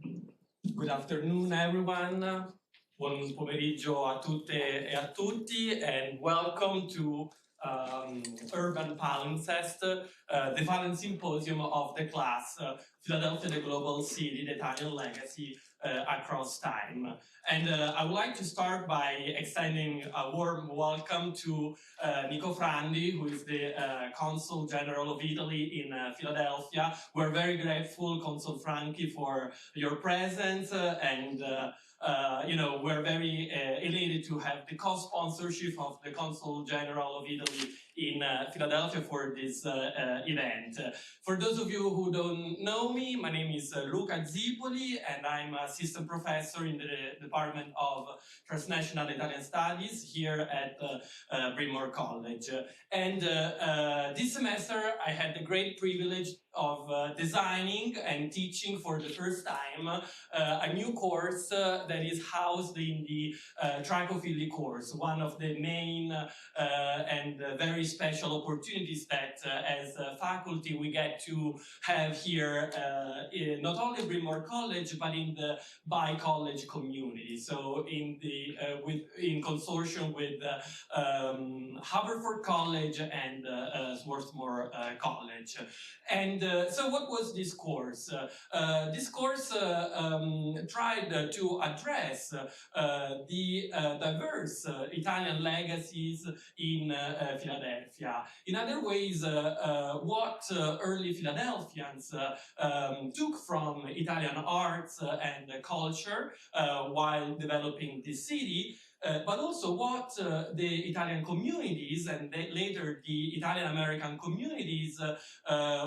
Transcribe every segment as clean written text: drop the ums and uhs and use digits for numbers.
Good afternoon, everyone. Buon pomeriggio a tutte e a tutti, and welcome to Urban Palimpsests, the Valen Symposium of the class Philadelphia, the Global City, the Italian Legacy Across Time. And I would like to start by extending a warm welcome to Nico Frandi, who is the Consul General of Italy in Philadelphia. We're very grateful, Consul Franchi, for your presence, and we're very elated to have the co-sponsorship of the Consul General of Italy in Philadelphia for this event. For those of you who don't know me, my name is Luca Zipoli, and I'm assistant professor in the Department of Transnational Italian Studies here at Bryn Mawr College. And this semester I had the great privilege of designing and teaching for the first time a new course that is housed in the trichophily course, one of the main and very special opportunities that as a faculty we get to have here not only Bryn Mawr College but in the bi-college community. So in the in consortium with Haverford College and Swarthmore College. And so what was this course? This course tried to address the diverse Italian legacies in Philadelphia. In other ways, what early Philadelphians took from Italian arts and culture while developing this city, but also what the Italian communities and later the Italian-American communities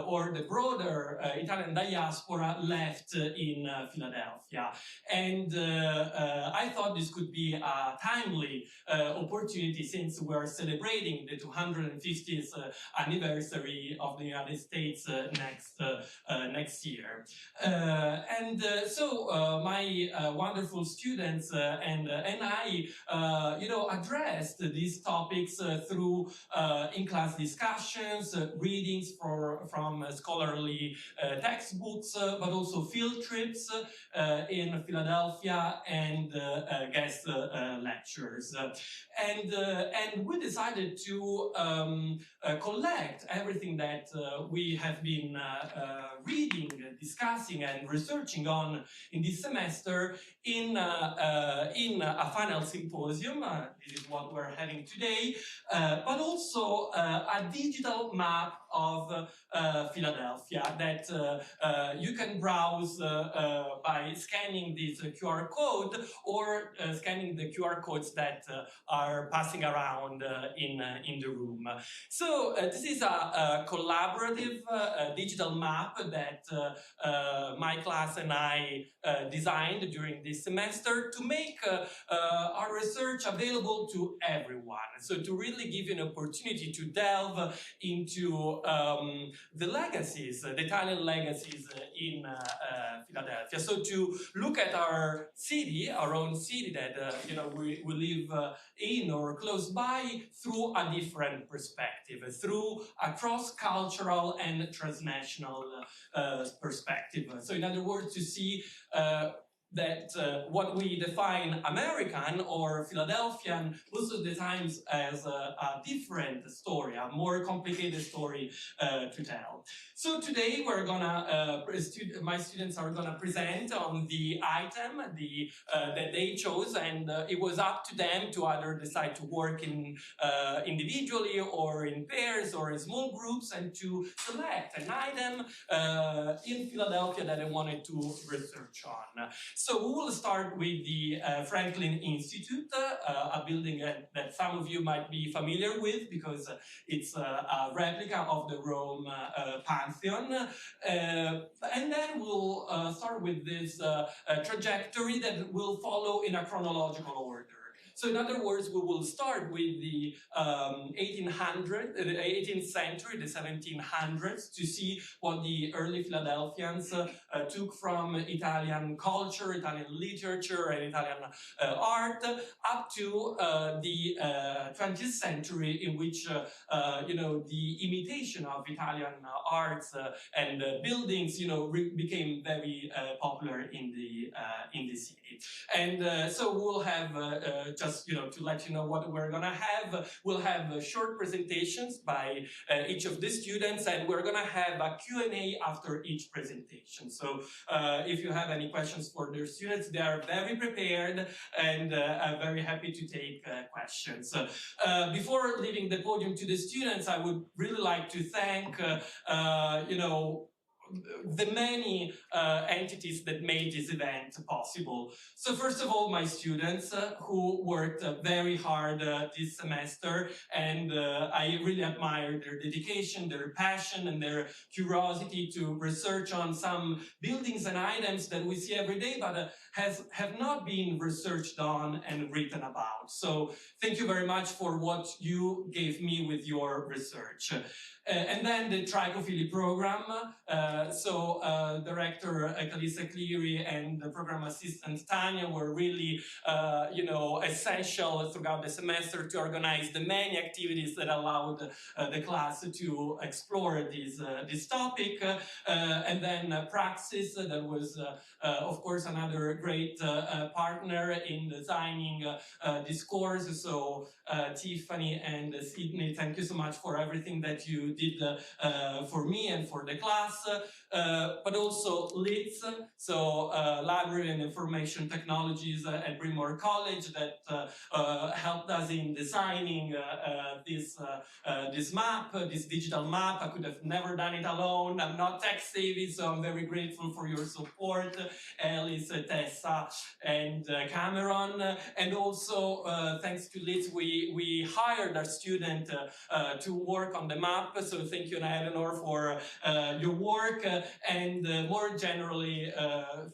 or the broader Italian diaspora left in Philadelphia. And I thought this could be a timely opportunity since we're celebrating the 250th anniversary of the United States next year. So my wonderful students and I addressed these topics through in-class discussions, readings from scholarly textbooks, but also field trips in Philadelphia and guest lectures. And we decided to collect everything that we have been reading, discussing, and researching on in this semester in a final symposium. This is what we're having today, but also a digital map of Philadelphia that you can browse by scanning this QR code or scanning the QR codes that are passing around in the room. So this is a collaborative digital map that my class and I designed during this semester to make our research available to everyone. So to really give you an opportunity to delve into the legacies, the Italian legacies in Philadelphia. So to look at our city, our own city that we live in or close by through a different perspective, through a cross-cultural and transnational perspective. So in other words, to see that what we define American or Philadelphian most of the times as a different story, a more complicated story to tell. So today we're gonna, my students are gonna present on the item that they chose, and it was up to them to either decide to work in individually or in pairs or in small groups and to select an item in Philadelphia that they wanted to research on. So we will start with the Franklin Institute, a building that some of you might be familiar with because it's a replica of the Rome Pantheon. And then we'll start with this trajectory that will follow in a chronological order. So in other words, we will start with the 18th century, the 1700s, to see what the early Philadelphians took from Italian culture, Italian literature, and Italian art, up to the 20th century, in which you know, the imitation of Italian arts and buildings, you know, became very popular in the city. And so we'll have just, you know, to let you know what we're gonna have. We'll have short presentations by each of the students, and we're gonna have a Q&A after each presentation. So if you have any questions for their students, they are very prepared and I'm very happy to take questions. Before leaving the podium to the students, I would really like to thank, you know, the many entities that made this event possible. So first of all, my students who worked very hard this semester, and I really admire their dedication, their passion, and their curiosity to research on some buildings and items that we see every day, but have not been researched on and written about. So thank you very much for what you gave me with your research. And then the Trichophily program. Director Calissa Cleary and the program assistant Tanya were really, you know, essential throughout the semester to organize the many activities that allowed the class to explore this topic. And then Praxis, that was, of course, another great partner in designing this course. So Tiffany and Sydney, thank you so much for everything that you did for me and for the class. But also LITS, so Library and Information Technologies at Bryn Mawr College, that helped us in designing this map, this digital map. I could have never done it alone. I'm not tech savvy, so I'm very grateful for your support, Alice, Tessa, and Cameron. And also, thanks to LITS, we hired our student to work on the map. So thank you, Eleanor, for your work. And more generally,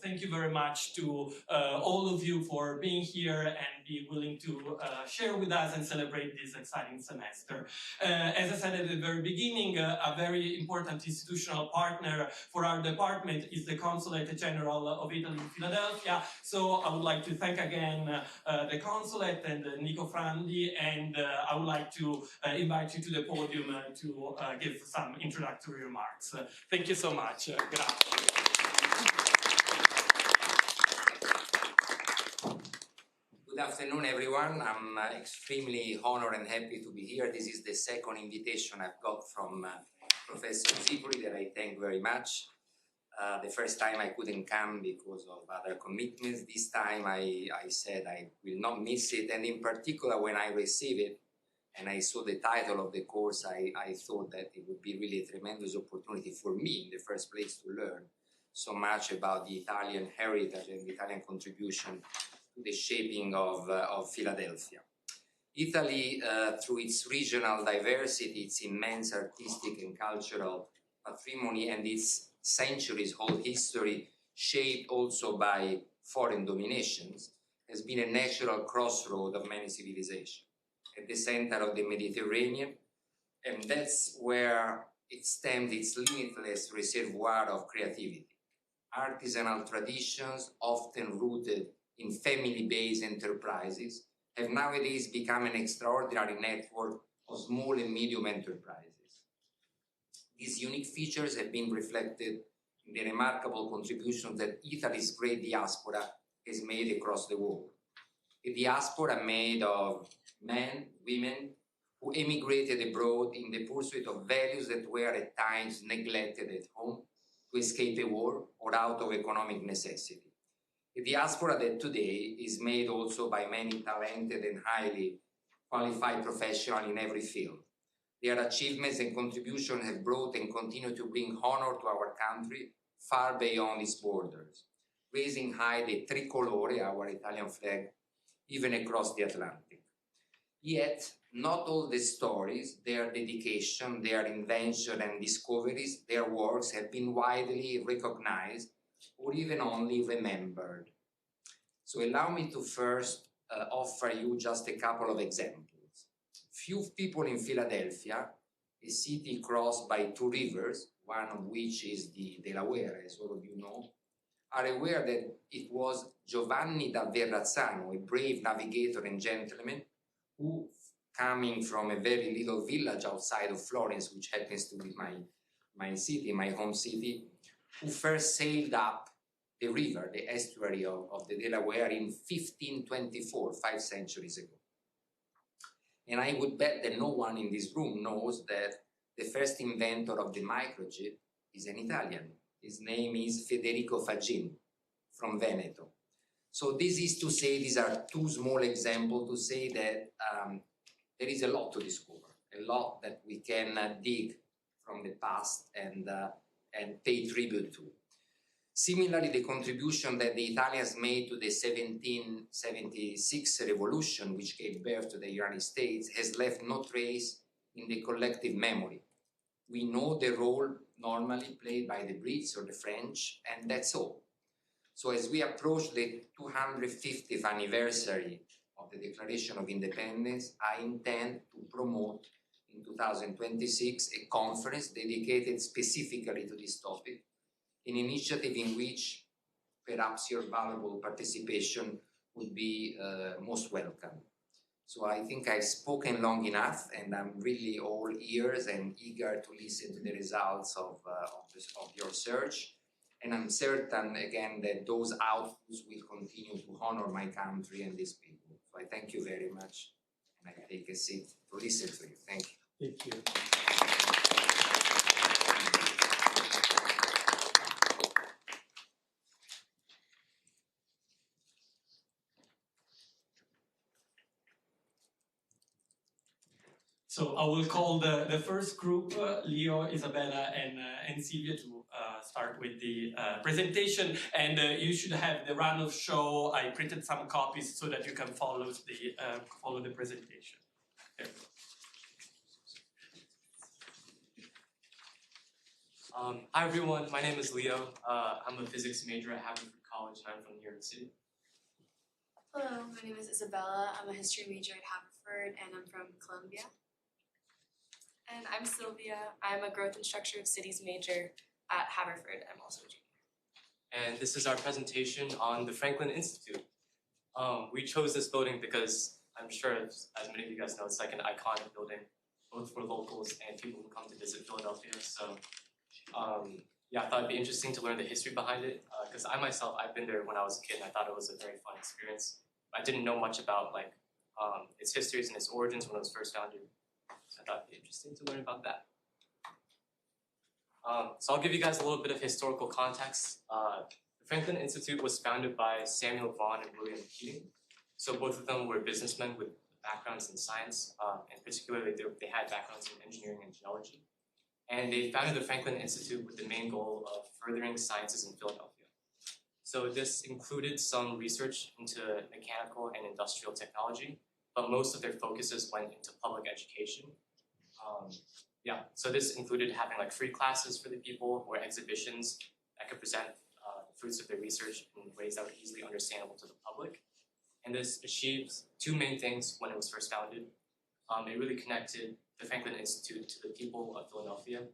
thank you very much to all of you for being here and be willing to share with us and celebrate this exciting semester. As I said at the very beginning, a very important institutional partner for our department is the Consulate General of Italy in Philadelphia. So I would like to thank again the Consulate and Nico Frandi, and I would like to invite you to the podium to give some introductory remarks. Thank you so much. Grazie. Good afternoon, everyone. I'm extremely honored and happy to be here. This is the second invitation I've got from Professor Zipoli that I thank very much. The first time I couldn't come because of other commitments. This time I said I will not miss it, and in particular when I received it and I saw the title of the course, I thought that it would be really a tremendous opportunity for me in the first place to learn so much about the Italian heritage and the Italian contribution to the shaping of Philadelphia. Italy, through its regional diversity, its immense artistic and cultural patrimony, and its centuries-old history, shaped also by foreign dominations, has been a natural crossroad of many civilizations at the center of the Mediterranean, and that's where it stemmed its limitless reservoir of creativity. Artisanal traditions, often rooted in family-based enterprises, have nowadays become an extraordinary network of small and medium enterprises. These unique features have been reflected in the remarkable contributions that Italy's great diaspora has made across the world. A diaspora made of men, women, who emigrated abroad in the pursuit of values that were at times neglected at home to escape a war or out of economic necessity. A diaspora that today is made also by many talented and highly qualified professionals in every field. Their achievements and contributions have brought and continue to bring honor to our country far beyond its borders, raising high the tricolore, our Italian flag, even across the Atlantic. Yet, not all the stories, their dedication, their invention and discoveries, their works have been widely recognized or even only remembered. So allow me to first offer you just a couple of examples. Few people in Philadelphia, a city crossed by two rivers, one of which is the Delaware, as all of you know, are aware that it was Giovanni da Verrazzano, a brave navigator and gentleman, who, coming from a very little village outside of Florence, which happens to be my city, my home city, who first sailed up the river, the estuary of the Delaware in 1524, 5 centuries ago. And I would bet that no one in this room knows that the first inventor of the microchip is an Italian. His name is Federico Faggin from Veneto. So this is to say, these are two small examples to say that there is a lot to discover, a lot that we can dig from the past and pay tribute to. Similarly, the contribution that the Italians made to the 1776 revolution, which gave birth to the United States, has left no trace in the collective memory. We know the role normally played by the Brits or the French, and that's all. So as we approach the 250th anniversary of the Declaration of Independence, I intend to promote in 2026 a conference dedicated specifically to this topic, an initiative in which perhaps your valuable participation would be most welcome. So I think I've spoken long enough, and I'm really all ears and eager to listen to the results of your search. And I'm certain, again, that those outputs will continue to honor my country and these people. So I thank you very much, and I take a seat to listen to you. Thank you. Thank you. So I will call the first group, Leo, Isabela, and Sylvia, to start with the presentation. And you should have the run of show. I printed some copies so that you can follow the presentation. There. Hi everyone, my name is Leo. I'm a physics major at Haverford College and I'm from New York City. Hello, my name is Isabela. I'm a history major at Haverford and I'm from Columbia. And I'm Sylvia. I'm a growth and structure of cities major at Haverford. I'm also a junior. And this is our presentation on the Franklin Institute. We chose this building because I'm sure, as many of you guys know, it's like an iconic building, both for locals and people who come to visit Philadelphia. So yeah, I thought it'd be interesting to learn the history behind it, because I myself, I've been there when I was a kid and I thought it was a very fun experience. I didn't know much about like its histories and its origins when it was first founded. So I thought it'd be interesting to learn about that. So I'll give you guys a little bit of historical context. The Franklin Institute was founded by Samuel Vaughan and William Keating. So both of them were businessmen with backgrounds in science, and particularly they had backgrounds in engineering and geology. And they founded the Franklin Institute with the main goal of furthering sciences in Philadelphia. So this included some research into mechanical and industrial technology, but most of their focuses went into public education. Yeah, so this included having like free classes for the people or exhibitions that could present the fruits of their research in ways that were easily understandable to the public. And this achieved two main things when it was first founded. It really connected the Franklin Institute to the people of Philadelphia.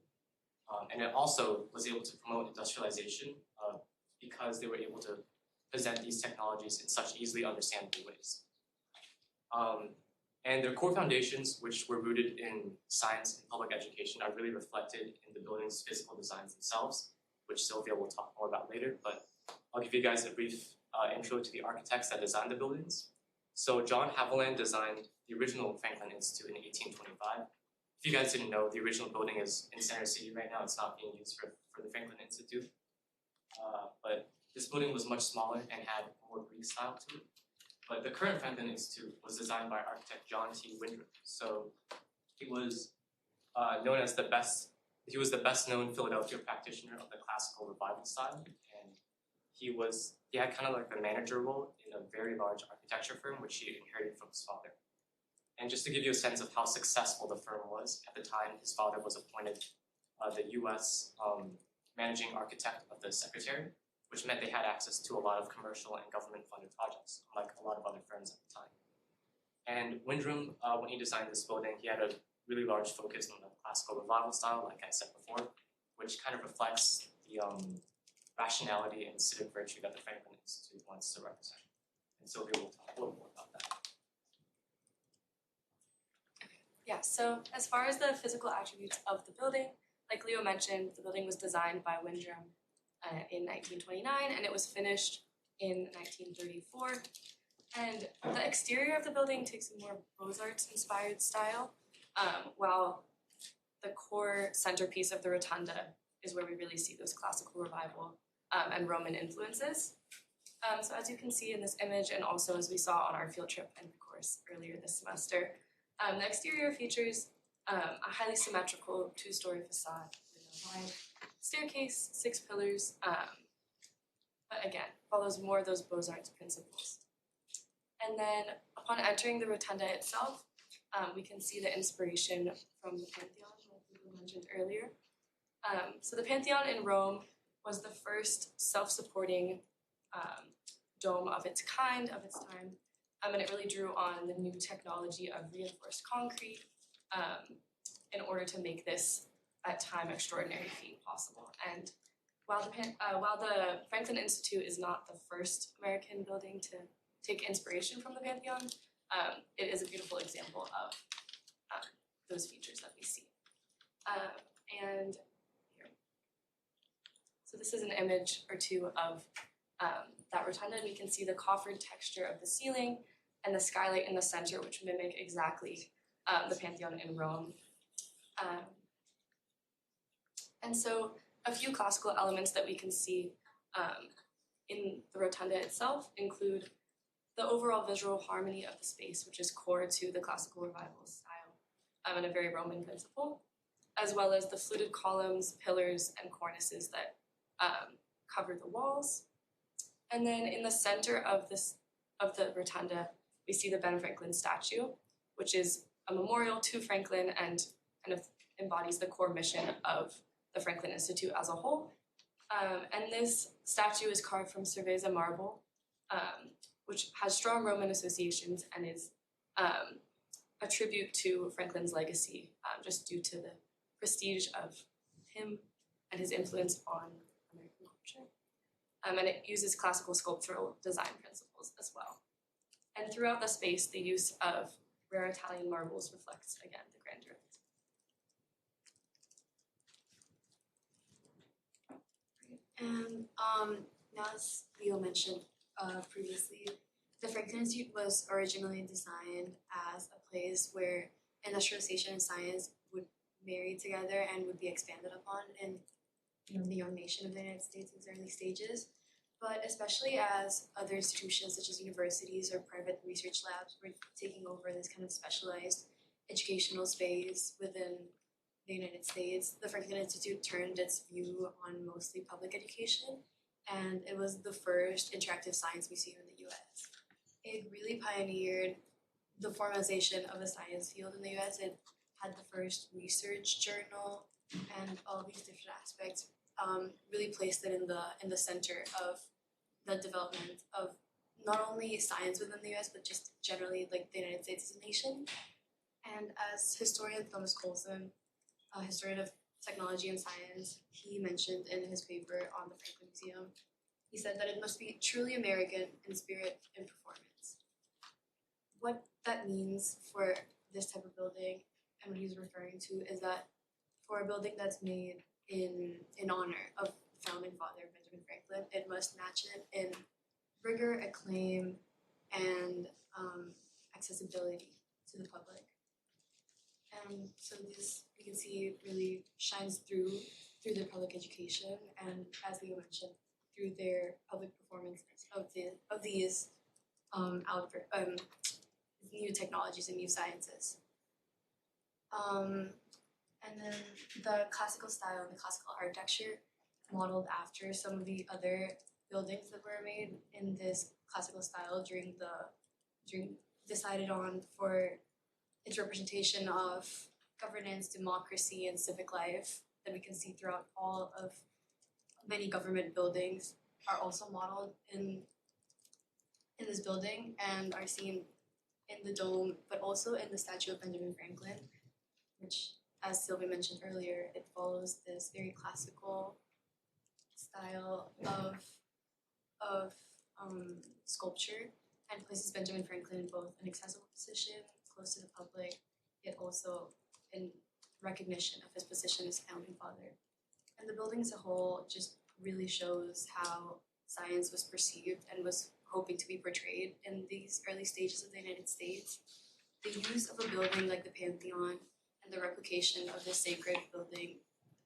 And it also was able to promote industrialization because they were able to present these technologies in such easily understandable ways. And their core foundations, which were rooted in science and public education, are really reflected in the building's physical designs themselves, which Sylvia will talk more about later. But I'll give you guys a brief intro to the architects that designed the buildings. So John Haviland designed the original Franklin Institute in 1825. If you guys didn't know, the original building is in Center City right now. It's not being used for the Franklin Institute. But this building was much smaller and had more Greek style to it. But the current Franklin Institute was designed by architect John T. Windrop. So he was known as the best known Philadelphia practitioner of the classical revival style. And he had kind of like the manager role in a very large architecture firm, which he inherited from his father. And just to give you a sense of how successful the firm was, at the time, his father was appointed the U.S. Managing Architect of the Secretary, which meant they had access to a lot of commercial and government-funded projects, unlike a lot of other firms at the time. And Wyndham, when he designed this building, he had a really large focus on the classical revival style, like I said before, which kind of reflects the rationality and civic virtue that the Franklin Institute wants to represent. And Sylvia will talk a little more about that. Yeah, so as far as the physical attributes of the building, like Leo mentioned, the building was designed by Wyndham in 1929, and it was finished in 1934. And the exterior of the building takes a more Beaux-Arts inspired style, while the core centerpiece of the rotunda is where we really see those classical revival and Roman influences. So as you can see in this image, and also as we saw on our field trip and course earlier this semester, the exterior features a highly symmetrical two-story facade with a wide staircase, 6 pillars, but again, follows more of those Beaux-Arts principles. And then upon entering the rotunda itself, we can see the inspiration from the Pantheon, like we mentioned earlier. So the Pantheon in Rome was the first self-supporting dome of its kind, of its time, and it really drew on the new technology of reinforced concrete in order to make this, at time, extraordinary feat possible. And while the Franklin Institute is not the first American building to take inspiration from the Pantheon, it is a beautiful example of those features that we see. And here. So this is an image or two of that rotunda, and we can see the coffered texture of the ceiling and the skylight in the center, which mimic exactly the Pantheon in Rome. And so a few classical elements that we can see in the rotunda itself include the overall visual harmony of the space, which is core to the classical revival style and a very Roman principle, as well as the fluted columns, pillars, and cornices that cover the walls. And then in the center of the rotunda, we see the Ben Franklin statue, which is a memorial to Franklin and kind of embodies the core mission of the Franklin Institute as a whole. And this statue is carved from cerveza marble, which has strong Roman associations and is a tribute to Franklin's legacy, just due to the prestige of him and his influence on American culture. And it uses classical sculptural design principles as well. And throughout the space, the use of rare Italian marbles reflects, again, the grandeur. And now, as Leo mentioned previously, the Franklin Institute was originally designed as a place where industrialization and science would marry together and would be expanded upon in the young nation of the United States in its early stages. But especially as other institutions such as universities or private research labs were taking over this kind of specialized educational space within the United States, the Franklin Institute turned its view on mostly public education, and it was the first interactive science museum in the US. It really pioneered the formalization of the science field in the US. It had the first research journal, and all these different aspects really placed it in the center of the development of not only science within the US, but just generally like the United States as a nation. And as historian Thomas Coulson, a historian of technology and science, he mentioned in his paper on the Franklin Museum, he said that it must be truly American in spirit and performance. What that means for this type of building, and what he's referring to, is that for a building that's made in honor of founding father Benjamin Franklin, it must match it in rigor, acclaim, and accessibility to the public. And so this, you can see, really shines through their public education, and as Leo mentioned, through their public performance of these new technologies and new sciences. And then the classical style and the classical architecture modeled after some of the other buildings that were made in this classical style decided on for its representation of governance, democracy, and civic life that we can see throughout all of many government buildings are also modeled in this building and are seen in the dome, but also in the statue of Benjamin Franklin, which, as Sylvia mentioned earlier, it follows this very classical style of sculpture and places Benjamin Franklin in both an accessible position, close to the public, yet also in recognition of his position as founding father. And the building as a whole just really shows how science was perceived and was hoping to be portrayed in these early stages of the United States. The use of a building like the Pantheon and the replication of this sacred building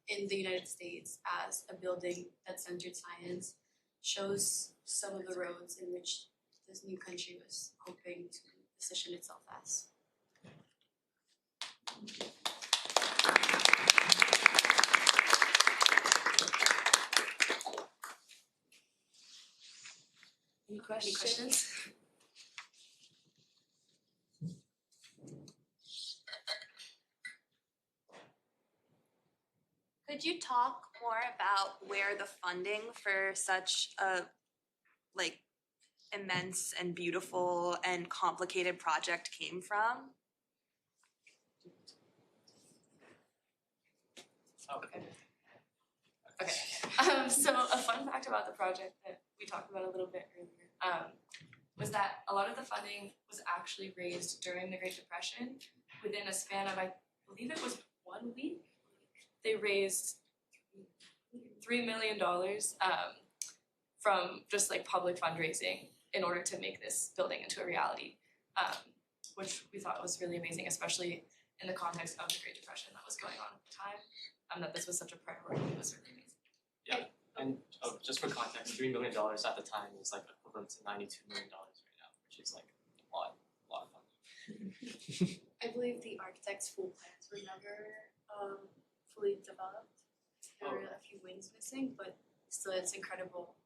in the United States as a building that centered science shows some of the roads in which this new country was hoping to position itself as. Any questions? Could you talk more about where the funding for such a immense and beautiful and complicated project came from? Okay. So a fun fact about the project that we talked about a little bit earlier was that a lot of the funding was actually raised during the Great Depression within a span of, I believe it was 1 week. They raised $3 million from just like public fundraising in order to make this building into a reality, which we thought was really amazing, especially in the context of the Great Depression that was going on at the time. That this was such a priority was really amazing. Yeah, and just for context, $3 million at the time is like equivalent to $92 million right now, which is like a lot of fun. I believe the architect's full plans were never fully developed. There were a few wings missing, but still it's incredible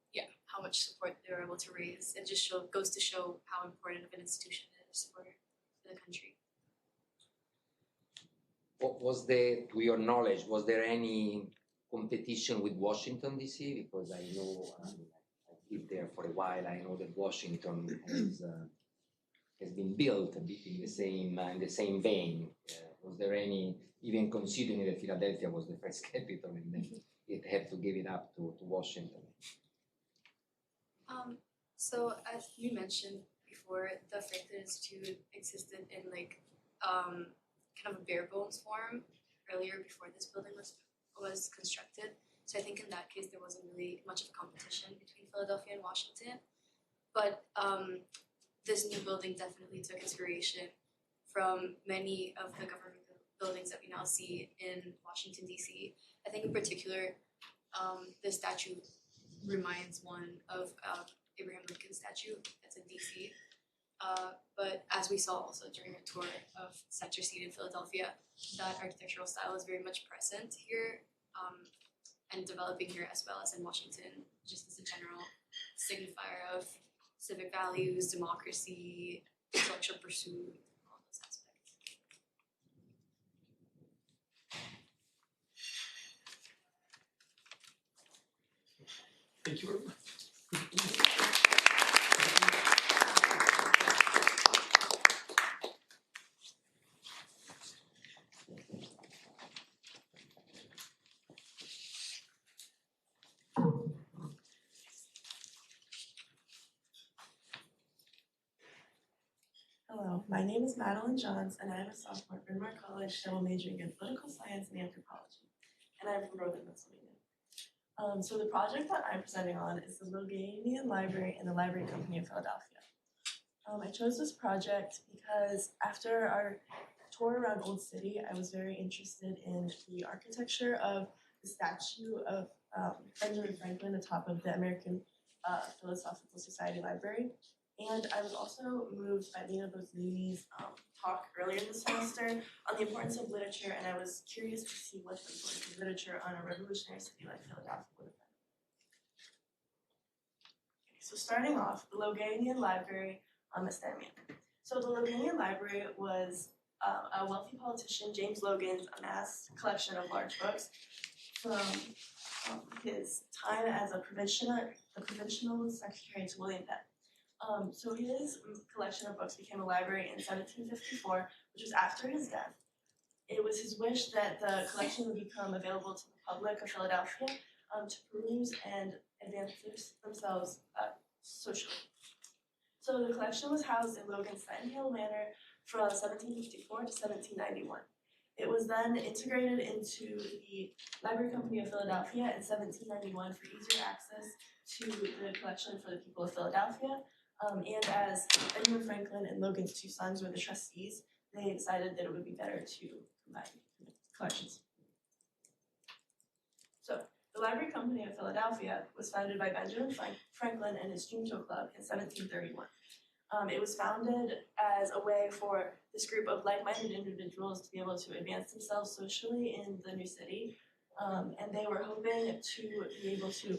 how much support they were able to raise. It just goes to show how important of an institution it is for the country. What was to your knowledge, was there any competition with Washington DC? Because I know, I lived there for a while, I know that Washington has been built a bit in the same vein. Was there any, even considering that Philadelphia was the first capital and then it had to give it up to Washington? So as you mentioned before, the Franklin Institute existed in kind of a bare bones form earlier before this building was constructed. So I think in that case there wasn't really much of a competition between Philadelphia and Washington. But this new building definitely took inspiration from many of the government buildings that we now see in Washington, D.C. I think in particular, this statue reminds one of Abraham Lincoln's statue that's in D.C. But as we saw also during a tour of Center Seat in Philadelphia, that architectural style is very much present here and developing here as well as in Washington, just as a general signifier of civic values, democracy, intellectual pursuit, all those aspects. Thank you very much. Hello, my name is Madelynne and I am a sophomore at Bryn Mawr College, double majoring in political science and anthropology, and I'm from Northern Pennsylvania. So the project that I'm presenting on is the Loganian Library and the Library Company of Philadelphia. I chose this project because after our tour around Old City, I was very interested in the architecture of the statue of Benjamin Franklin atop of the American Philosophical Society Library. And I was also moved by Lena Bozzini's talk earlier this semester on the importance of literature, and I was curious to see what the importance of literature on a revolutionary city like Philadelphia would have been. Okay, so starting off, the Loganian Library Estamian. So the Loganian Library was a wealthy politician, James Logan's amassed collection of large books from his time as the provincial secretary to William Penn. So his collection of books became a library in 1754, which was after his death. It was his wish that the collection would become available to the public of Philadelphia to peruse and advance themselves socially. So the collection was housed in Logan's Sentinel Hill Manor from 1754 to 1791. It was then integrated into the Library Company of Philadelphia in 1791 for easier access to the collection for the people of Philadelphia. And as Benjamin Franklin and Logan's two sons were the trustees, they decided that it would be better to combine collections. So the Library Company of Philadelphia was founded by Benjamin Franklin and his Junto Club in 1731. It was founded as a way for this group of like-minded individuals to be able to advance themselves socially in the new city, and they were hoping to be able to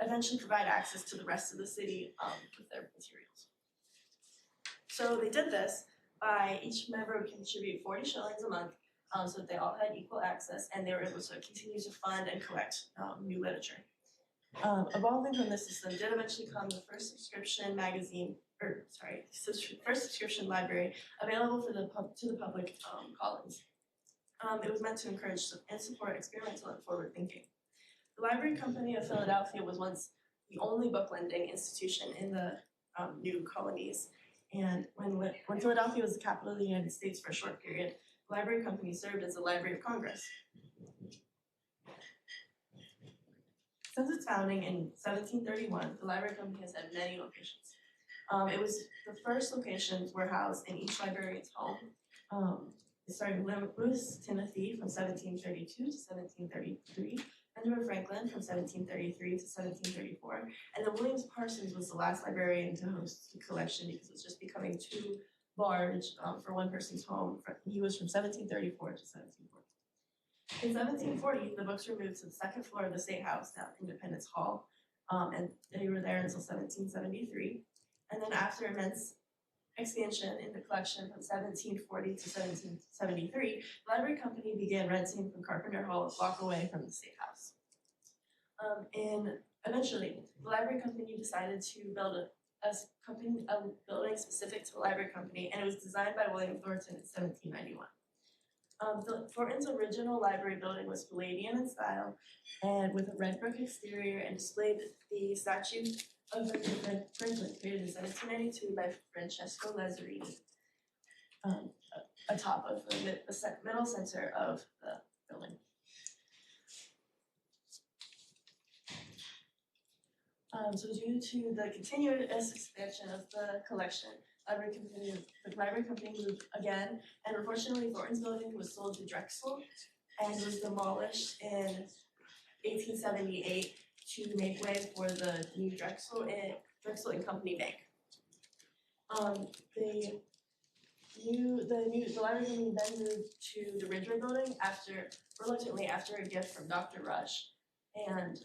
eventually provide access to the rest of the city with their materials. So they did this by each member would contribute 40 shillings a month so that they all had equal access, and they were able to continue to fund and collect new literature. Evolving from this system did eventually come the first subscription first subscription library available to the public colonies. It was meant to encourage and support experimental and forward thinking. The Library Company of Philadelphia was once the only book lending institution in the new colonies, and when Philadelphia was the capital of the United States for a short period, the Library Company served as the Library of Congress. Since its founding in 1731, the Library Company has had many locations. It was the first locations were housed in each librarian's home. It started with Louis Timothy from 1732 to 1733, Benjamin Franklin from 1733 to 1734, and then William Parsons was the last librarian to host the collection because it was just becoming too large for one person's home. He was from 1734 to 1740. In 1740, the books were moved to the second floor of the State House, now Independence Hall, and they were there until 1773. And then after immense expansion in the collection from 1740 to 1773, the Library Company began renting from Carpenter Hall a block away from the State House. And eventually, the Library Company decided to build a building specific to the Library Company, and it was designed by William Thornton in 1791. Thornton's original library building was Palladian in style, and with a red brick exterior, and displayed the statue of Benjamin Franklin, created in 1792 by Francesco Lazaretto, atop of the middle center of the building. So due to the continuous expansion of the collection, the Library Company moved again, and unfortunately Thornton's building was sold to Drexel and was demolished in 1878 to make way for the new Drexel and Company Bank. The Library Company then moved to the Ridgeway building reluctantly after a gift from Dr. Rush, and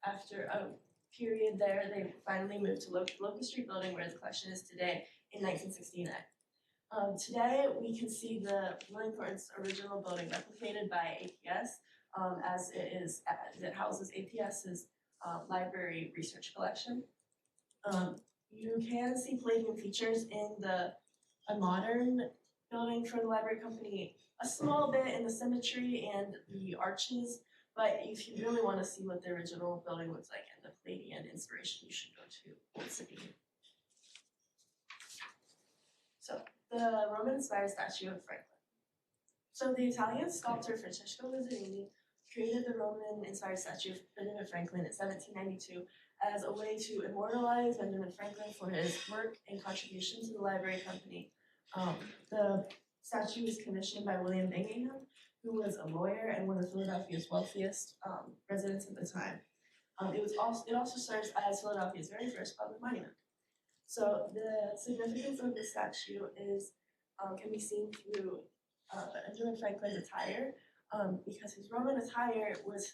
after a period there, they finally moved to Locust Street building where the collection is today in 1969. Today, we can see the William Thornton's original building replicated by APS, as it houses APS's library research collection. You can see Palladian features in a modern building for the Library Company, a small bit in the symmetry and the arches, but if you really want to see what the original building looks like and the Palladian inspiration, you should go to Old City. So, the Roman-inspired statue of Franklin. So the Italian sculptor Francesco Lazarini created the Roman-inspired statue of Benjamin Franklin in 1792 as a way to immortalize Benjamin Franklin for his work and contribution to the Library Company. The statue was commissioned by William Bingham, who was a lawyer and one of Philadelphia's wealthiest residents at the time. It also serves as Philadelphia's very first public monument. So the significance of the statue can be seen through Benjamin Franklin's attire, because his Roman attire was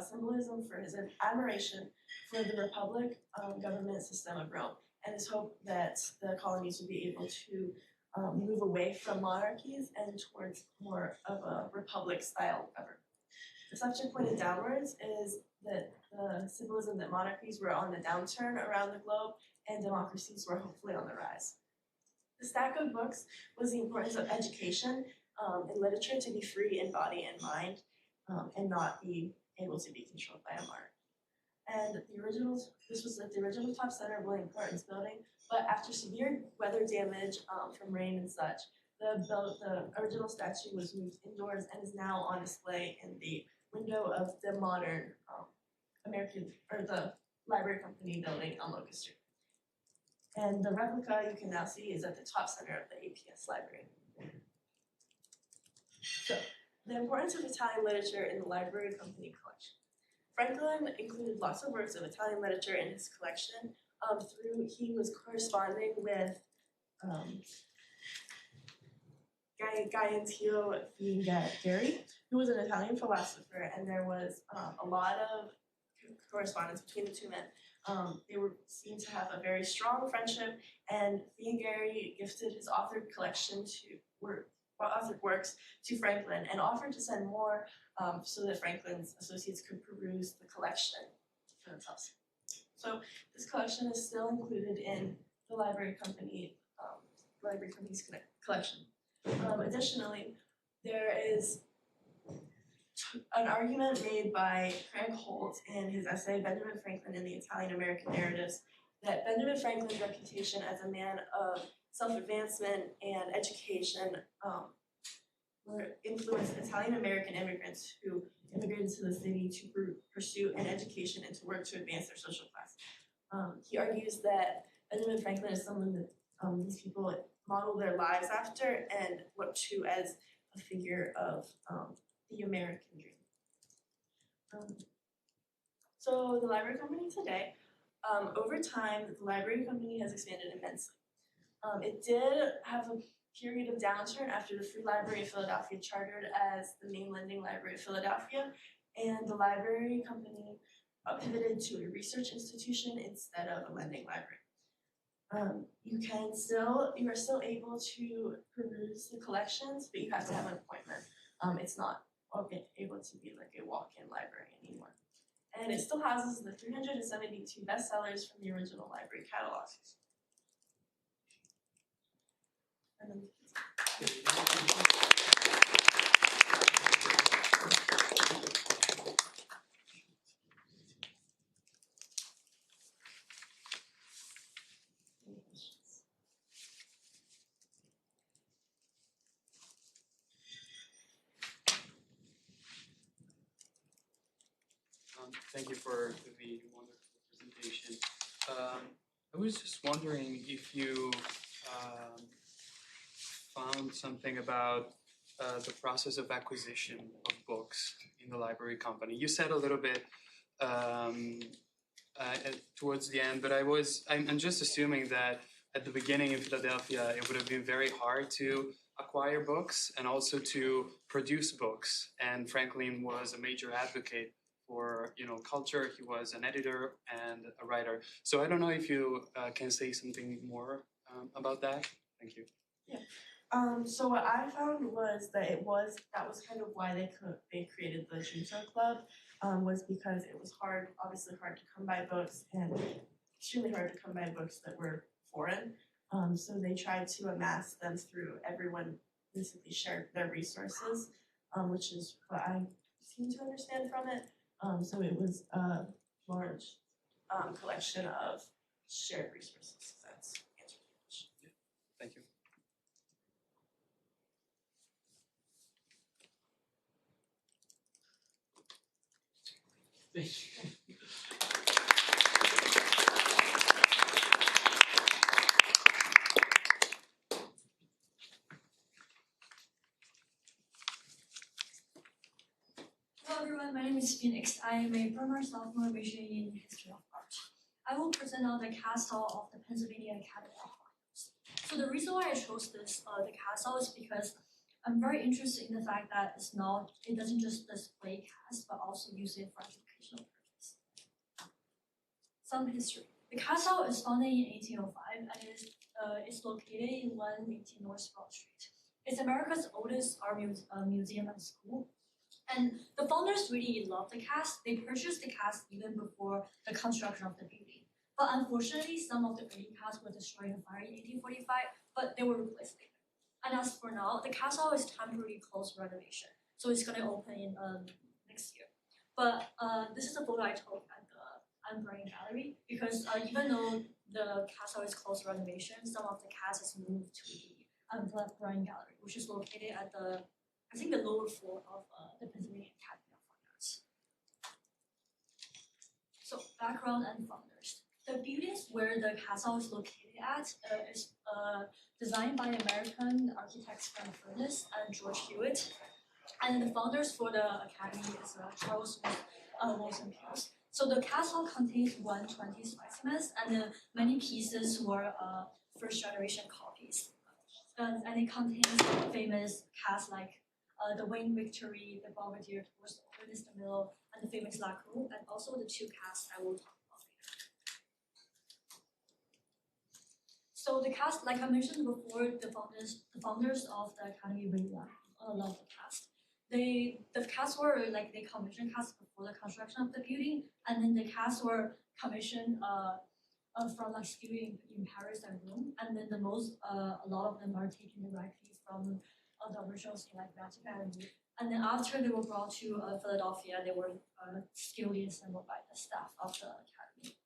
symbolism for his admiration for the republic government system of Rome, and his hope that the colonies would be able to move away from monarchies and towards more of a republic-style perception pointed downwards is that the symbolism that monarchies were on the downturn around the globe and democracies were hopefully on the rise. The stack of books was the importance of education and literature to be free in body and mind and not be able to be controlled by a monarch. And this was at the original top center of William Carton's building, but after severe weather damage from rain and such, the original statue was moved indoors and is now on display in the window of the modern the Library Company building on Locust Street. And the replica you can now see is at the top center of the APS library. So, the importance of Italian literature in the Library Company collection. Franklin included lots of works of Italian literature in his collection. He was corresponding with Gaetano Fingari, who was an Italian philosopher, and there was a lot of correspondence between the two men. They were seen to have a very strong friendship, and Fingari gifted his authored works to Franklin and offered to send more so that Franklin's associates could peruse the collection for themselves. So this collection is still included in the Library Company's collection. Additionally, there is an argument made by Craig Holt in his essay, Benjamin Franklin and the Italian-American Narratives, that Benjamin Franklin's reputation as a man of self-advancement and education influenced Italian-American immigrants who immigrated to the city to pursue an education and to work to advance their social class. He argues that Benjamin Franklin is someone that these people model their lives after and look to as a figure of the American dream. So the Library Company today, over time, the Library Company has expanded immensely. It did have a period of downturn after the Free Library of Philadelphia chartered as the main lending library of Philadelphia, and the Library Company pivoted to a research institution instead of a lending library. You are still able to peruse the collections, but you have to have an appointment. It's not able to be like a walk-in library anymore. And it still houses the 372 bestsellers from the original library catalog. And then Thank you for the wonderful presentation. I was just wondering if you found something about the process of acquisition of books in the Library Company. You said a little bit towards the end, but I'm just assuming that at the beginning in Philadelphia, it would have been very hard to acquire books and also to produce books. And Franklin was a major advocate for culture. He was an editor and a writer. So I don't know if you can say something more about that. Thank you. Yeah. So what I found was that that was kind of why they created the Junto Club, was because it was obviously hard to come by books and extremely hard to come by books that were foreign. So they tried to amass them through everyone basically shared their resources, which is what I seem to understand from it. So it was a large collection of shared resources. That's answered the question. Yeah. Thank you. Thank you. Hello everyone, my name is Phoenix. I am a sophomore major in History of Art. I will present on the castle of the Pennsylvania Academy of Arts. So the reason why I chose this, the castle, is because I'm very interested in the fact that it doesn't just display cast, but also use it for educational purpose. Some history. The castle is founded in 1805 and is located in 118 North Broad Street. It's America's oldest art museum and school. And the founders really loved the cast. They purchased the cast even before the construction of the building. But unfortunately, some of the early casts were destroyed in fire in 1845, but they were replaced later. And as for now, the castle is temporarily closed for renovation, so it's going to open in next year. But this is a photo I took at the Bryan Gallery, because even though the castle is closed for renovation, some of the cast is moved to the Bryan Gallery, which is located at the, I think, the lower floor of the Pennsylvania Academy of Fine Arts. So background and founders. The buildings where the castle is located at is designed by American architects Frank and George Hewitt. And the founders for the academy is Charles Wilson Pierce. So the castle contains 120 specimens, and many pieces were first generation copies. And it contains famous casts like the Wayne Victory, the Bombardier towards Ernest the Middle, and the famous Lacroix, and also the two casts I will talk about later. So the cast, like I mentioned before, the founders of the academy really love the cast. The casts were like they commissioned casts before the construction of the building, and then the casts were commissioned from like studio in Paris and Rome, and then a lot of them are taken directly from the originals in like Vatican, and then after they were brought to Philadelphia, they were skillfully assembled by the staff of the academy.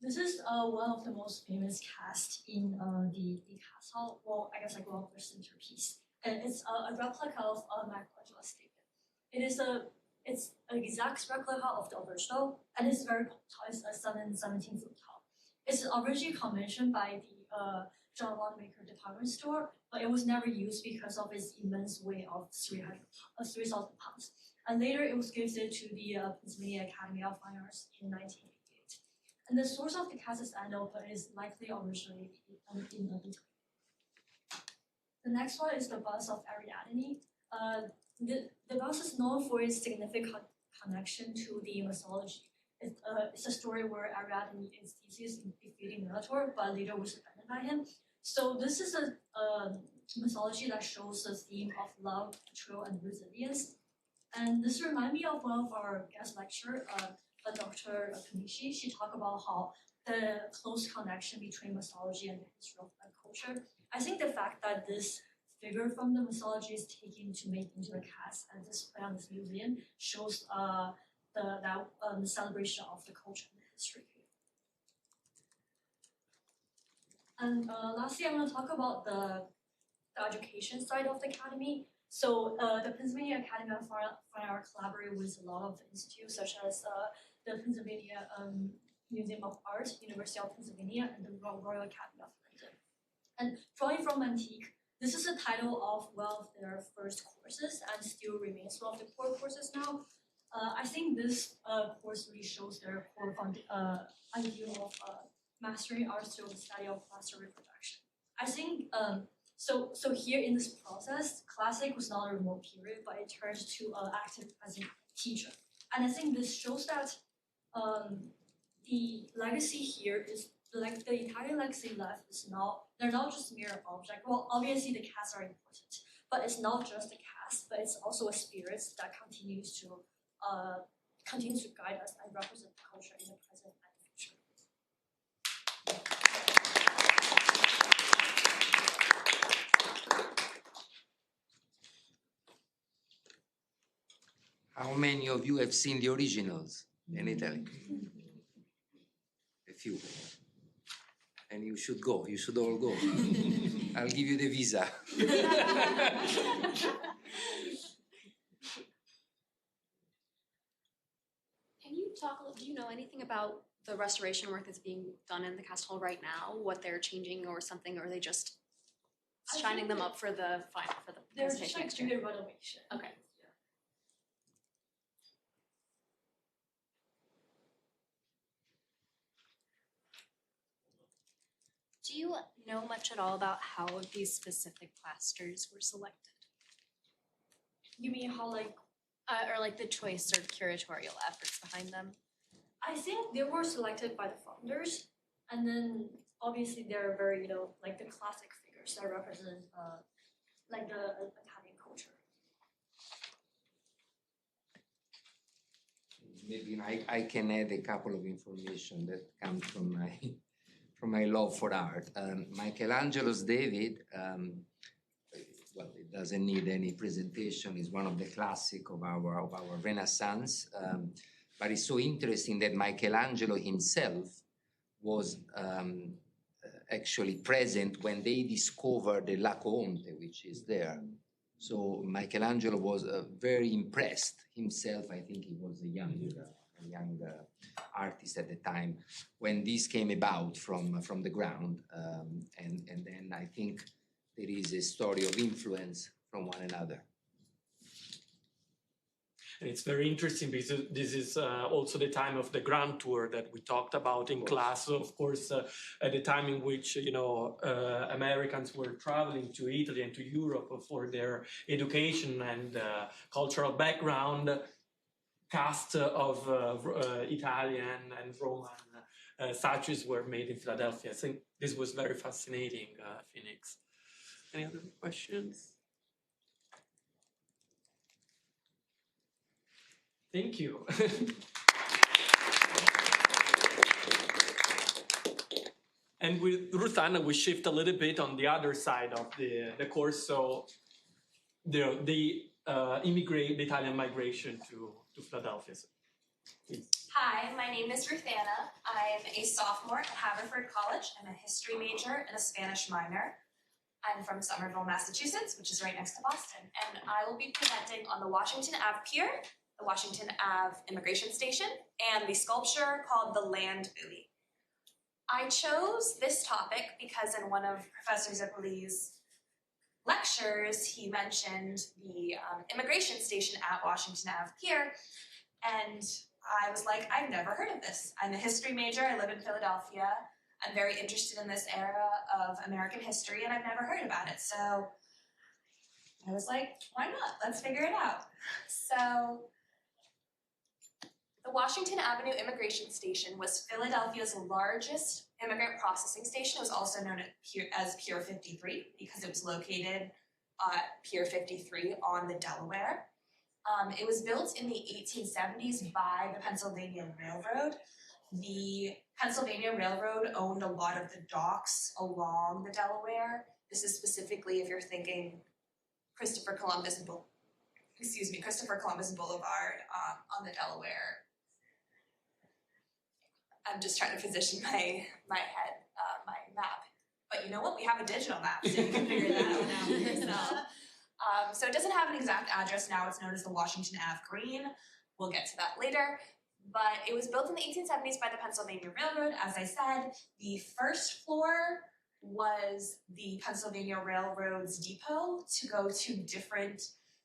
This is one of the most famous casts in the castle. Well, I guess like one of the centerpiece. And it's a replica of Michelangelo's David. It's an exact replica of the original, and it's very tall. It's 17 foot tall. It's originally commissioned by the John Wanamaker department store, but it was never used because of its immense weight of 3,000 pounds. And later, it was gifted to the Pennsylvania Academy of Fine Arts in 1988. And the source of the cast is unknown, but is likely originally in Italy. The next one is the bust of Ariadne. The bust is known for its significant connection to the mythology. It's a story where Ariadne is Theseus in defeating Minotaur, but later was abandoned by him. So this is a mythology that shows the theme of love, betrayal, and resilience. And this reminds me of one of our guest lecturer, Dr. Kanishi. She talked about how the close connection between mythology and the history of culture. I think the fact that this figure from the mythology is taken to make into the cast and displayed on this museum shows the celebration of the culture and the history. And lastly, I'm going to talk about the education side of the academy. So the Pennsylvania Academy of Fine Arts collaborate with a lot of institutes such as the Pennsylvania Museum of Art, University of Pennsylvania, and the Royal Academy of London. And drawing from antique, this is a title of one of their first courses and still remains one of the core courses now. I think this course really shows their core ideal of mastering art through the study of plaster reproduction. I think so here in this process, classic was not a remote period, but it turned to active present teacher. And I think this shows that the legacy here is like the entire legacy left is not, they're not just mere object. Well, obviously the casts are important, but it's not just the cast, but it's also a spirit that continues to guide us and represent the culture in the present and the future. How many of you have seen the originals in Italy? A few. And you should go. You should all go. I'll give you the visa. Can you talk a little, do you know anything about the restoration work that's being done in the castle right now? What they're changing or something, or are they just shining them up for the final, for the They're presentation just like next year? doing a renovation. Okay. Do you know much at all about how these specific plasters were selected? You mean how like, Or like the choice or curatorial efforts behind them? I think they were selected by the founders, and then obviously they're very, like the classic figures that represent like the Italian culture. I can add a couple of information that comes from my love for art. Michelangelo's David, well, it doesn't need any presentation. It's one of the classics of our Renaissance. But it's so interesting that Michelangelo himself was actually present when they discovered the Laocoonte, which is there. So Michelangelo was very impressed himself. I think he was a young artist at the time when this came about from the ground. And then I think there is a story of influence from one another. And it's very interesting because this is also the time of the Grand Tour that we talked about in class. So of course, at the time in which, you know, Americans were traveling to Italy and to Europe for their education and cultural background, cast of Italian and Roman statues were made in Philadelphia. I think this was very fascinating, Phoenix. Any other questions? Thank you. And with Ruthanna, we shift a little bit on the other side of the course. So the Italian migration to Philadelphia. Please. Hi, my name is Ruthanna. I'm a sophomore at Haverford College. I'm a history major and a Spanish minor. I'm from Somerville, Massachusetts, which is right next to Boston. And I will be presenting on the Washington Ave Pier, the Washington Ave Immigration Station, and the sculpture called the Land Buoy. I chose this topic because in one of Professor Zipoli's lectures, he mentioned the immigration station at Washington Ave Pier, and I was like, I've never heard of this. I'm a history major, I live in Philadelphia. I'm very interested in this era of American history, and I've never heard about it. So I was like, why not? Let's figure it out. So the Washington Avenue Immigration Station was Philadelphia's largest immigrant processing station. It was also known as Pier 53 because it was located at Pier 53 on the Delaware. It was built in the 1870s by the Pennsylvania Railroad. The Pennsylvania Railroad owned a lot of the docks along the Delaware. This is specifically if you're thinking Christopher Columbus Boulevard on the Delaware. I'm just trying to position my head, my map. But you know what? We have a digital map, so you can figure that out now for yourself. So it doesn't have an exact address now. It's known as the Washington Ave Green. We'll get to that later. But it was built in the 1870s by the Pennsylvania Railroad. As I said, the first floor was the Pennsylvania Railroad's depot to go to different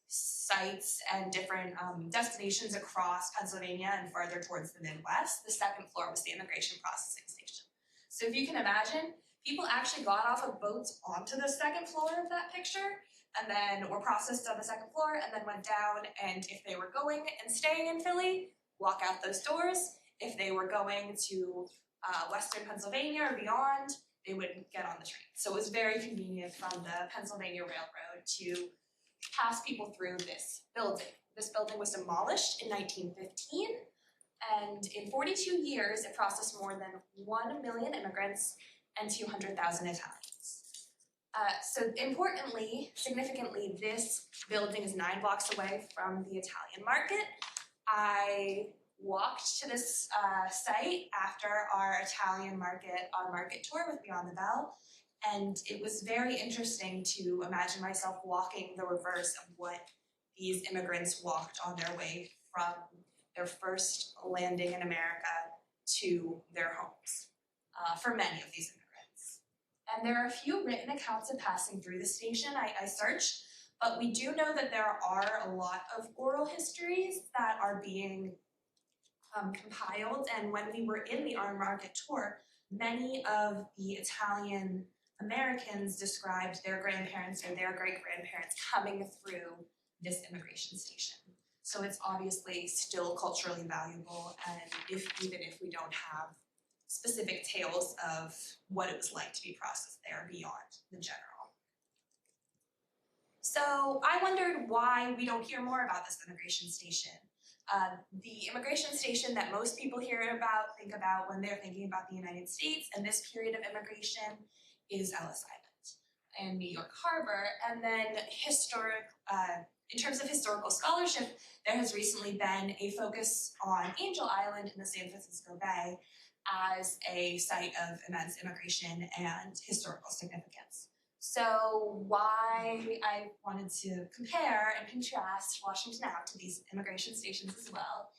sites and different destinations across Pennsylvania and farther towards the Midwest. The second floor was the immigration processing station. So if you can imagine, people actually got off of boats onto the second floor of that picture and then were processed on the second floor and then went down, and if they were going and staying in Philly, walk out those doors. If they were going to Western Pennsylvania or beyond, they would get on the train. So it was very convenient from the Pennsylvania Railroad to pass people through this building. This building was demolished in 1915, and in 42 years, it processed more than 1 million immigrants and 200,000 Italians. So importantly, significantly, this building is 9 blocks away from the Italian market. I walked to this site after our Italian market, our market tour with Beyond the Bell, and it was very interesting to imagine myself walking the reverse of what these immigrants walked on their way from their first landing in America to their homes, for many of these immigrants. And there are a few written accounts of passing through the station. I searched, but we do know that there are a lot of oral histories that are being compiled. And when we were in the Our Market tour, many of the Italian Americans described their grandparents or their great-grandparents coming through this immigration station. So it's obviously still culturally valuable, and even if we don't have specific tales of what it was like to be processed there beyond the general. So I wondered why we don't hear more about this immigration station. The immigration station that most people think about when they're thinking about the United States and this period of immigration is Ellis Island and New York Harbor. And then in terms of historical scholarship, there has recently been a focus on Angel Island in the San Francisco Bay as a site of immense immigration and historical significance. So why I wanted to compare and contrast Washington Ave to these immigration stations as well.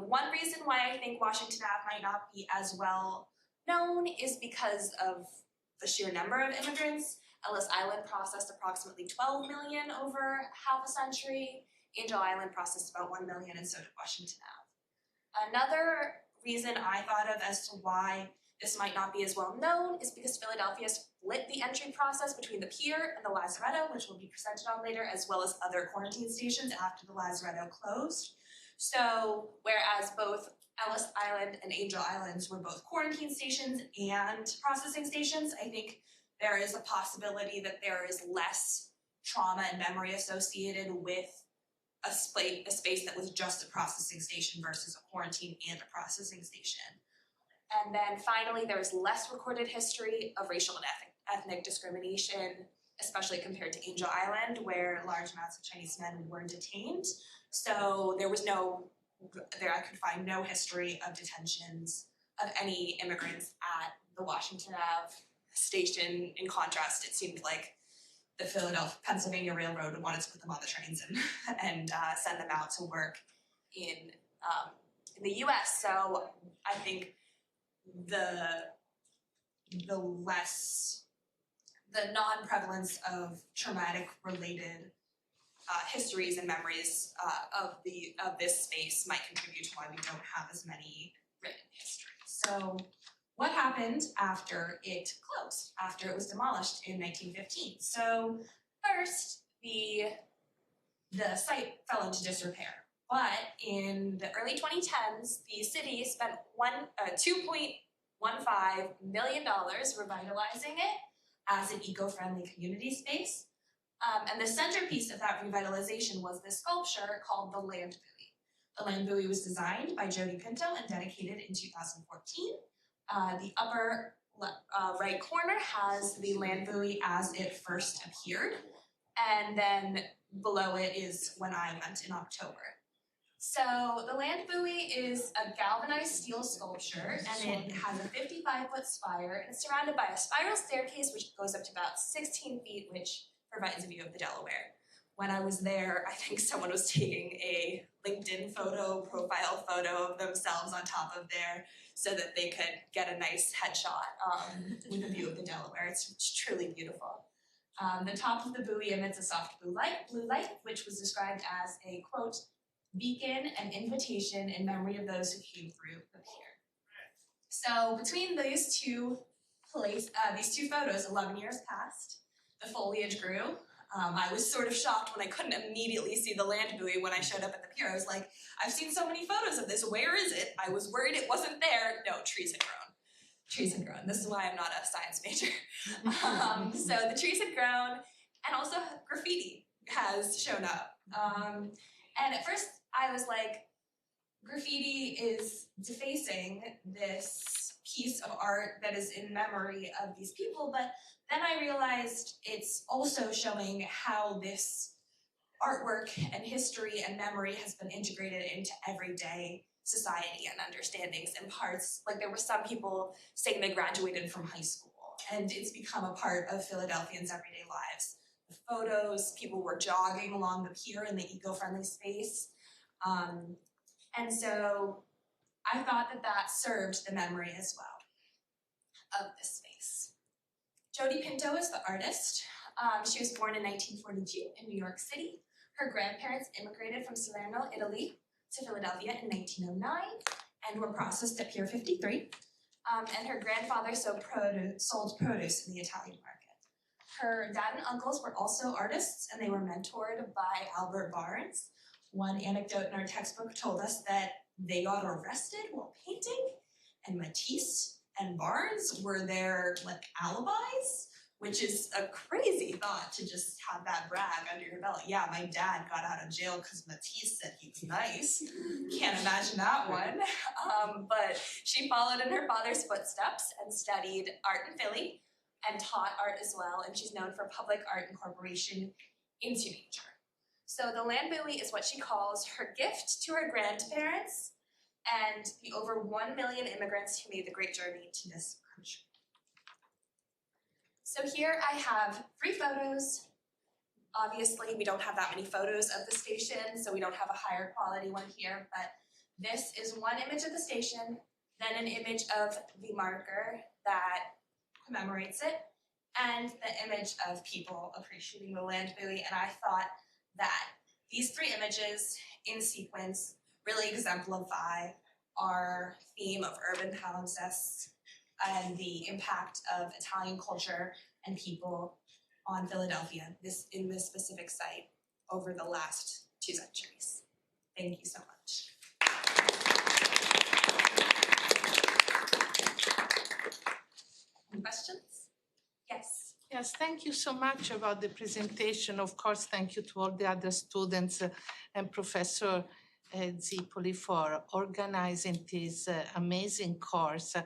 One reason why I think Washington Ave might not be as well known is because of the sheer number of immigrants. Ellis Island processed approximately 12 million over half a century. Angel Island processed about 1 million, and so did Washington Ave. Another reason I thought of as to why this might not be as well known is because Philadelphia split the entry process between the Pier and the Lazaretto, which will be presented on later, as well as other quarantine stations after the Lazaretto closed. So whereas both Ellis Island and Angel Islands were both quarantine stations and processing stations, I think there is a possibility that there is less trauma and memory associated with a space that was just a processing station versus a quarantine and a processing station. And then finally, there is less recorded history of racial and ethnic discrimination, especially compared to Angel Island, where large amounts of Chinese men were detained. So I could find no history of detentions of any immigrants at the Washington Ave station. In contrast, it seemed like the Pennsylvania Railroad wanted to put them on the trains and send them out to work in the US. So I think the non-prevalence of traumatic related histories and memories of this space might contribute to why we don't have as many written histories. So what happened after it closed, after it was demolished in 1915? So first, the site fell into disrepair. But in the early 2010s, the city spent $2.15 million revitalizing it as an eco-friendly community space. And the centerpiece of that revitalization was this sculpture called the Land Buoy. The Land Buoy was designed by Jody Pinto and dedicated in 2014. The upper right corner has the Land Buoy as it first appeared. And then below it is when I went in October. So the Land Buoy is a galvanized steel sculpture, and it has a 55-foot spire, and it's surrounded by a spiral staircase which goes up to about 16 feet, which provides a view of the Delaware. When I was there, I think someone was taking a LinkedIn profile photo of themselves on top of there so that they could get a nice headshot with a view of the Delaware. It's truly beautiful. The top of the buoy emits a soft blue light, which was described as a, quote, beacon and invitation in memory of those who came through the pier. So between these two photos, 11 years passed. The foliage grew. I was sort of shocked when I couldn't immediately see the Land Buoy when I showed up at the pier. I was like, I've seen so many photos of this. Where is it? I was worried it wasn't there. No, trees had grown. Trees had grown. This is why I'm not a science major. So the trees had grown, and also graffiti has shown up. And at first I was like, graffiti is defacing this piece of art that is in memory of these people, but then I realized it's also showing how this artwork and history and memory has been integrated into everyday society and understandings and parts. Like there were some people saying they graduated from high school, and it's become a part of Philadelphians' everyday lives. The photos, people were jogging along the pier in the eco-friendly space. And so I thought that served the memory as well of this space. Jody Pinto is the artist. She was born in 1942 in New York City. Her grandparents immigrated from Salerno, Italy to Philadelphia in 1909 and were processed at Pier 53. And her grandfather sold produce in the Italian market. Her dad and uncles were also artists, and they were mentored by Albert Barnes. One anecdote in our textbook told us that they got arrested while painting, and Matisse and Barnes were their alibis, which is a crazy thought to just have that brag under your belt. Yeah, my dad got out of jail because Matisse said he was nice. Can't imagine that one. But she followed in her father's footsteps and studied art in Philly and taught art as well. And she's known for public art incorporation into nature. So the land buoy is what she calls her gift to her grandparents and the over 1 million immigrants who made the great journey to this country. So here I have 3 photos. Obviously, we don't have that many photos of the station, so we don't have a higher quality one here, but this is one image of the station, then an image of the marker that commemorates it, and the image of people appreciating the land buoy. And I thought that these 3 images in sequence really exemplify our theme of urban palimpsests and the impact of Italian culture and people on Philadelphia, in this specific site, over the last 2 centuries. Thank you so much. Any questions? Yes. Yes, thank you so much about the presentation. Of course, thank you to all the other students and Professor Zipoli for organizing this amazing course.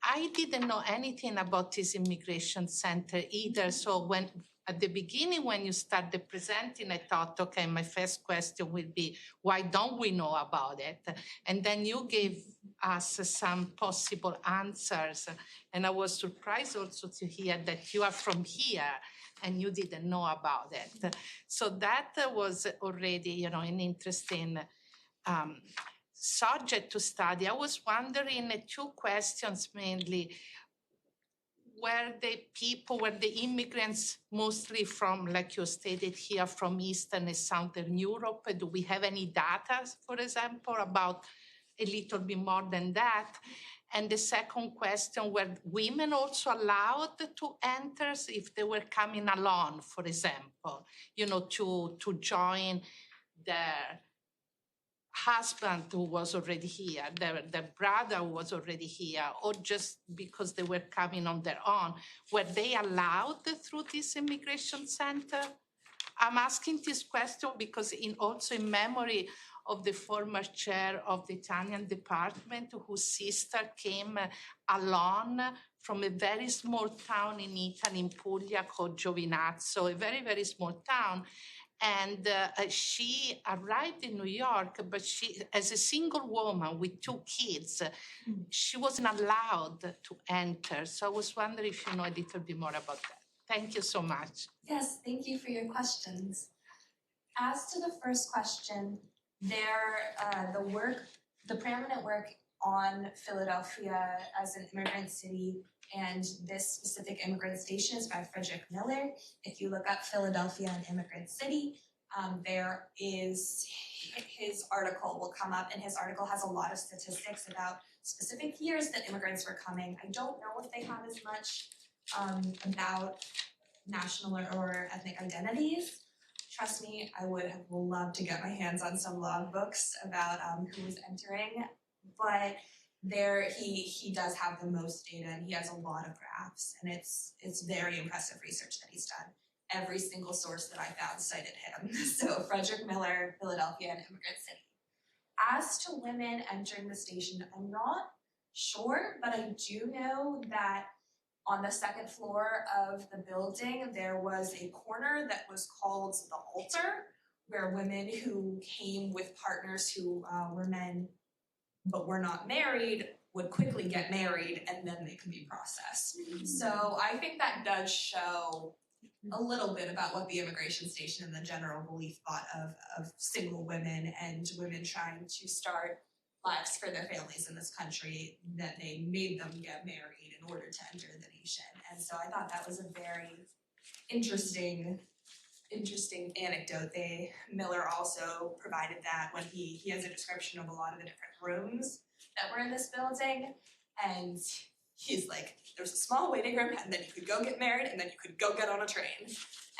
I didn't know anything about this immigration center either. So at the beginning, when you started presenting, I thought, okay, my first question will be, why don't we know about it? And then you gave us some possible answers. And I was surprised also to hear that you are from here and you didn't know about it. So that was already, an interesting subject to study. I was wondering 2 questions mainly. Were the immigrants mostly from, like you stated here, from Eastern and Southern Europe? Do we have any data, for example, about a little bit more than that? And the second question, were women also allowed to enter if they were coming alone, for example, to join their husband who was already here, their brother who was already here, or just because they were coming on their own? Were they allowed through this immigration center? I'm asking this question because also in memory of the former chair of the Italian department whose sister came alone from a very small town in Italy, in Puglia, called Giovinazzo, a very, very small town. And she arrived in New York, but she, as a single woman with 2 kids, she wasn't allowed to enter. So I was wondering if you know a little bit more about that. Thank you so much. Yes, thank you for your questions. As to the first question, the preeminent work on Philadelphia as an immigrant city and this specific immigrant station is by Frederick Miller. If you look up Philadelphia an immigrant city, there is his article will come up, and his article has a lot of statistics about specific years that immigrants were coming. I don't know if they have as much about national or ethnic identities. Trust me, I would have loved to get my hands on some logbooks about who was entering, but he does have the most data, and he has a lot of graphs, and it's very impressive research that he's done. Every single source that I found cited him. So Frederick Miller, Philadelphia, an immigrant city. As to women entering the station, I'm not sure, but I do know that on the 2nd floor of the building, there was a corner that was called the altar, where women who came with partners who were men but were not married would quickly get married, and then they could be processed. So I think that does show a little bit about what the immigration station and the general belief thought of single women and women trying to start lives for their families in this country, that they made them get married in order to enter the nation. And so I thought that was a very interesting anecdote. Miller also provided that when he has a description of a lot of the different rooms that were in this building, and he's like, there's a small waiting room, and then you could go get married, and then you could go get on a train.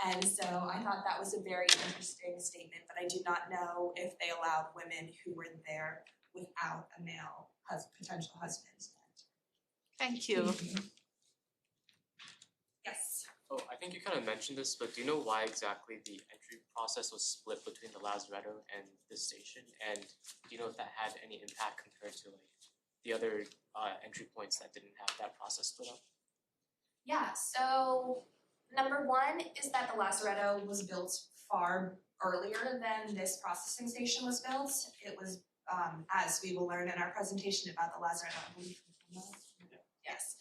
And so I thought that was a very interesting statement, but I do not know if they allowed women who were there without a male potential husband. Thank you. Yes. Oh, I think you kind of mentioned this, but do you know why exactly the entry process was split between the Lazaretto and this station? And do you know if that had any impact compared to like the other entry points that didn't have that process split up? Yeah, so number one is that the Lazaretto was built far earlier than this processing station was built. It was, as we will learn in our presentation about the Lazaretto, I believe. Yes,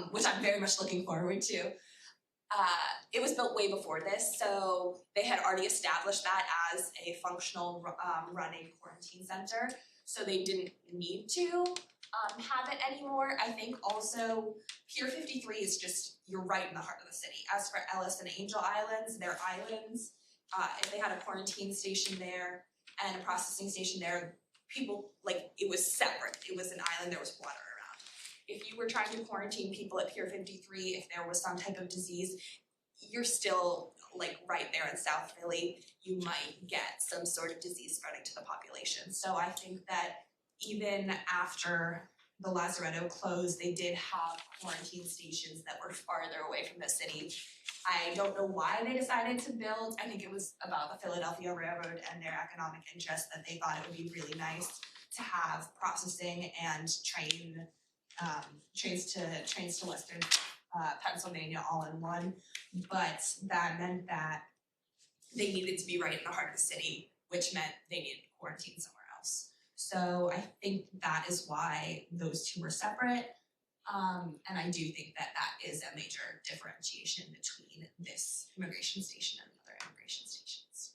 which I'm very much looking forward to. It was built way before this, so they had already established that as a functional running quarantine center, so they didn't need to have it anymore. I think also Pier 53 is just, you're right in the heart of the city. As for Ellis and Angel Islands, they're islands. If they had a quarantine station there and a processing station there, people, like, it was separate. It was an island, there was water around. If you were trying to quarantine people at Pier 53, if there was some type of disease, you're still like right there in South Philly, you might get some sort of disease spreading to the population. So I think that even after the Lazaretto closed, they did have quarantine stations that were farther away from the city. I don't know why they decided to build. I think it was about the Philadelphia Railroad and their economic interest that they thought it would be really nice to have processing and trains to Western Pennsylvania all in one. But that meant that they needed to be right in the heart of the city, which meant they needed to quarantine somewhere else. So I think that is why those two were separate. And I do think that that is a major differentiation between this immigration station and other immigration stations.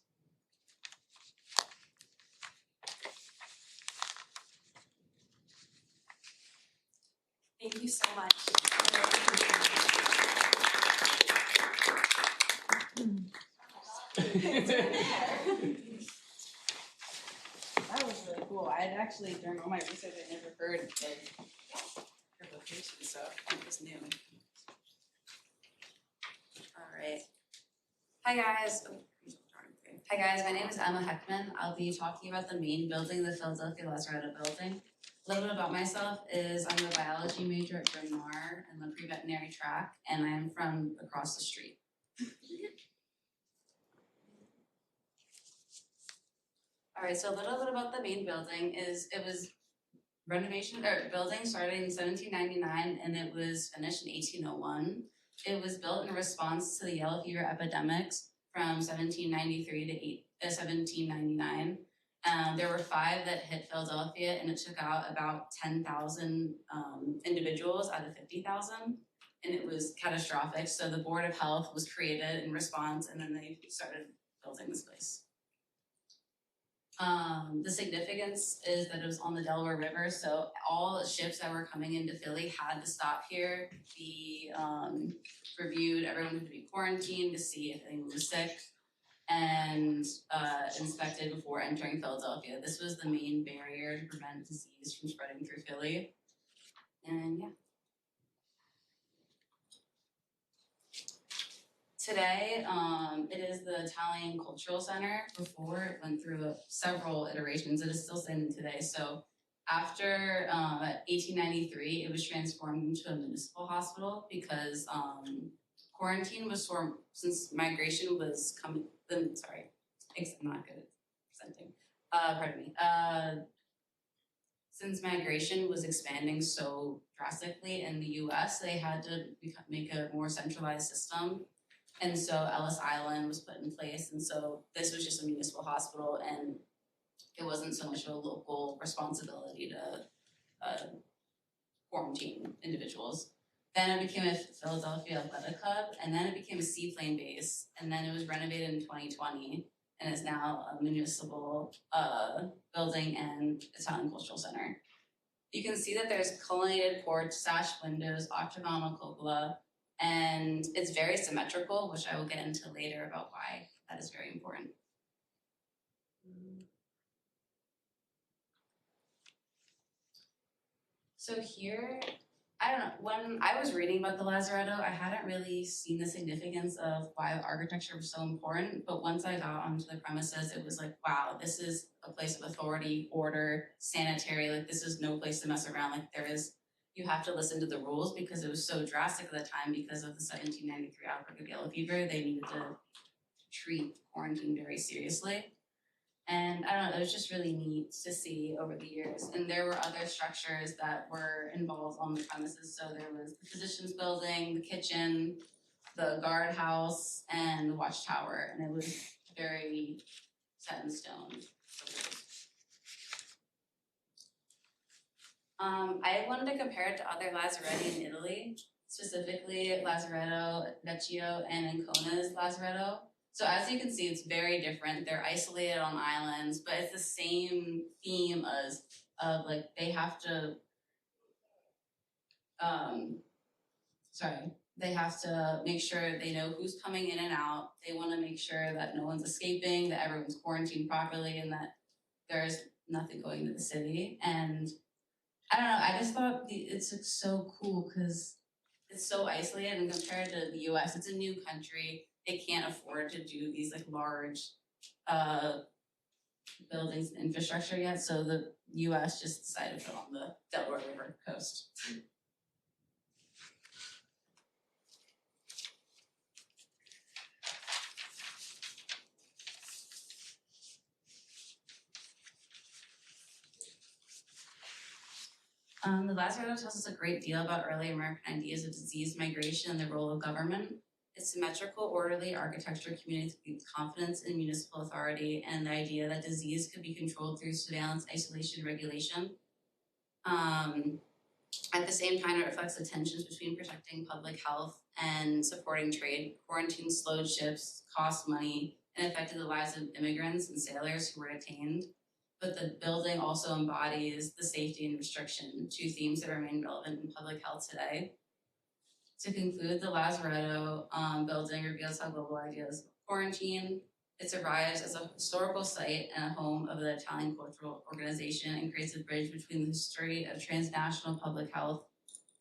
Thank you so much. That was really cool. I had actually, during all my research, I never heard of her location, so it was new. All right. Hi guys. Hi guys, my name is Emma Heckmann. I'll be talking about the main building, the Philadelphia Lazaretto building. A little bit about myself is I'm a biology major at Bryn Mawr in the pre-veterinary track, and I am from across the street. All right, so a little bit about the main building is it was building started in 1799 and it was finished in 1801. It was built in response to the yellow fever epidemics from 1793 to 1799. There were 5 that hit Philadelphia and it took out about 10,000 individuals out of 50,000. And it was catastrophic. So the Board of Health was created in response and then they started building this place. The significance is that it was on the Delaware River, so all ships that were coming into Philly had to stop here, be reviewed, everyone had to be quarantined to see if anyone was sick, and inspected before entering Philadelphia. This was the main barrier to prevent disease from spreading through Philly. And yeah. Today, it is the Italian Cultural Center. Before, it went through several iterations. It is still standing today. So after 1893, it was transformed into a municipal hospital because quarantine was formed since migration was coming. Sorry, I'm not good at presenting. Pardon me. Since migration was expanding so drastically in the U.S., they had to make a more centralized system. And so Ellis Island was put in place. And so this was just a municipal hospital and it wasn't so much of a local responsibility to quarantine individuals. Then it became a Philadelphia Athletic Club and then it became a seaplane base. And then it was renovated in 2020 and is now a municipal building and Italian Cultural Center. You can see that there's colonnaded porch, sash windows, octagonal cupola, and it's very symmetrical, which I will get into later about why that is very important. So here, I don't know, when I was reading about the Lazaretto, I hadn't really seen the significance of why the architecture was so important, but once I got onto the premises, it was like, wow, this is a place of authority, order, sanitary, like this is no place to mess around, like you have to listen to the rules because it was so drastic at the time because of the 1793 outbreak of yellow fever. They needed to treat quarantine very seriously. And I don't know, it was just really neat to see over the years. And there were other structures that were involved on the premises. So there was the physician's building, the kitchen, the guardhouse, and the watchtower. And it was very set in stone. I wanted to compare it to other lazaretti in Italy, specifically Lazaretto, Vecchio, and Ancona's Lazaretto. So as you can see, it's very different. They're isolated on islands, but it's the same theme as of like they have to they have to make sure they know who's coming in and out. They want to make sure that no one's escaping, that everyone's quarantined properly, and that there's nothing going to the city. And I don't know, I just thought it's like so cool because it's so isolated, and compared to the US, it's a new country. They can't afford to do these like large buildings and infrastructure yet. So the US just decided to put on the Delaware River coast. The Lazaretto tells us a great deal about early American ideas of disease migration and the role of government. Its symmetrical, orderly architecture communicates confidence in municipal authority and the idea that disease could be controlled through surveillance, isolation, regulation. At the same time, it reflects the tensions between protecting public health and supporting trade. Quarantine slowed ships, cost money, and affected the lives of immigrants and sailors who were detained. But the building also embodies the safety and restriction, two themes that remain relevant in public health today. To conclude, the Lazaretto building reveals how global ideas of quarantine. It survives as a historical site and a home of the Italian Cultural Organization and creates a bridge between the history of transnational public health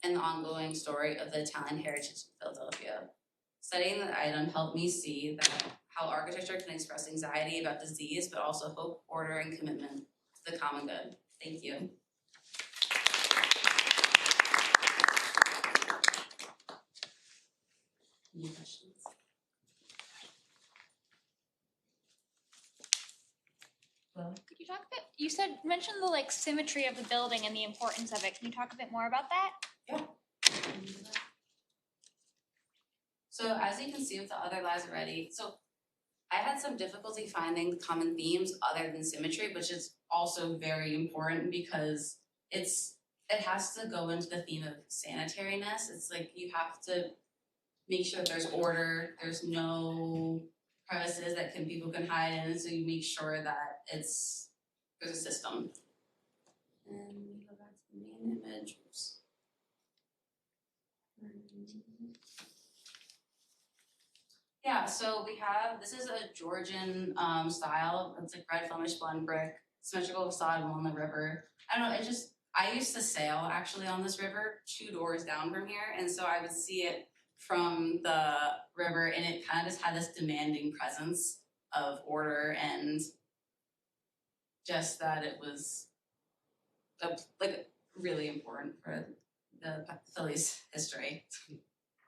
and the ongoing story of the Italian heritage of Philadelphia. Studying the item helped me see that how architecture can express anxiety about disease, but also hope, order, and commitment to the common good. Thank you. Any questions? Well, Could you talk a bit, you mentioned the like symmetry of the building and the importance of it. Can you talk a bit more about that? yeah. So as you can see with the other Lazaretti, so I had some difficulty finding common themes other than symmetry, which is also very important because it has to go into the theme of sanitariness. It's like you have to make sure there's order, there's no crevices that people can hide in, so you make sure that there's a system. And we go back to the main image. Oops. Yeah, so we have, this is a Georgian style. It's like red Flemish blend brick, symmetrical facade along the river. I don't know, I used to sail actually on this river 2 doors down from here, and so I would see it from the river, and it kind of just had this demanding presence of order and just that it was like really important for the Philly's history.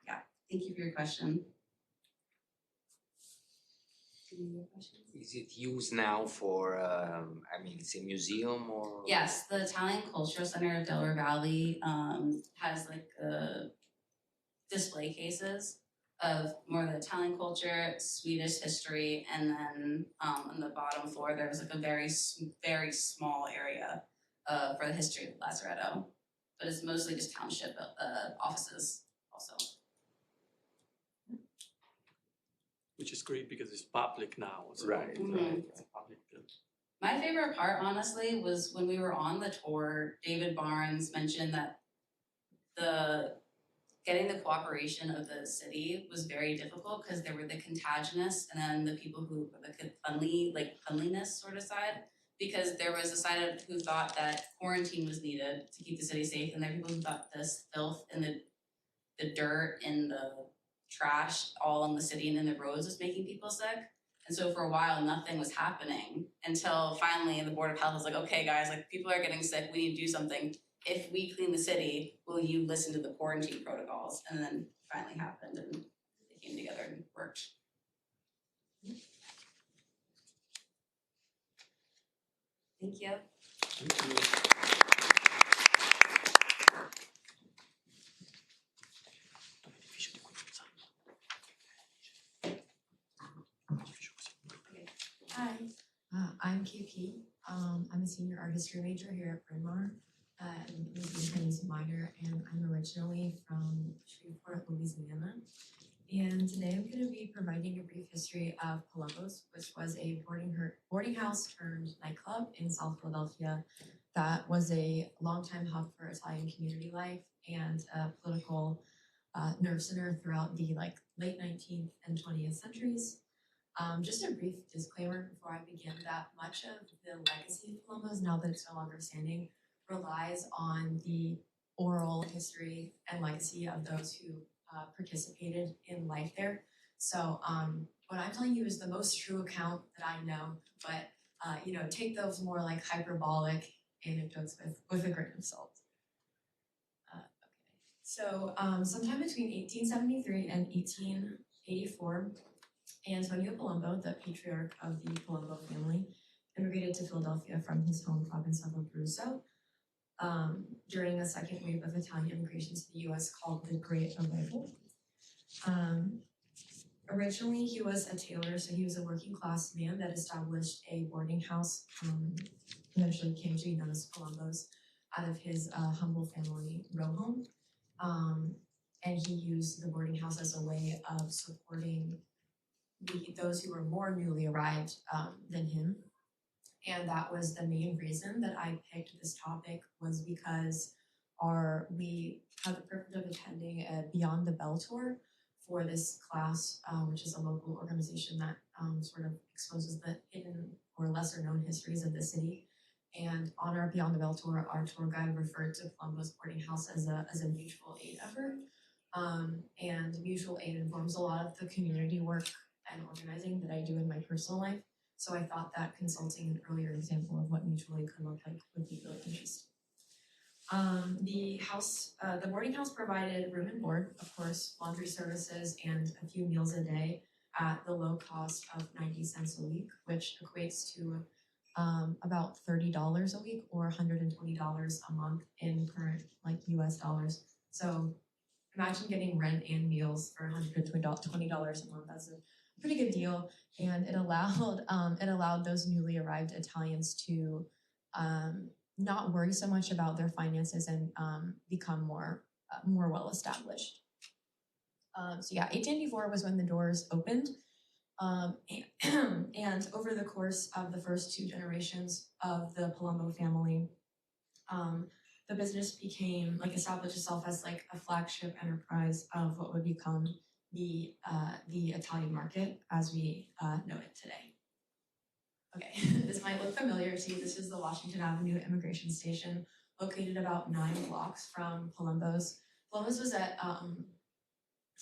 Yeah, thank you for your question. Is it used now for, it's a museum or? Yes, the Italian Cultural Center of Delaware Valley has like display cases of more of the Italian culture, Swedish history, and then on the bottom floor there's like a very, very small area for the history of Lazaretto, but it's mostly just township offices also. Which is great because it's public now. So Right. It's a public building. My favorite part, honestly, was when we were on the tour, David Barnes mentioned that getting the cooperation of the city was very difficult because there were the contagionists and then the people who were the cleanliness sort of side, because there was a side who thought that quarantine was needed to keep the city safe, and there were people who thought this filth and the dirt and the trash all in the city and in the roads was making people sick. And so for a while, nothing was happening until finally the Board of Health was like, okay, guys, like people are getting sick. We need to do something. if we clean the city, will you listen to the quarantine protocols? And then finally happened and they came together and worked. Thank you. Thank you. Hi, I'm KP. I'm a senior art history major here at Bryn Mawr, and I'm a Chinese minor, and I'm originally from Shreveport, Louisiana. And today I'm going to be providing a brief history of Palimpsests, which was a boarding house turned nightclub in South Philadelphia that was a longtime hub for Italian community life and a political nerve center throughout the late 19th and 20th centuries. Just a brief disclaimer before I begin that much of the legacy of Palimpsests, now that it's no longer standing, relies on the oral history and legacy of those who participated in life there. So what I'm telling you is the most true account that I know, but take those more hyperbolic anecdotes with a grain of salt. Okay. So sometime between 1873 and 1884, Antonio Palumbo, the patriarch of the Palumbo family, immigrated to Philadelphia from his home province of Abruzzo during a second wave of Italian immigration to the U.S. called the Great Arrival. Originally, he was a tailor, so he was a working class man that established a boarding house, eventually came to be known as Palumbo's, out of his humble family row home. And he used the boarding house as a way of supporting those who were more newly arrived than him. And that was the main reason that I picked this topic, was because we had the privilege of attending a Beyond the Bell tour for this class, which is a local organization that sort of exposes the hidden or lesser known histories of the city. And on our Beyond the Bell tour, our tour guide referred to Palumbo's boarding house as a mutual aid effort. And mutual aid informs a lot of the community work and organizing that I do in my personal life. So I thought that consulting an earlier example of what mutual aid could look like would be really interesting. The boarding house provided room and board, of course, laundry services, and a few meals a day at the low cost of 90 cents a week, which equates to about $30 a week or $120 a month in current US dollars. So imagine getting rent and meals for $120 a month. That's a pretty good deal, and it allowed those newly arrived Italians to not worry so much about their finances and become more well established. So yeah, 1884 was when the doors opened, and over the course of the first two generations of the Palumbo family, the business established itself as a flagship enterprise of what would become the Italian market as we know it today. Okay, this might look familiar to you. This is the Washington Avenue immigration station, located about 9 blocks from Palumbo's. Palumbo's was at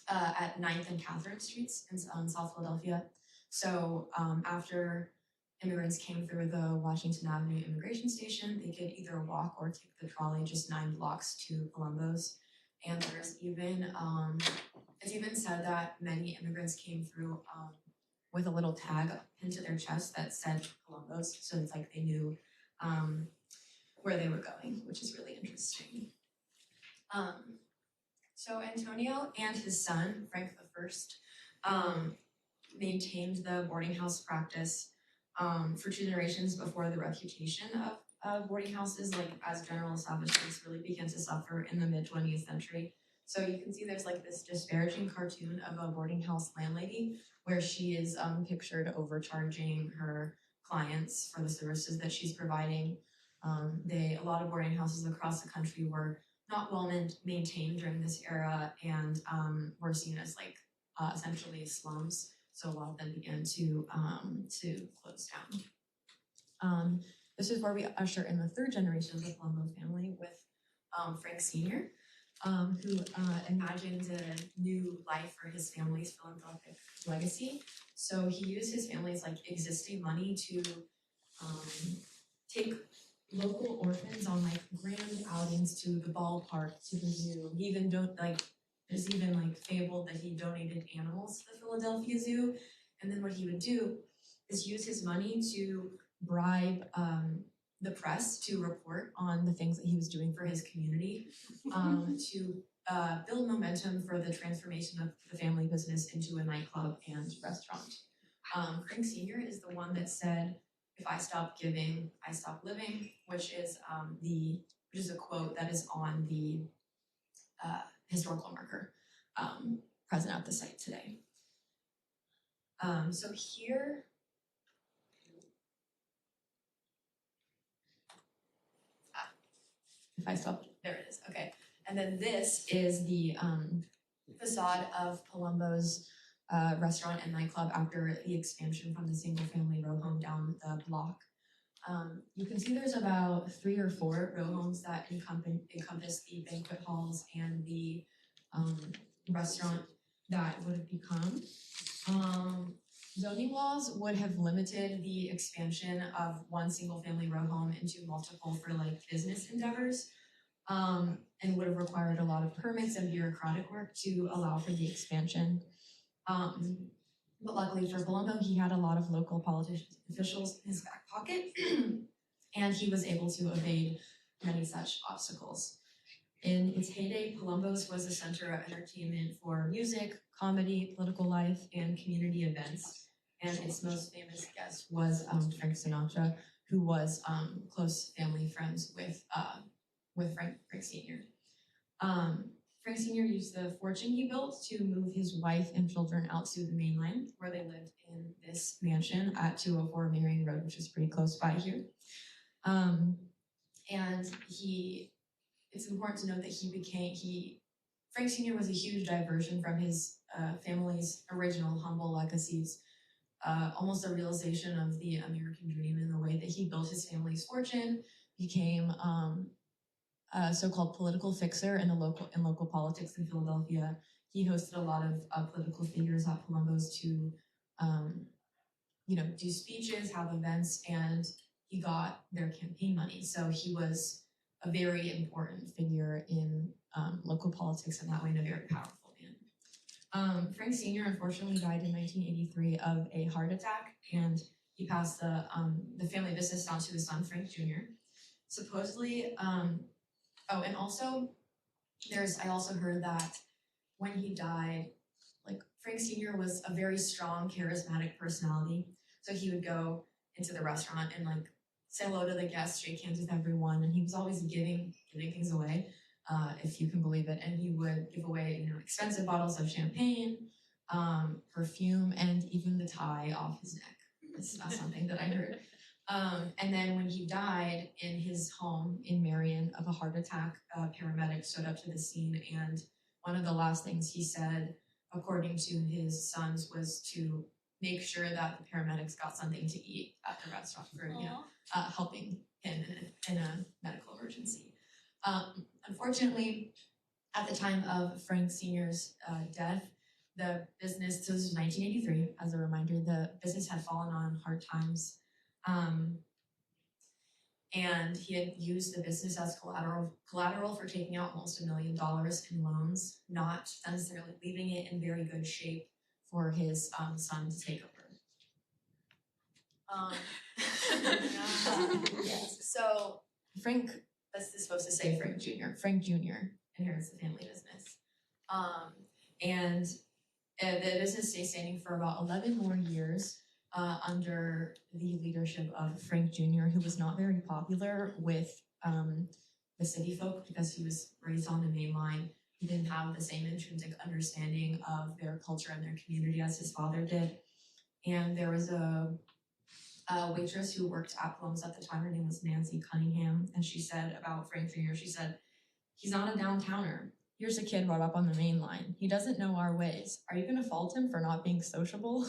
9th and Catherine Streets in South Philadelphia. So after immigrants came through the Washington Avenue immigration station, they could either walk or take the trolley just 9 blocks to Palumbo's. And there's even, it's even said that many immigrants came through with a little tag pinned to their chest that said Palumbo's, so it's they knew where they were going, which is really interesting. So Antonio and his son, Frank I, maintained the boarding house practice for 2 generations before the reputation of boarding houses, as general establishments, really began to suffer in the mid-20th century. So you can see there's this disparaging cartoon of a boarding house landlady where she is pictured overcharging her clients for the services that she's providing. A lot of boarding houses across the country were not well maintained during this era and were seen as essentially slums. So a lot of them began to close down. This is where we usher in the 3rd generation of the Palumbo family with Frank Sr., who imagined a new life for his family's philanthropic legacy. So he used his family's existing money to take local orphans on like grand outings to the ballpark, to the zoo. He even there's even like fabled that he donated animals to the Philadelphia Zoo. And then what he would do is use his money to bribe the press to report on the things that he was doing for his community, to build momentum for the transformation of the family business into a nightclub and restaurant. Frank Sr. is the one that said, "If I stop giving, I stop living," which is a quote that is on the historical marker present at the site today. So here, if I stop, there it is, okay. And then this is the facade of Palumbo's restaurant and nightclub after the expansion from the single family row home down the block. You can see there's about 3 or 4 row homes that encompass the banquet halls and the restaurant that would have become. Zoning laws would have limited the expansion of one single family row home into multiple for like business endeavors, and would have required a lot of permits and bureaucratic work to allow for the expansion. But luckily for Palumbo, he had a lot of local politicians, officials in his back pocket, and he was able to evade many such obstacles. In its heyday, Palumbo's was a center of entertainment for music, comedy, political life, and community events. And its most famous guest was Frank Sinatra, who was close family friends with Frank Sr. Frank Sr. used the fortune he built to move his wife and children out to the mainland, where they lived in this mansion at 204 Marion Road, which is pretty close by here. And it's important to note that Frank Sr. was a huge diversion from his family's original humble legacies, almost a realization of the American dream in the way that he built his family's fortune, became a so-called political fixer in local politics in Philadelphia. He hosted a lot of political figures at Palumbo's to, do speeches, have events, and he got their campaign money. So he was a very important figure in local politics, and that way in a very powerful man. Frank Sr. unfortunately died in 1983 of a heart attack, and he passed the family business down to his son, Frank Jr. Supposedly, and also, I also heard that when he died, like Frank Sr. was a very strong, charismatic personality. So he would go into the restaurant and like say hello to the guests, shake hands with everyone, and he was always giving things away, if you can believe it. And he would give away, expensive bottles of champagne, perfume, and even the tie off his neck. That's not something that I heard. And then when he died in his home in Marion of a heart attack, paramedics showed up to the scene, and one of the last things he said, according to his sons, was to make sure that the paramedics got something to eat at the restaurant for helping him in a medical emergency. Unfortunately, at the time of Frank Sr.'s death, the business, so this was 1983, as a reminder, the business had fallen on hard times. And he had used the business as collateral for taking out almost $1 million in loans, not necessarily leaving it in very good shape for his son to take over. Yes. So Frank, this is supposed to say Frank Jr. Frank Jr. inherits the family business. And the business stays standing for about 11 more years under the leadership of Frank Jr., who was not very popular with the city folk because he was raised on the main line. He didn't have the same intrinsic understanding of their culture and their community as his father did. And there was a waitress who worked at Plums at the time. Her name was Nancy Cunningham. And she said about Frank Jr., she said, "He's not a downtowner. Here's a kid brought up on the main line. He doesn't know our ways. Are you going to fault him for not being sociable?"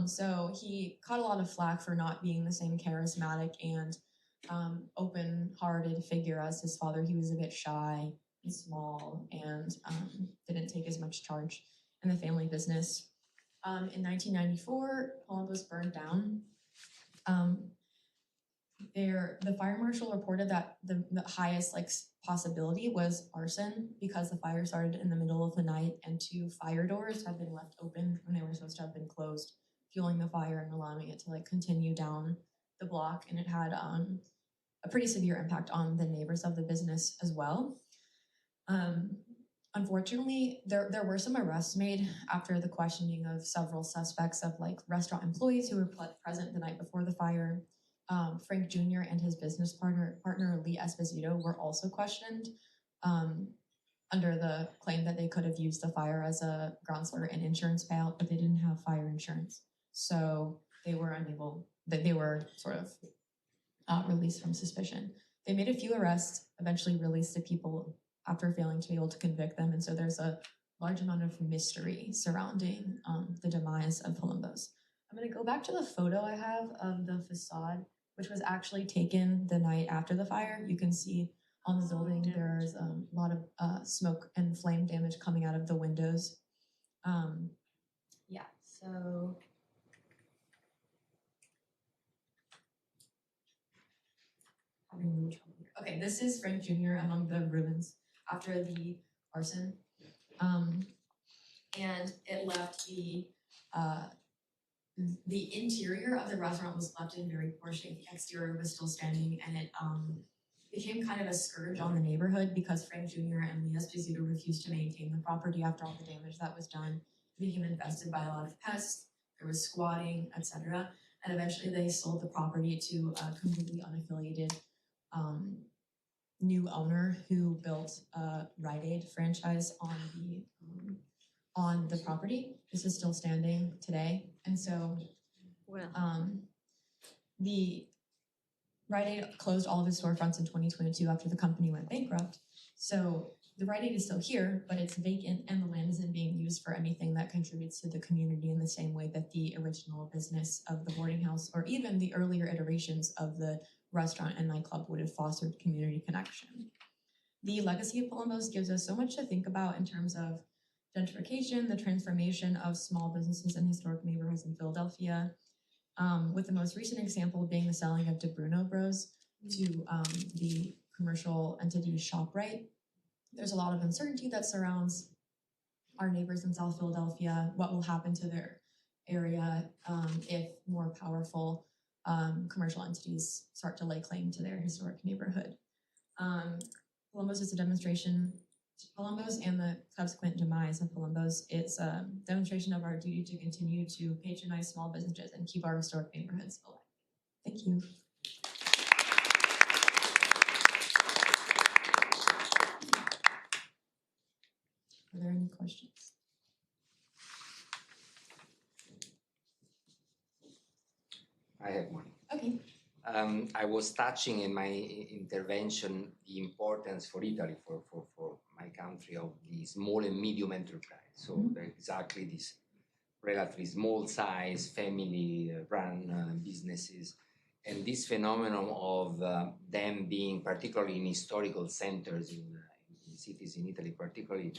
So he caught a lot of flack for not being the same charismatic and open-hearted figure as his father. He was a bit shy and small and didn't take as much charge in the family business. In 1994, Palumbo's burned down. the fire marshal reported that the highest possibility was arson because the fire started in the middle of the night and 2 fire doors had been left open when they were supposed to have been closed, fueling the fire and allowing it to continue down the block. And it had a pretty severe impact on the neighbors of the business as well. Unfortunately, there were some arrests made after the questioning of several suspects of restaurant employees who were present the night before the fire. Frank Jr. and his business partner Lee Esposito were also questioned under the claim that they could have used the fire as a grounds for an insurance payout, but they didn't have fire insurance. So they were sort of released from suspicion. They made a few arrests, eventually released the people after failing to be able to convict them. And so there's a large amount of mystery surrounding the demise of Palimpsests. I'm going to go back to the photo I have of the facade, which was actually taken the night after the fire. You can see on the building there's a lot of smoke and flame damage coming out of the windows. Yeah, so having a little trouble here. Okay, this is Frank Jr. among the ruins after the arson. And it left the interior of the restaurant was left in very poor shape. The exterior was still standing, and it became kind of a scourge on the neighborhood because Frank Jr. and Lee Esposito refused to maintain the property after all the damage that was done. It became infested by a lot of pests. There was squatting, etc. And eventually they sold the property to a completely unaffiliated new owner who built a Rite Aid franchise on the property. This is still standing today. And so the Rite Aid closed all of its storefronts in 2022 after the company went bankrupt. So the Rite Aid is still here, but it's vacant and the land isn't being used for anything that contributes to the community in the same way that the original business of the boarding house or even the earlier iterations of the restaurant and nightclub would have fostered community connection. The legacy of Palimpsests gives us so much to think about in terms of gentrification, the transformation of small businesses and historic neighborhoods in Philadelphia, with the most recent example being the selling of De Bruno Bros to the commercial entity ShopRite. There's a lot of uncertainty that surrounds our neighbors in South Philadelphia, what will happen to their area if more powerful commercial entities start to lay claim to their historic neighborhood. Palimpsests is a demonstration, Palimpsests and the subsequent demise of Palimpsests, it's a demonstration of our duty to continue to patronize small businesses and keep our historic neighborhoods alive. Thank you. Are there any questions? I have one. Okay. I was touching in my intervention the importance for Italy, for my country, of the small and medium enterprise. So exactly this relatively small size, family run businesses. And this phenomenon of them being particularly in historical centers in cities in Italy, particularly,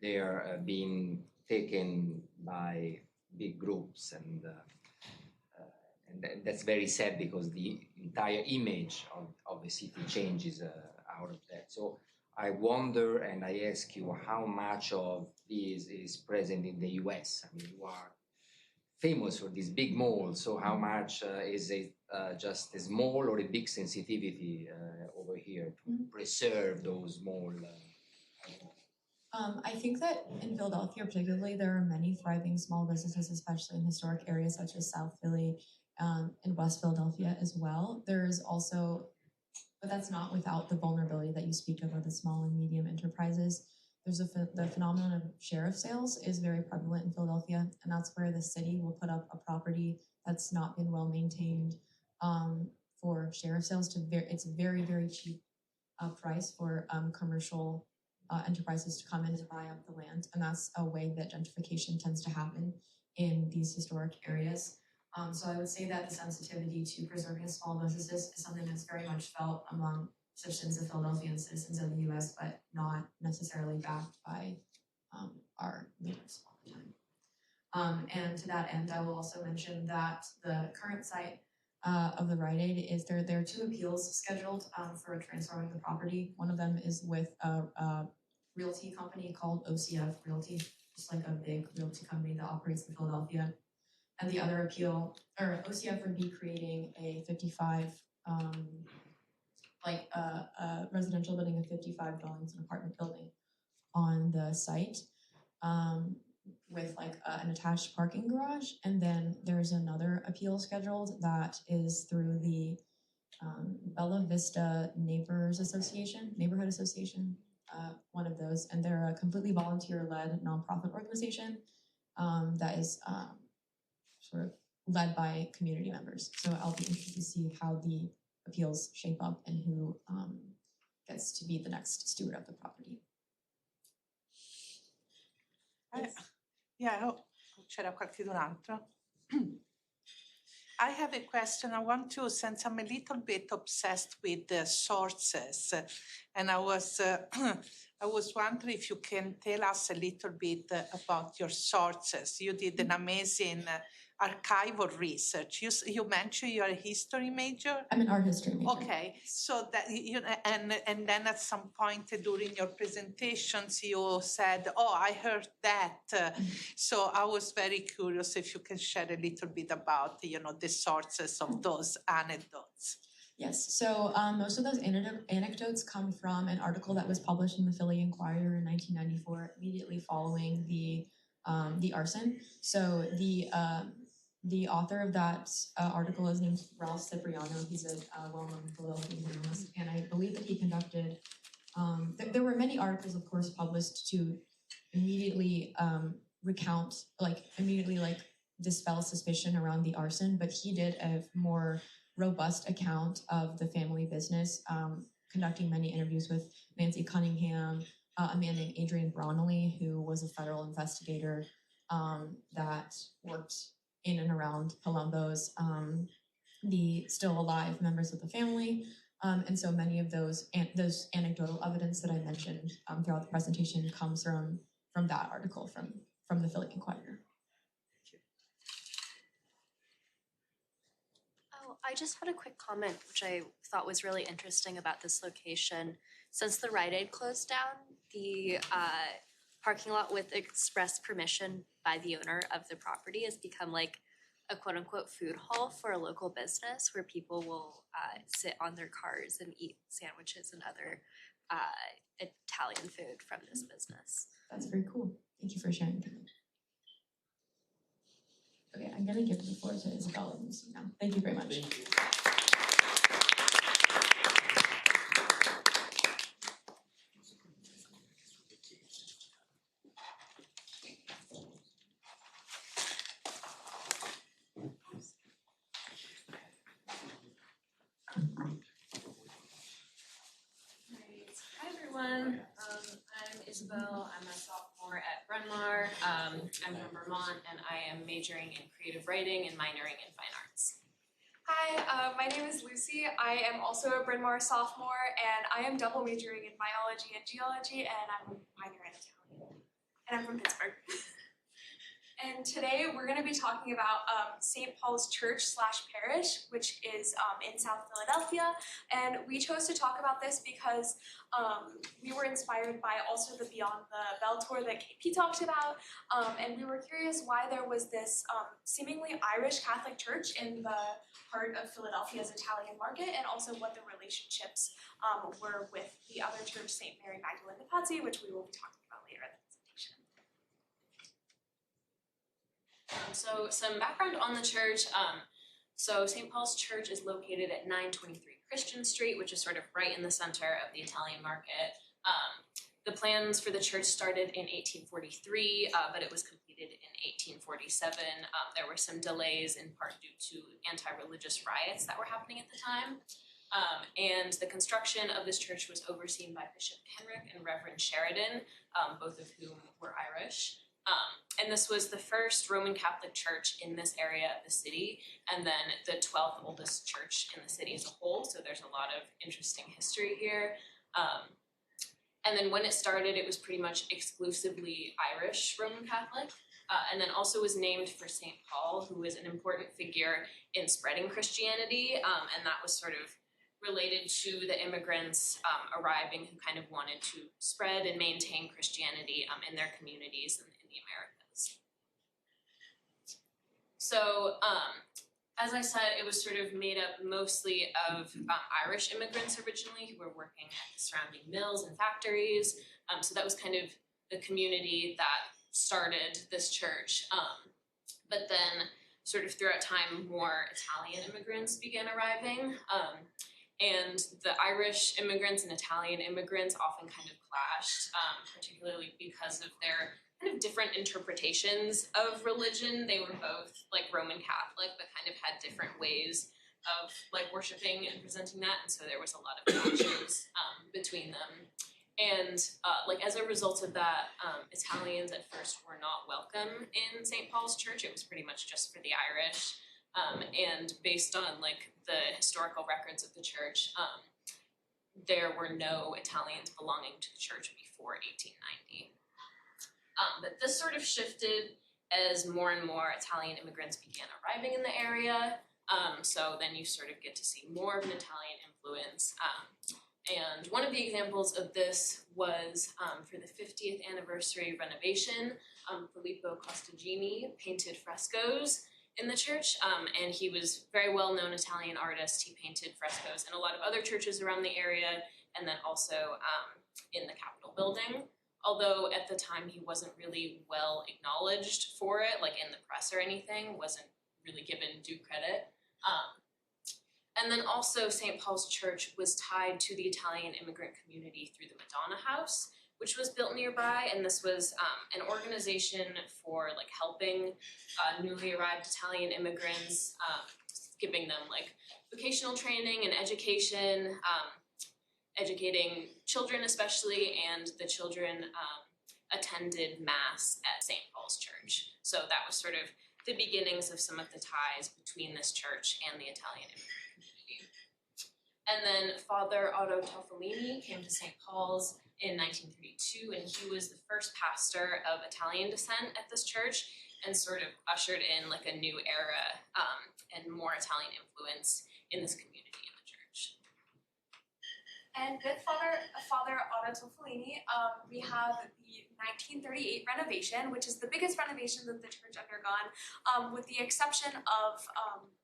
they are being taken by big groups, and that's very sad because the entire image of the city changes out of that. So I wonder, and I ask you, how much of this is present in the US? I mean, you are famous for these big malls, so how much is it just a small or a big sensitivity over here to preserve those small? I think that in Philadelphia particularly, there are many thriving small businesses, especially in historic areas such as South Philly and West Philadelphia as well. There's also, but that's not without the vulnerability that you speak of the small and medium enterprises. There's the phenomenon of sheriff sales is very prevalent in Philadelphia, and that's where the city will put up a property that's not been well maintained for sheriff sales. It's a very, very cheap price for commercial enterprises to come in to buy up the land, and that's a way that gentrification tends to happen in these historic areas. So I would say that the sensitivity to preserving small businesses is something that's very much felt among citizens of Philadelphia and citizens of the U.S., but not necessarily backed by our leaders all the time. And to that end, I will also mention that the current site of the Rite Aid is there are two appeals scheduled for transferring the property. One of them is with a realty company called OCF Realty, just like a big realty company that operates in Philadelphia. And the other appeal, or OCF would be creating a 55, a residential building of 55 dwellings, an apartment building on the site. With like an attached parking garage, and then there's another appeal scheduled that is through the Bella Vista Neighborhood Association, one of those, and they're a completely volunteer-led nonprofit organization that is sort of led by community members. So I'll be interested to see how the appeals shape up and who gets to be the next steward of the property. C'era qualcun altro? I have a question. I want to, since I'm a little bit obsessed with the sources, and I was wondering if you can tell us a little bit about your sources. You did an amazing archival research. You mentioned you're a history major? I'm an art history major. Okay, so that and then at some point during your presentations you said, "Oh, I heard that." So I was very curious if you can share a little bit about the sources of those anecdotes. Yes, so most of those anecdotes come from an article that was published in the Philly Inquirer in 1994, immediately following the arson. So the author of that article is named Ralph Cipriano. He's a well-known Philadelphia journalist, and I believe that he conducted. There were many articles, of course, published to immediately dispel suspicion around the arson, but he did a more robust account of the family business, conducting many interviews with Nancy Cunningham, a man named Adrian Bronnelly, who was a federal investigator that worked in and around Palumbo's, the still alive members of the family. And so many of those anecdotal evidence that I mentioned throughout the presentation comes from that article from the Philly Inquirer. I just had a quick comment, which I thought was really interesting about this location. Since the Rite Aid closed down, the parking lot with express permission by the owner of the property has become like a quote-unquote food hall for a local business where people will sit on their cars and eat sandwiches and other Italian food from this business. That's very cool. Thank you for sharing. Okay, I'm going to give the floor to Isabela and Lucy now. Thank you very much. Thank you. Hi everyone, I'm Isabel. I'm a sophomore at Bryn Mawr. I'm from Vermont and I am majoring in creative writing and minoring in fine arts. Hi, my name is Lucy. I am also a Bryn Mawr sophomore and I am double majoring in biology and geology and I'm minoring in Italian. And I'm from Pittsburgh. And today we're going to be talking about St. Paul's Church/Parish, which is in South Philadelphia. And we chose to talk about this because we were inspired by also the Beyond the Bell tour that KP talked about. And we were curious why there was this seemingly Irish Catholic church in the heart of Philadelphia's Italian market, and also what the relationships were with the other church, St. Mary Magdalene de Pazzi, which we will be talking about later in the presentation. So some background on the church. So St. Paul's Church is located at 923 Christian Street, which is sort of right in the center of the Italian market. The plans for the church started in 1843, but it was completed in 1847. There were some delays in part due to anti-religious riots that were happening at the time. And the construction of this church was overseen by Bishop Henrik and Reverend Sheridan, both of whom were Irish. And this was the first Roman Catholic church in this area of the city, and then the 12th oldest church in the city as a whole, so there's a lot of interesting history here. And then when it started, it was pretty much exclusively Irish Roman Catholic. and then also was named for St. Paul, who was an important figure in spreading Christianity, and that was sort of related to the immigrants arriving who kind of wanted to spread and maintain Christianity in their communities in the Americas. So, as I said, it was sort of made up mostly of Irish immigrants originally who were working at the surrounding mills and factories. So that was kind of the community that started this church. But then sort of throughout time, more Italian immigrants began arriving. And the Irish immigrants and Italian immigrants often kind of clashed, particularly because of their kind of different interpretations of religion. They were both like Roman Catholic, but kind of had different ways of like worshiping and presenting that. And so there was a lot of clashes between them. And like as a result of that, Italians at first were not welcome in St. Paul's Church. It was pretty much just for the Irish. And based on like the historical records of the church, there were no Italians belonging to the church before 1890. But this sort of shifted as more and more Italian immigrants began arriving in the area. So then you sort of get to see more of an Italian influence. And one of the examples of this was for the 50th anniversary renovation, Filippo Costagini painted frescoes in the church, and he was a very well-known Italian artist. He painted frescoes in a lot of other churches around the area, and then also in the Capitol building. Although at the time he wasn't really well acknowledged for it, like in the press or anything, wasn't really given due credit. And then also St. Paul's Church was tied to the Italian immigrant community through the Madonna House, which was built nearby, and this was an organization for like helping newly arrived Italian immigrants, giving them like vocational training and education, educating children especially, and the children attended Mass at St. Paul's Church. So that was sort of the beginnings of some of the ties between this church and the Italian immigrant community. And then Father Otto Toffolini came to St. Paul's in 1932, and he was the first pastor of Italian descent at this church and sort of ushered in like a new era and more Italian influence in this community in the church. And with Father Otto Toffolini, we have the 1938 renovation, which is the biggest renovation that the church undergone, with the exception of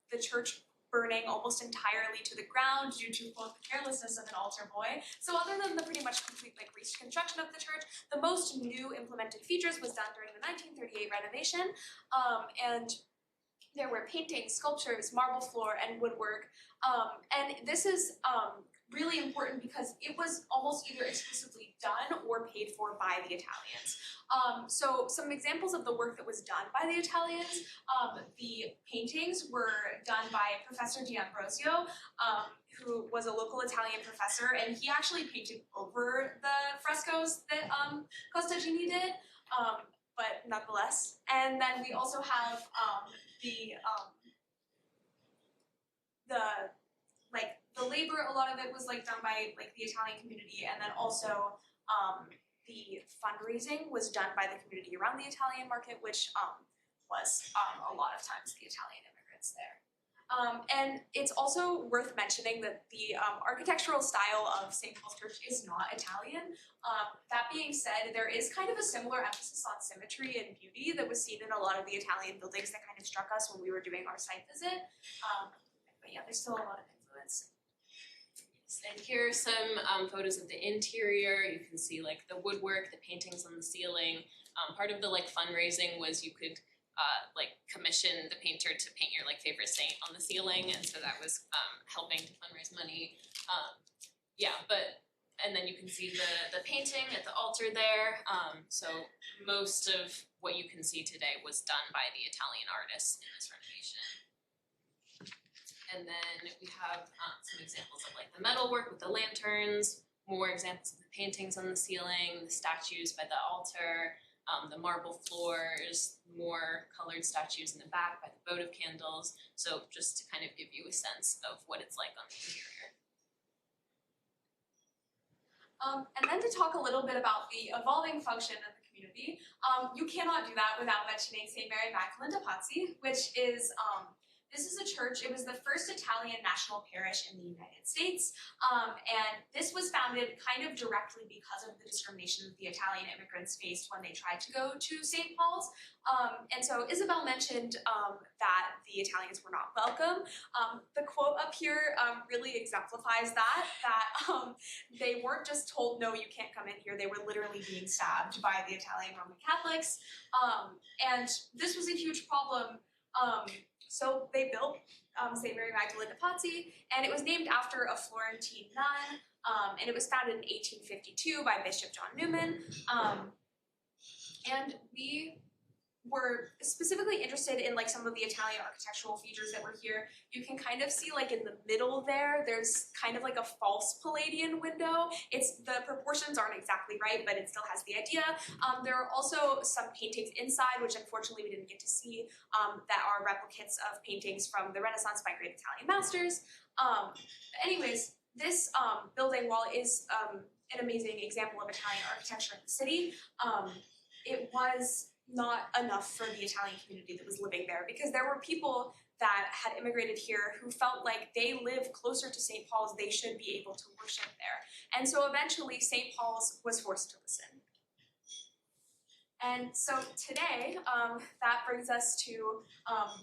the church burning almost entirely to the ground due to both the carelessness of an altar boy. So other than the pretty much complete like reconstruction of the church, the most new implemented features was done during the 1938 renovation. And there were paintings, sculptures, marble floor, and woodwork. And this is really important because it was almost either exclusively done or paid for by the Italians. So some examples of the work that was done by the Italians, the paintings were done by Professor D'Ambrosio, who was a local Italian professor, and he actually painted over the frescoes that Costagini did, but nonetheless. And then we also have the labor, a lot of it was like done by like the Italian community, and then also the fundraising was done by the community around the Italian market, which was a lot of times the Italian immigrants there. And it's also worth mentioning that the architectural style of St. Paul's Church is not Italian. That being said, there is kind of a similar emphasis on symmetry and beauty that was seen in a lot of the Italian buildings that kind of struck us when we were doing our site visit. But yeah, there's still a lot of influence. And here are some photos of the interior. You can see like the woodwork, the paintings on the ceiling. Part of the like fundraising was you could like commission the painter to paint your like favorite saint on the ceiling, and so that was helping to fundraise money. And then you can see the painting at the altar there. So most of what you can see today was done by the Italian artists in this renovation. And then we have some examples of like the metalwork with the lanterns, more examples of the paintings on the ceiling, the statues by the altar, the marble floors, more colored statues in the back by the votive candles. So just to kind of give you a sense of what it's like on the interior. And then to talk a little bit about the evolving function of the community. You cannot do that without mentioning St. Mary Magdalene de Pazzi, which is this is a church. It was the first Italian national parish in the United States, and this was founded kind of directly because of the discrimination that the Italian immigrants faced when they tried to go to St. Paul's. And so Isabel mentioned that the Italians were not welcome. The quote up here really exemplifies that they weren't just told, no, you can't come in here. They were literally being stabbed by the Italian Roman Catholics. And this was a huge problem. So they built St. Mary Magdalene de Pazzi, and it was named after a Florentine nun, and it was founded in 1852 by Bishop John Newman. And we were specifically interested in like some of the Italian architectural features that were here. You can kind of see like in the middle there's kind of like a false Palladian window. The proportions aren't exactly right, but it still has the idea. There are also some paintings inside, which unfortunately we didn't get to see, that are replicas of paintings from the Renaissance by great Italian masters. Anyways, this building, while it is an amazing example of Italian architecture in the city, it was not enough for the Italian community that was living there, because there were people that had immigrated here who felt like they live closer to St. Paul's, they should be able to worship there. And so eventually St. Paul's was forced to listen. And so today, that brings us to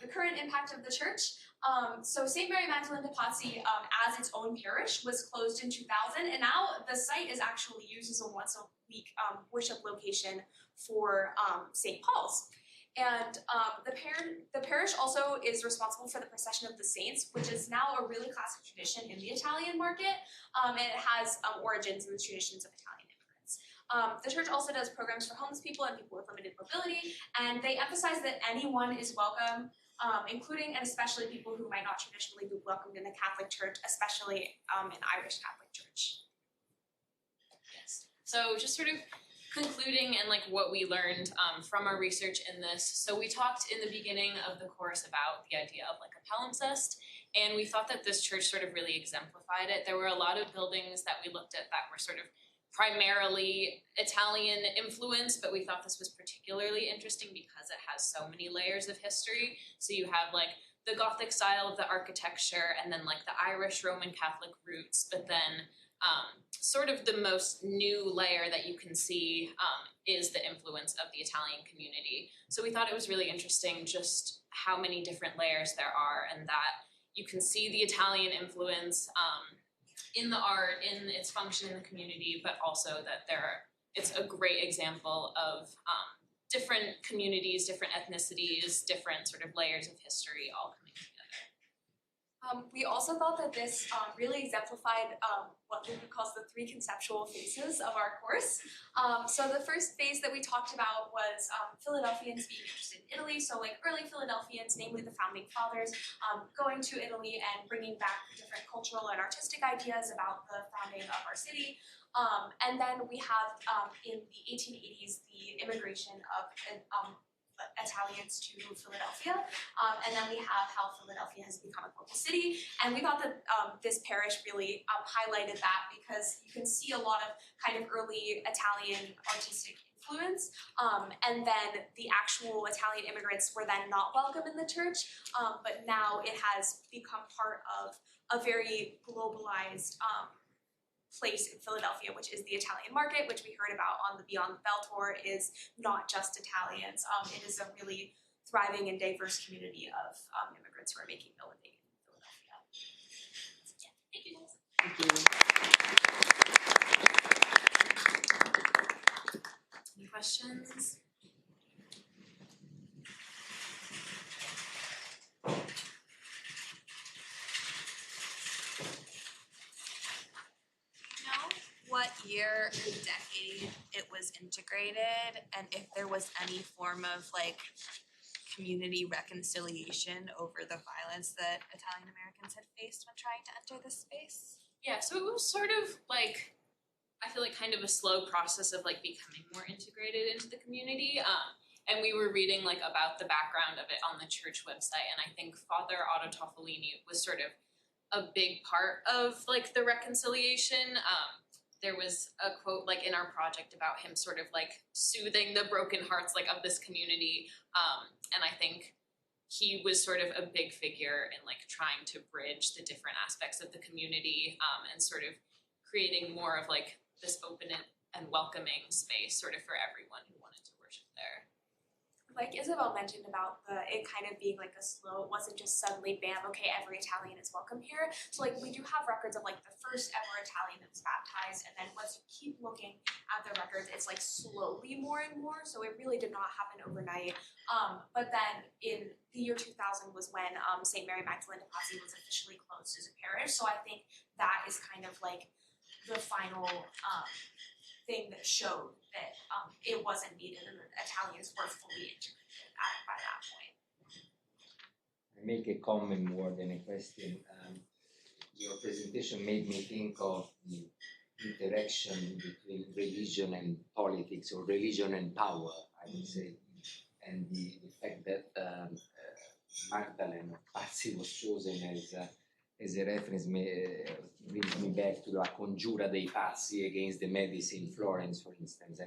the current impact of the church. So St. Mary Magdalene de Pazzi, as its own parish, was closed in 2000, and now the site is actually used as a once-a-week worship location for St. Paul's. And the parish also is responsible for the procession of the saints, which is now a really classic tradition in the Italian market, and it has origins in the traditions of Italian immigrants. The church also does programs for homeless people and people with limited mobility, and they emphasize that anyone is welcome, including and especially people who might not traditionally be welcomed in the Catholic Church, especially an Irish Catholic Church. Yes. So just sort of concluding and like what we learned from our research in this. So we talked in the beginning of the course about the idea of like a palimpsest, and we thought that this church sort of really exemplified it. There were a lot of buildings that we looked at that were sort of primarily Italian influence, but we thought this was particularly interesting because it has so many layers of history. So you have like the Gothic style of the architecture, and then like the Irish Roman Catholic roots, but then sort of the most new layer that you can see is the influence of the Italian community. So we thought it was really interesting just how many different layers there are, and that you can see the Italian influence in the art, in its function in the community, but also that it's a great example of different communities, different ethnicities, different sort of layers of history all coming together. We also thought that this really exemplified what Luca calls the three conceptual phases of our course. So the first phase that we talked about was Philadelphians being interested in Italy, so like early Philadelphians, namely the founding fathers, going to Italy and bringing back different cultural and artistic ideas about the founding of our city. And then we have in the 1880s the immigration of Italians to Philadelphia, and then we have how Philadelphia has become a global city, and we thought that this parish really highlighted that, because you can see a lot of kind of early Italian artistic influence, and then the actual Italian immigrants were then not welcome in the church, but now it has become part of a very globalized place in Philadelphia, which is the Italian market, which we heard about on the Beyond the Bell tour, is not just Italians. It is a really thriving and diverse community of immigrants who are making their living in Philadelphia. Yeah, thank you guys. Thank you. Any questions? What year or decade it was integrated, and if there was any form of like community reconciliation over the violence that Italian Americans had faced when trying to enter this space? Yeah, so it was sort of like, I feel like kind of a slow process of like becoming more integrated into the community. And we were reading like about the background of it on the church website, and I think Father Otto Toffolini was sort of a big part of like the reconciliation. there was a quote like in our project about him sort of like soothing the broken hearts like of this community, and I think he was sort of a big figure in like trying to bridge the different aspects of the community, and sort of creating more of like this open and welcoming space sort of for everyone who wanted to worship there. Like Isabel mentioned about it kind of being like a slow, it wasn't just suddenly bam, okay, every Italian is welcome here. So like we do have records of like the first ever Italian that was baptized, and then once you keep looking at the records, it's like slowly more and more. So it really did not happen overnight. But then in the year 2000 was when St. Mary Magdalene de Pazzi was officially closed as a parish. So I think that is kind of like the final thing that showed that it wasn't needed and that Italians were fully integrated by that point. I make a comment more than a question. Your presentation made me think of the interaction between religion and politics, or religion and power, I would say, and the fact that Magdalene Pazzi was chosen as a reference brings me back to La Congiura dei Pazzi against the Medici in Florence, for instance,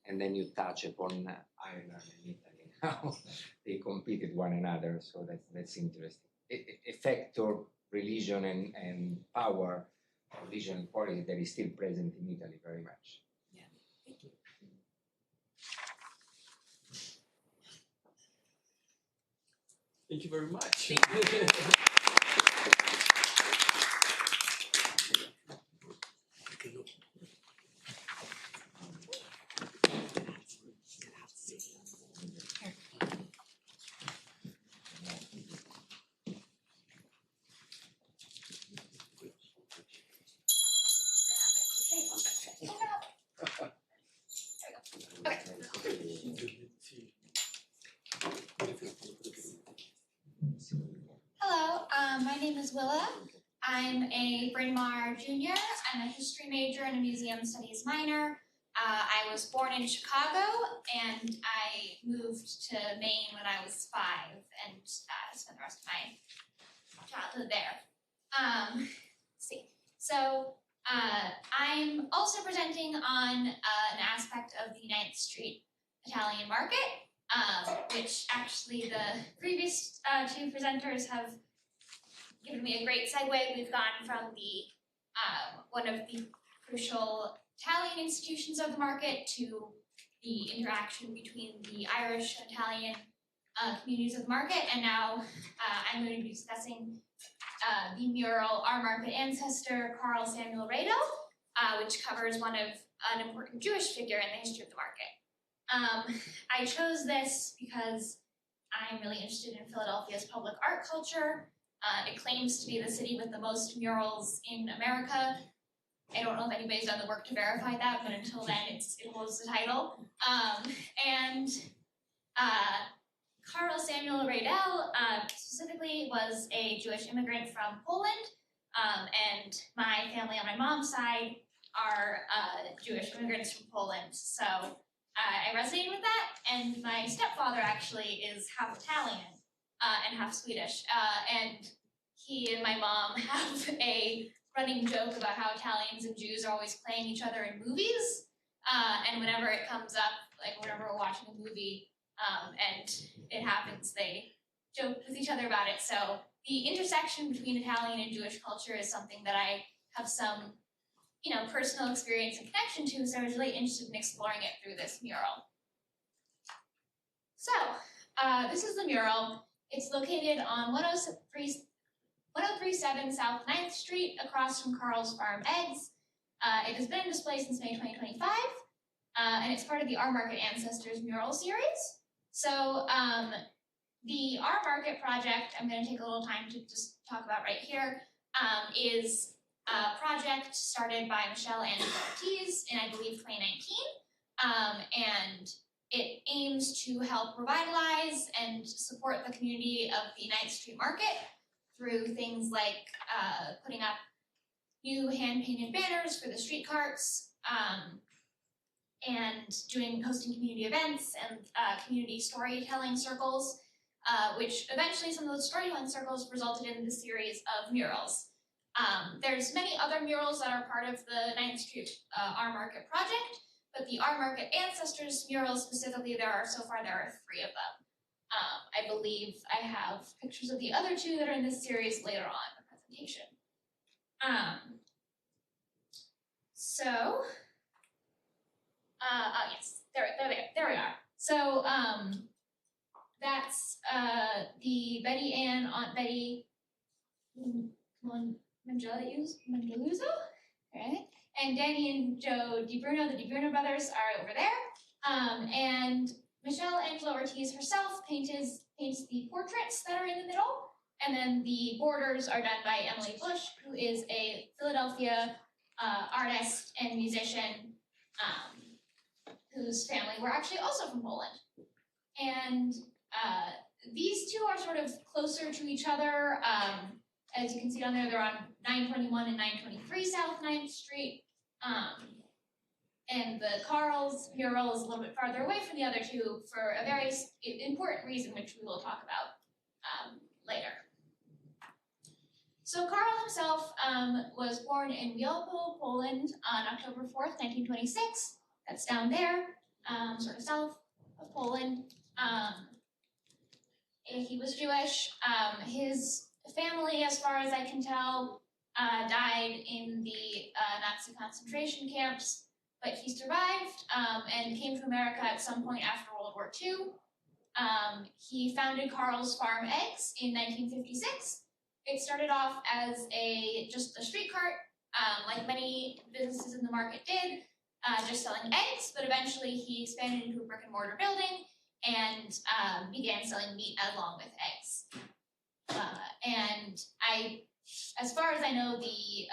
and then you touch upon Ireland and Italy, how they competed one another, so that's interesting. A factor, religion and power, religion and politics, that is still present in Italy very much. Yeah, thank you. Thank you very much. Hello, my name is Willa. I'm a Bryn Mawr junior. I'm a history major and a museum studies minor. I was born in Chicago and I moved to Maine when I was 5 and spent the rest of my childhood there. Let's see. So I'm also presenting on an aspect of the United Street Italian market, which actually the previous 2 presenters have given me a great segue. We've gone from the one of the crucial Italian institutions of the market to the interaction between the Irish and Italian communities of the market, and now I'm going to be discussing the mural Our Market Ancestor, Carl Samuel Rado, which covers an important Jewish figure in the history of the market. I chose this because I'm really interested in Philadelphia's public art culture. It claims to be the city with the most murals in America. I don't know if anybody's done the work to verify that, but until then, it holds the title. Carl Samuel Radel specifically was a Jewish immigrant from Poland, and my family on my mom's side are Jewish immigrants from Poland. So I resonated with that, and my stepfather actually is half Italian and half Swedish, and he and my mom have a running joke about how Italians and Jews are always playing each other in movies, and whenever it comes up, like whenever we're watching a movie and it happens, they joke with each other about it. So the intersection between Italian and Jewish culture is something that I have some, personal experience and connection to, so I was really interested in exploring it through this mural. So this is the mural. It's located on 1037 South 9th Street, across from Carl's Farm Eggs. It has been in display since May 2025, and it's part of the Our Market Ancestors mural series. So the Our Market project, I'm going to take a little time to just talk about right here, is a project started by Michelle and Ortiz in, I believe, 2019, and it aims to help revitalize and support the community of the United Street Market through things like putting up new hand-painted banners for the street carts, and hosting community events and community storytelling circles, which eventually some of those storytelling circles resulted in the series of murals. There's many other murals that are part of the 9th Street Our Market project, but the Our Market Ancestors murals specifically, there are 3 of them. I believe I have pictures of the other 2 that are in this series later on in the presentation. Yes, there we are. So that's the Betty Ann, Aunt Betty Mandeluzzo, right? And Danny and Joe DiBruno, the DiBruno brothers, are over there. And Michelle Angela Ortiz herself paints the portraits that are in the middle. And then the borders are done by Emily Bush, who is a Philadelphia artist and musician whose family were actually also from Poland. And these 2 are sort of closer to each other. As you can see on there, they're on 921 and 923 South 9th Street. And the Carl's mural is a little bit farther away from the other 2 for a very important reason, which we will talk about later. So Karl himself was born in Wielpool, Poland on October 4th, 1926. That's down there, sort of south of Poland. He was Jewish. His family, as far as I can tell, died in the Nazi concentration camps, but he survived and came to America at some point after World War II. He founded Karl's Farm Eggs in 1956. It started off as just a street cart, like many businesses in the market did, just selling eggs, but eventually he expanded into a brick and mortar building and began selling meat along with eggs. As far as I know, the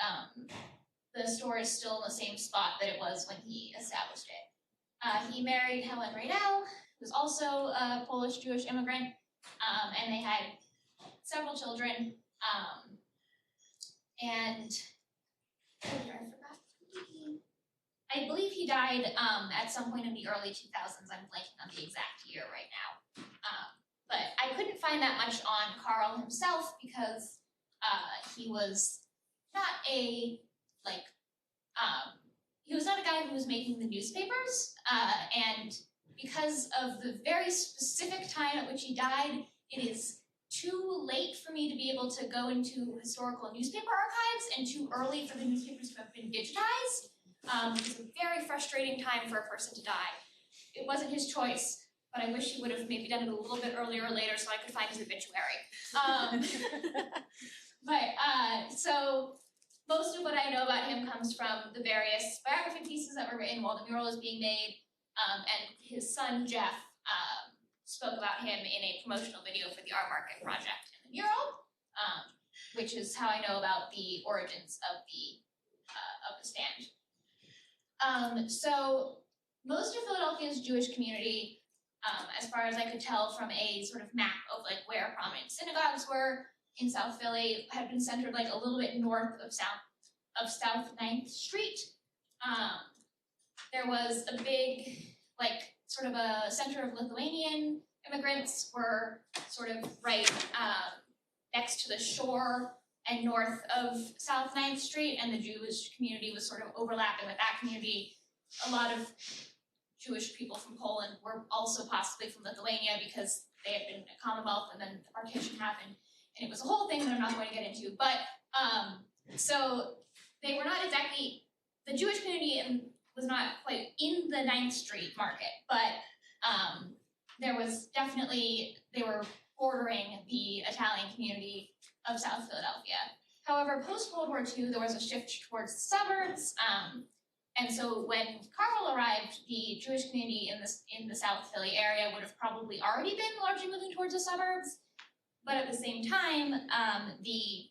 store is still in the same spot that it was when he established it. He married Helen Radel, who was also a Polish Jewish immigrant, and they had several children. I believe he died at some point in the early 2000s. I'm blanking on the exact year right now. But I couldn't find that much on Karl himself because he was not he was not a guy who was making the newspapers, and because of the very specific time at which he died, it is too late for me to be able to go into historical newspaper archives and too early for the newspapers to have been digitized. It's a very frustrating time for a person to die. It wasn't his choice, but I wish he would have maybe done it a little bit earlier or later so I could find his obituary. So most of what I know about him comes from the various biography pieces that were written while the mural was being made, and his son Jeff spoke about him in a promotional video for the Our Market project in the mural, which is how I know about the origins of the stand. So most of Philadelphia's Jewish community, as far as I could tell from a sort of map of where prominent synagogues were in South Philly, had been centered a little bit north of South 9th Street. There was a big sort of a center of Lithuanian immigrants were sort of right next to the shore and north of South 9th Street, and the Jewish community was sort of overlapping with that community. A lot of Jewish people from Poland were also possibly from Lithuania because they had been a Commonwealth and then the partition happened, and it was a whole thing that I'm not going to get into. But so they were not exactly, the Jewish community was not quite in the 9th Street market, but there was definitely, they were bordering the Italian community of South Philadelphia. However, post-World War II, there was a shift towards the suburbs, and so when Karl arrived, the Jewish community in the South Philly area would have probably already been largely moving towards the suburbs, but at the same time, the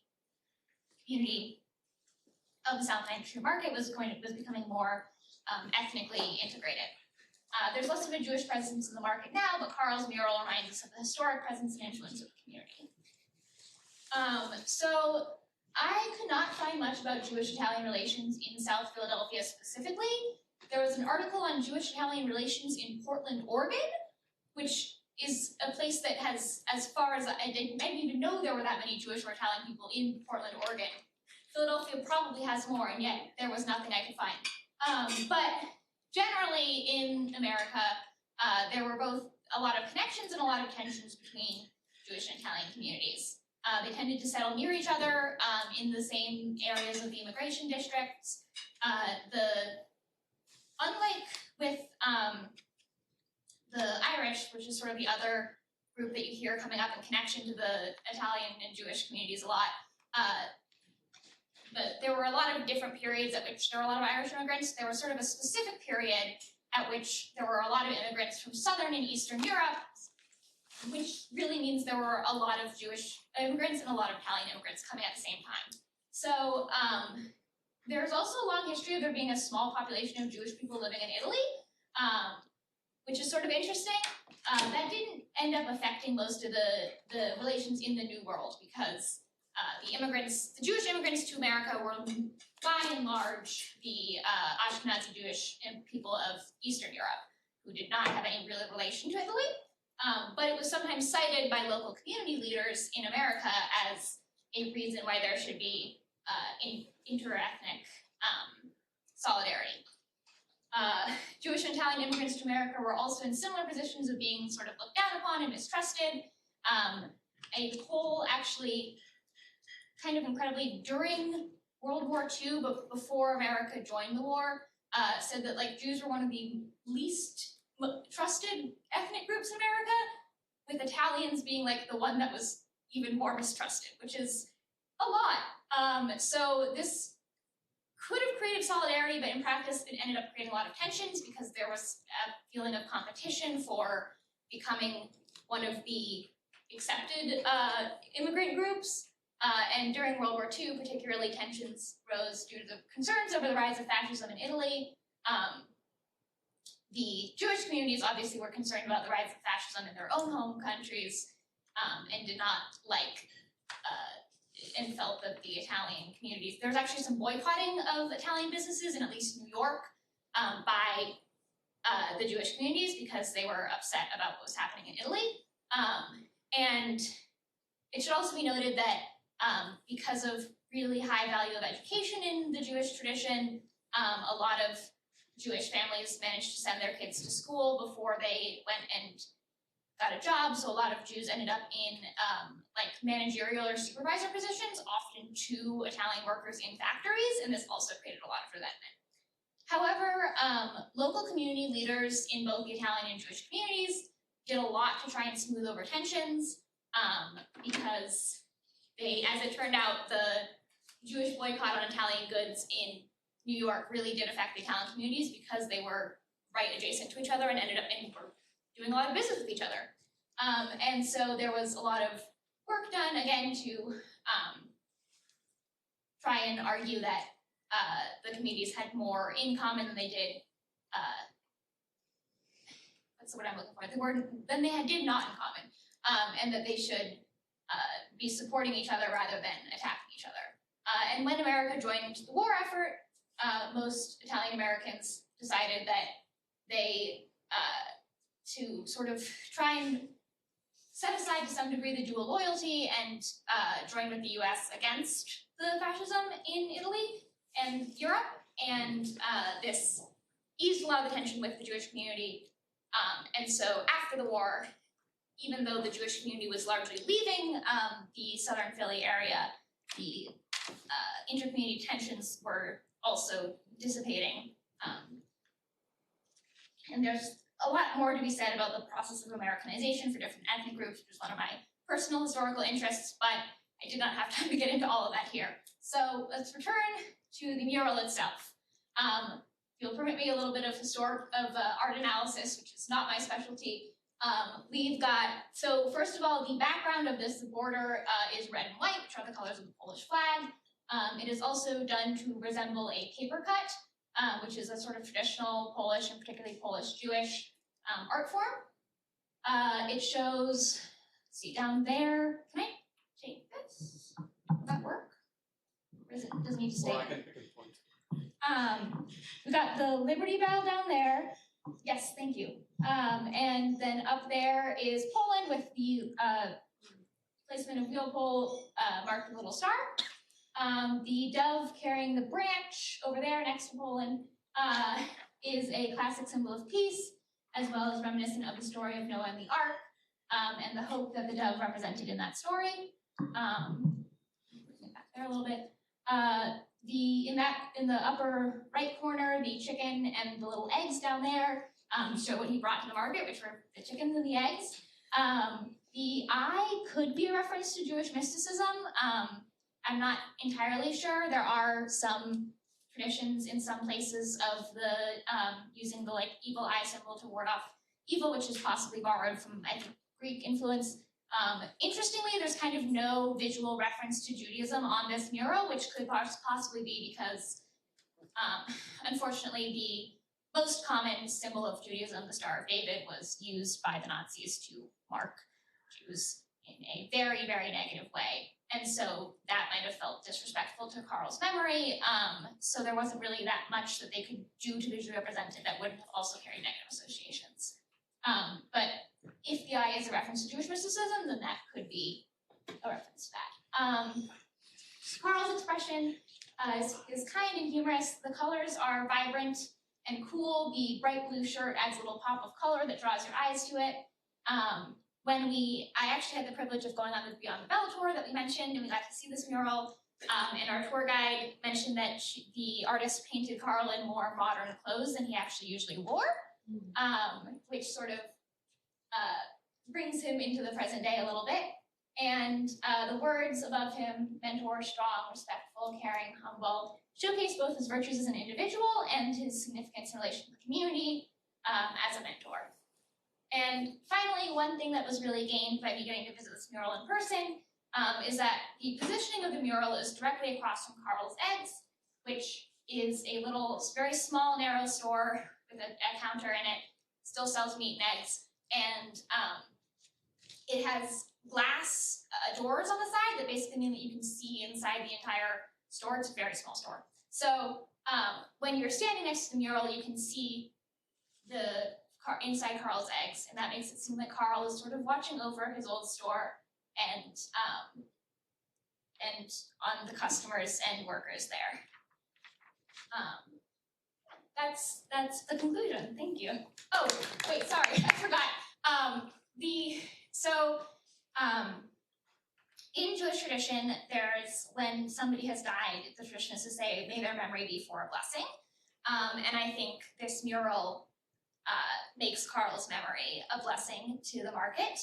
community of the South 9th Street market was becoming more ethnically integrated. There's less of a Jewish presence in the market now, but Karl's mural reminds us of the historic presence and influence of the community. So I could not find much about Jewish-Italian relations in South Philadelphia specifically. There was an article on Jewish-Italian relations in Portland, Oregon, which is a place that has, as far as I didn't even know there were that many Jewish or Italian people in Portland, Oregon. Philadelphia probably has more, and yet there was nothing I could find. But generally in America, there were both a lot of connections and a lot of tensions between Jewish and Italian communities. They tended to settle near each other in the same areas of the immigration districts. Unlike with the Irish, which is sort of the other group that you hear coming up in connection to the Italian and Jewish communities a lot, but there were a lot of different periods at which there were a lot of Irish immigrants. There was sort of a specific period at which there were a lot of immigrants from Southern and Eastern Europe, which really means there were a lot of Jewish immigrants and a lot of Italian immigrants coming at the same time. So there's also a long history of there being a small population of Jewish people living in Italy, which is sort of interesting. That didn't end up affecting most of the relations in the New World because the Jewish immigrants to America were by and large the Ashkenazi Jewish people of Eastern Europe who did not have any real relation to Italy. But it was sometimes cited by local community leaders in America as a reason why there should be interethnic solidarity. Jewish and Italian immigrants to America were also in similar positions of being sort of looked down upon and mistrusted. A poll actually, kind of incredibly, during World War II, but before America joined the war, said that like Jews were one of the least trusted ethnic groups in America, with Italians being like the one that was even more mistrusted, which is a lot. So this could have created solidarity, but in practice it ended up creating a lot of tensions because there was a feeling of competition for becoming one of the accepted immigrant groups. And during World War II, particularly, tensions rose due to the concerns over the rise of fascism in Italy. The Jewish communities obviously were concerned about the rise of fascism in their own home countries and did not like and felt that the Italian communities, there was actually some boycotting of Italian businesses in at least New York by the Jewish communities because they were upset about what was happening in Italy. And it should also be noted that because of really high value of education in the Jewish tradition, a lot of Jewish families managed to send their kids to school before they went and got a job. So a lot of Jews ended up in like managerial or supervisor positions, often to Italian workers in factories, and this also created a lot of resentment. However, local community leaders in both the Italian and Jewish communities did a lot to try and smooth over tensions because they, as it turned out, the Jewish boycott on Italian goods in New York really did affect the Italian communities because they were right adjacent to each other and ended up doing a lot of business with each other. And so there was a lot of work done, again, to try and argue that the communities had more in common than they did, that's the word I'm looking for, the word than they did not in common, and that they should be supporting each other rather than attacking each other. And when America joined the war effort, most Italian Americans decided that they, to sort of try and set aside to some degree the dual loyalty and join with the US against the fascism in Italy and Europe, and this eased a lot of the tension with the Jewish community. And so after the war, even though the Jewish community was largely leaving the southern Philly area, the intercommunity tensions were also dissipating. And there's a lot more to be said about the process of Americanization for different ethnic groups, which is one of my personal historical interests, but I did not have time to get into all of that here. So let's return to the mural itself. If you'll permit me a little bit of art analysis, which is not my specialty. We've got, so first of all, the background of this, the border is red and white, which are the colors of the Polish flag. It is also done to resemble a paper cut, which is a sort of traditional Polish and particularly Polish-Jewish art form. It shows, let's see, down there, can I take this? Will that work? Or does it need to stay? Well, I can pick a point. We've got the Liberty Bell down there. Yes, thank you. And then up there is Poland with the placement of wheel pole marked with a little star. The dove carrying the branch over there next to Poland is a classic symbol of peace, as well as reminiscent of the story of Noah and the Ark, and the hope that the dove represented in that story. Bring it back there a little bit. In the upper right corner, the chicken and the little eggs down there show what he brought to the market, which were the chickens and the eggs. The eye could be a reference to Jewish mysticism. I'm not entirely sure. There are some traditions in some places of the using the evil eye symbol to ward off evil, which is possibly borrowed from, I think, Greek influence. Interestingly, there's kind of no visual reference to Judaism on this mural, which could possibly be because, unfortunately, the most common symbol of Judaism, the Star of David, was used by the Nazis to mark Jews in a very, very negative way. And so that might have felt disrespectful to Karl's memory. So there wasn't really that much that they could do to visually represent it that wouldn't also carry negative associations. But if the eye is a reference to Jewish mysticism, then that could be a reference to that. Karl's expression is kind and humorous. The colors are vibrant and cool. The bright blue shirt adds a little pop of color that draws your eyes to it. I actually had the privilege of going on the Beyond the Bell tour that we mentioned, and we got to see this mural. And our tour guide mentioned that the artist painted Karl in more modern clothes than he actually usually wore, which sort of brings him into the present day a little bit. And the words above him, mentor, strong, respectful, caring, humble, showcase both his virtues as an individual and his significance in relation to the community as a mentor. And finally, one thing that was really gained by me getting to visit this mural in person is that the positioning of the mural is directly across from Karl's Eggs, which is a little, very small, narrow store with a counter in it, still sells meat and eggs, and it has glass doors on the side that basically mean that you can see inside the entire store. It's a very small store. So when you're standing next to the mural, you can see the inside Karl's Eggs, and that makes it seem like Karl is sort of watching over his old store and on the customers and workers there. That's the conclusion. Thank you. Oh, wait, sorry, I forgot. In Jewish tradition, when somebody has died, the tradition is to say, may their memory be for a blessing. And I think this mural makes Karl's memory a blessing to the market.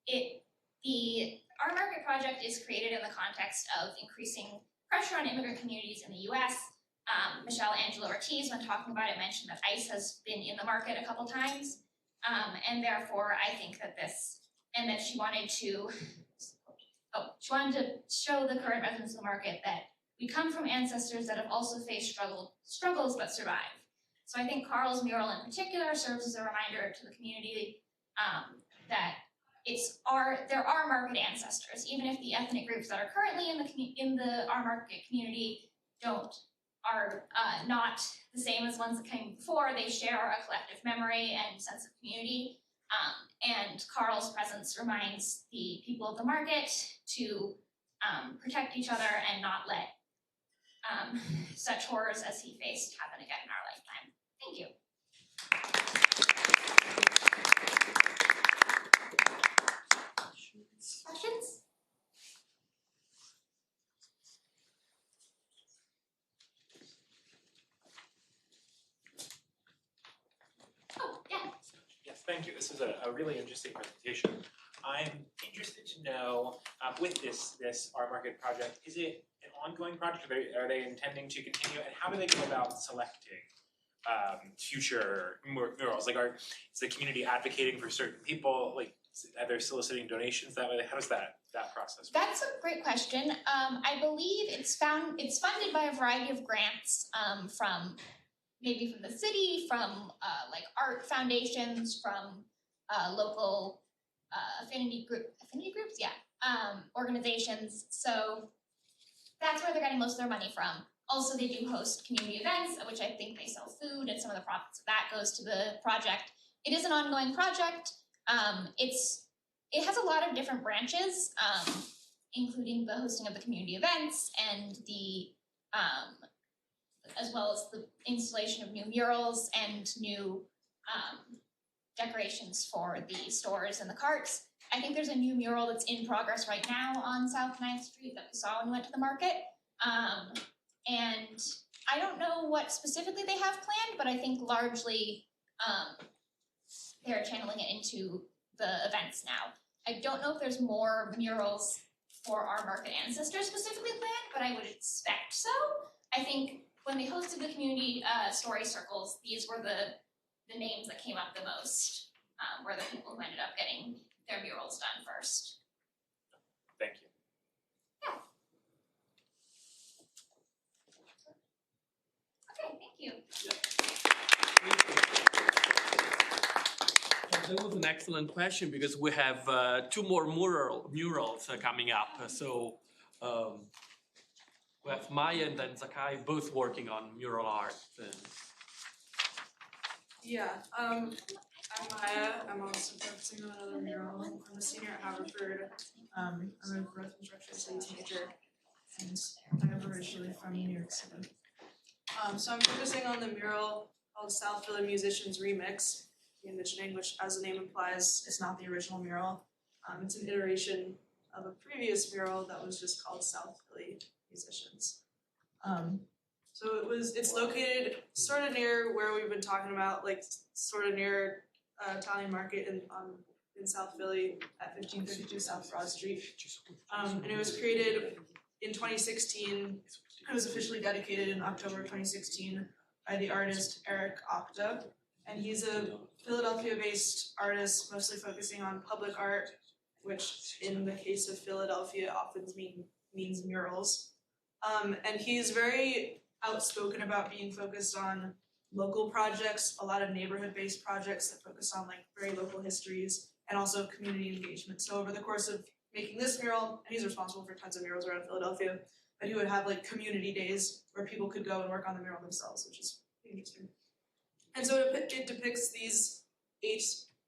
The Our Market project is created in the context of increasing pressure on immigrant communities in the US. Michelle Angela Ortiz, when talking about it, mentioned that ICE has been in the market a couple times. And therefore, I think that she wanted to show the current residents of the market that we come from ancestors that have also faced struggles but survived. So I think Karl's mural in particular serves as a reminder to the community that there are market ancestors, even if the ethnic groups that are currently in the Our Market community are not the same as ones that came before. They share a collective memory and sense of community. And Karl's presence reminds the people of the market to protect each other and not let such horrors as he faced happen again in our lifetime. Thank you. Questions? Oh, yeah. Yes, thank you. This was a really interesting presentation. I'm interested to know, with this Our Market project, is it an ongoing project? Are they intending to continue? And how do they go about selecting future murals? Like, is the community advocating for certain people? Like, are they soliciting donations that way? How does that process work? That's a great question. I believe it's funded by a variety of grants from the city, from like art foundations, from local affinity groups, organizations. So that's where they're getting most of their money from. Also, they do host community events, which I think they sell food, and some of the profits of that goes to the project. It is an ongoing project. It has a lot of different branches, including the hosting of the community events and the as well as the installation of new murals and new decorations for the stores and the carts. I think there's a new mural that's in progress right now on South 9th Street that we saw when we went to the market. And I don't know what specifically they have planned, but I think largely they're channeling it into the events now. I don't know if there's more murals for our market ancestors specifically planned, but I would expect so. I think when they hosted the community story circles, these were the names that came up the most, were the people who ended up getting their murals done first. Thank you. Okay, thank you. That was an excellent question because we have 2 more murals coming up. So we have Maya and then Zakai both working on mural art. Yeah, I'm Maya. I'm also focusing on another mural. I'm a senior at Haverford. I'm a growth and structural studies major, and I'm originally from New York City. So I'm focusing on the mural called South Philly Musicians Remix, the envisioning, which as the name implies is not the original mural. It's an iteration of a previous mural that was just called South Philly Musicians. So it's located sort of near where we've been talking about, like sort of near Italian Market in South Philly at 1532 South Broad Street. And it was created in 2016. It was officially dedicated in October of 2016 by the artist Eric Octa. And he's a Philadelphia-based artist, mostly focusing on public art, which in the case of Philadelphia often means murals. And he's very outspoken about being focused on local projects, a lot of neighborhood-based projects that focus on like very local histories and also community engagement. So over the course of making this mural, and he's responsible for tons of murals around Philadelphia, but he would have like community days where people could go and work on the mural themselves, which is interesting. And so it depicts these 8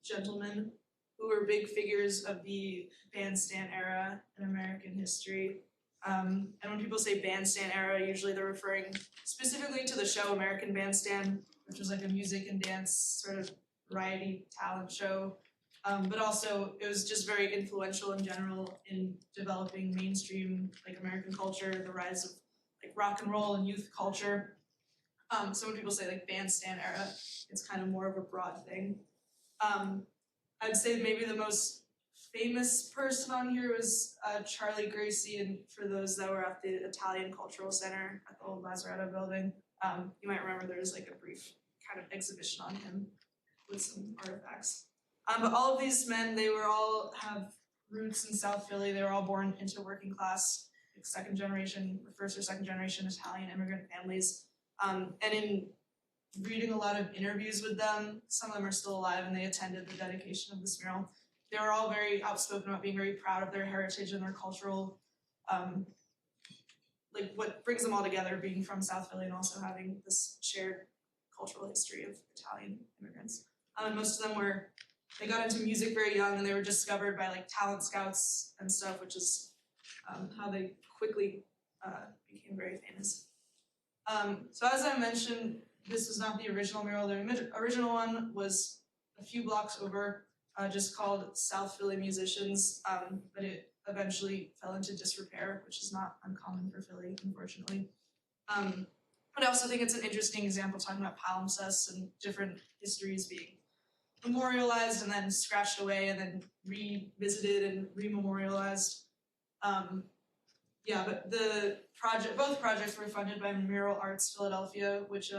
gentlemen who were big figures of the bandstand era in American history. And when people say bandstand era, usually they're referring specifically to the show American Bandstand, which was like a music and dance sort of variety talent show. But also it was just very influential in general in developing mainstream like American culture, the rise of like rock and roll and youth culture. So when people say like bandstand era, it's kind of more of a broad thing. I'd say maybe the most famous person on here was Charlie Gracie, and for those that were at the Italian Cultural Center at the old Lazaretto building, you might remember there was like a brief kind of exhibition on him with some artifacts. But all of these men, they were all have roots in South Philly. They were all born into working class, like second generation, first or second generation Italian immigrant families. And in reading a lot of interviews with them, some of them are still alive and they attended the dedication of this mural. They were all very outspoken about being very proud of their heritage and their cultural, like what brings them all together, being from South Philly and also having this shared cultural history of Italian immigrants. And most of them they got into music very young and they were discovered by like talent scouts and stuff, which is how they quickly became very famous. So as I mentioned, this is not the original mural. The original one was a few blocks over, just called South Philly Musicians, but it eventually fell into disrepair, which is not uncommon for Philly, unfortunately. But I also think it's an interesting example talking about palimpsests and different histories being memorialized and then scratched away and then revisited and rememorialized. Yeah, but both projects were funded by Mural Arts Philadelphia, which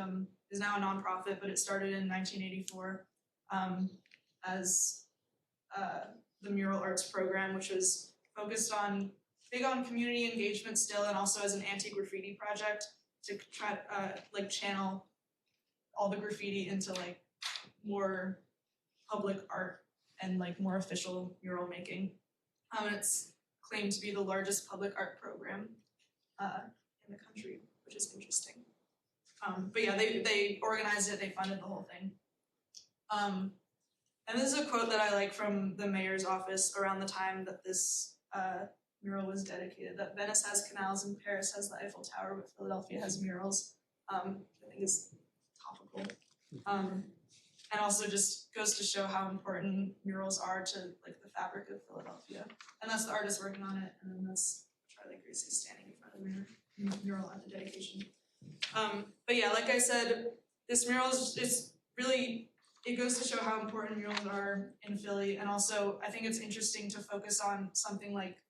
is now a nonprofit, but it started in 1984 as the Mural Arts program, which was focused big on community engagement still, and also as an anti-graffiti project to try like channel all the graffiti into like more public art and like more official mural making. And it's claimed to be the largest public art program in the country, which is interesting. But yeah, they organized it, they funded the whole thing. And this is a quote that I like from the mayor's office around the time that this mural was dedicated. That Venice has canals and Paris has the Eiffel Tower, but Philadelphia has murals. I think is topical. And also just goes to show how important murals are to like the fabric of Philadelphia. And that's the artist working on it, and then that's Charlie Gracie standing in front of the mural at the dedication. But yeah, like I said, this mural is really, it goes to show how important murals are in Philly, and also I think it's interesting to focus on something like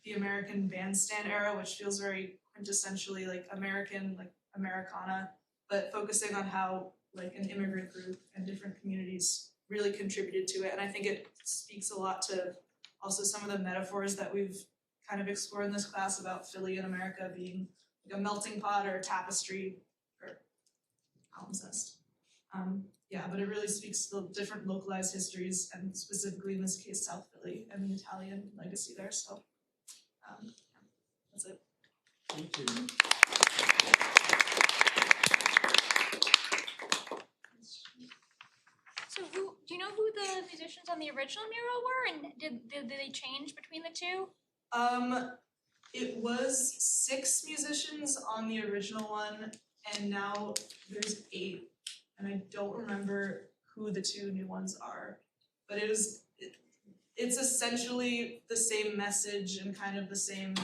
the American Bandstand era, which feels very quintessentially like American, like Americana, but focusing on how like an immigrant group and different communities really contributed to it. And I think it speaks a lot to also some of the metaphors that we've kind of explored in this class about Philly and America being like a melting pot or a tapestry or palimpsest. Yeah, but it really speaks to the different localized histories and specifically in this case, South Philly and the Italian legacy there. So yeah, that's it. Thank you. So do you know who the musicians on the original mural were, and did they change between the two? It was 6 musicians on the original one, and now there's 8, and I don't remember who the 2 new ones are, but it's essentially the same message and kind of the same,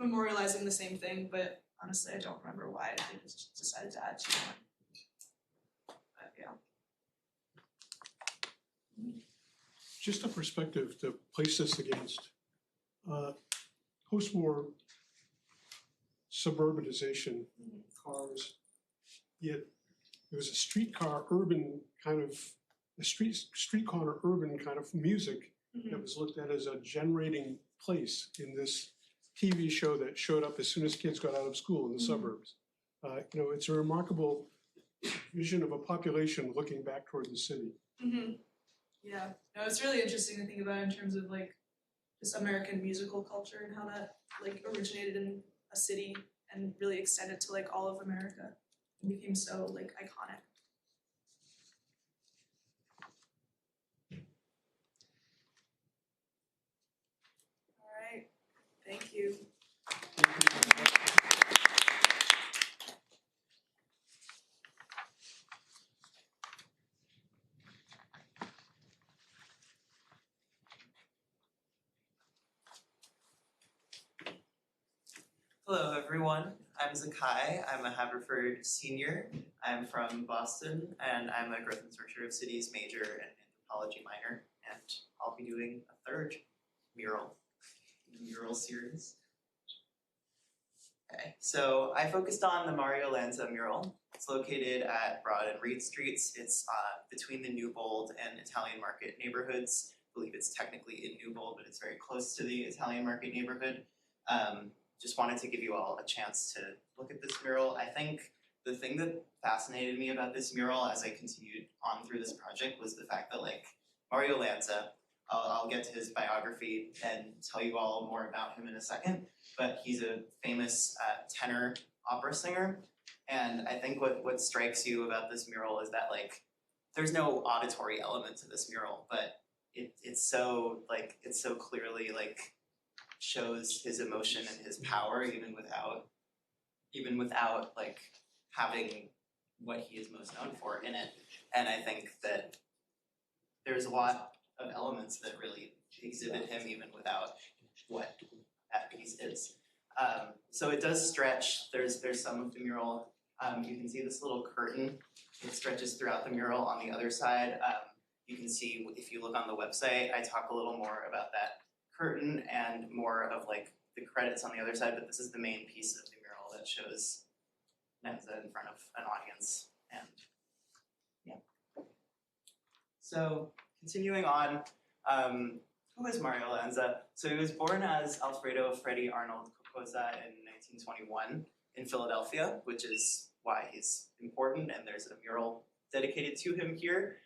memorializing the same thing, but honestly I don't remember why they just decided to add 2 more. But yeah. Just a perspective to place this against post-war suburbanization, cars, yet it was a streetcar urban kind of, a street corner urban kind of music that was looked at as a generating place in this TV show that showed up as soon as kids got out of school in the suburbs. You know, it's a remarkable vision of a population looking back toward the city. Yeah, no, it's really interesting to think about in terms of like this American musical culture and how that like originated in a city and really extended to like all of America and became so like iconic. All right, thank you. Hello everyone, I'm Zakai. I'm a Haverford senior. I'm from Boston and I'm a growth and structure of cities major and anthropology minor, and I'll be doing a 3rd mural series. Okay, so I focused on the Mario Lanza mural. It's located at Broad and Reed Streets. It's between the Newbold and Italian Market neighborhoods. I believe it's technically in Newbold, but it's very close to the Italian Market neighborhood. Just wanted to give you all a chance to look at this mural. I think the thing that fascinated me about this mural as I continued on through this project was the fact that like Mario Lanza, I'll get to his biography and tell you all more about him in a second, but he's a famous tenor opera singer. And I think what strikes you about this mural is that like there's no auditory element to this mural, but it's so clearly like shows his emotion and his power even without like having what he is most known for in it. And I think that there's a lot of elements that really exhibit him even without what that piece is. So it does stretch. There's some of the mural. You can see this little curtain. It stretches throughout the mural. On the other side, you can see, if you look on the website, I talk a little more about that curtain and more of like the credits on the other side, but this is the main piece of the mural that shows Lanza in front of an audience. And yeah. So continuing on, who is Mario Lanza? So he was born as Alfredo Freddy Arnold Cocoza in 1921 in Philadelphia, which is why he's important, and there's a mural dedicated to him here.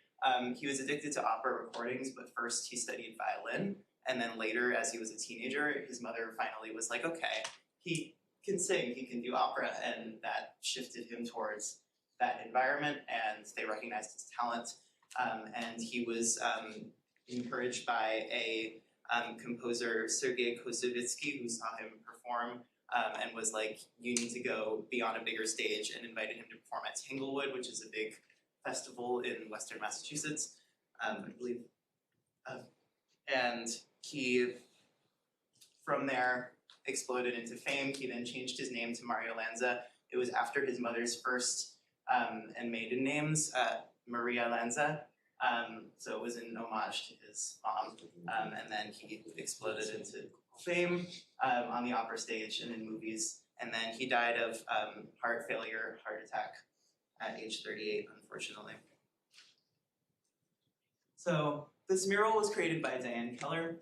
He was addicted to opera recordings, but first he studied violin. And then later, as he was a teenager, his mother finally was like, okay, he can sing, he can do opera, and that shifted him towards that environment, and they recognized his talent. And he was encouraged by a composer Sergei Kosovitsky, who saw him perform and was like, you need to go be on a bigger stage, and invited him to perform at Tanglewood, which is a big festival in Western Massachusetts, I believe. And he, from there, exploded into fame. He then changed his name to Mario Lanza. It was after his mother's first and maiden names, Maria Lanza. So it was in homage to his mom. And then he exploded into fame on the opera stage and in movies. And then he died of heart failure, heart attack at age 38, unfortunately. So this mural was created by Diane Keller,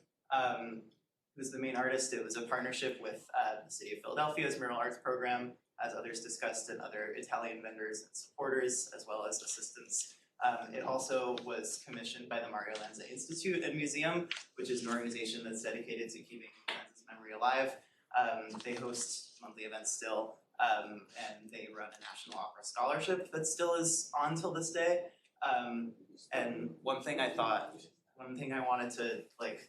who's the main artist. It was a partnership with the City of Philadelphia's Mural Arts Program, as others discussed, and other Italian vendors and supporters, as well as assistants. It also was commissioned by the Mario Lanza Institute and Museum, which is an organization that's dedicated to keeping Lanza's memory alive. They host monthly events still, and they run a National Opera Scholarship that still is on till this day. And one thing I wanted to like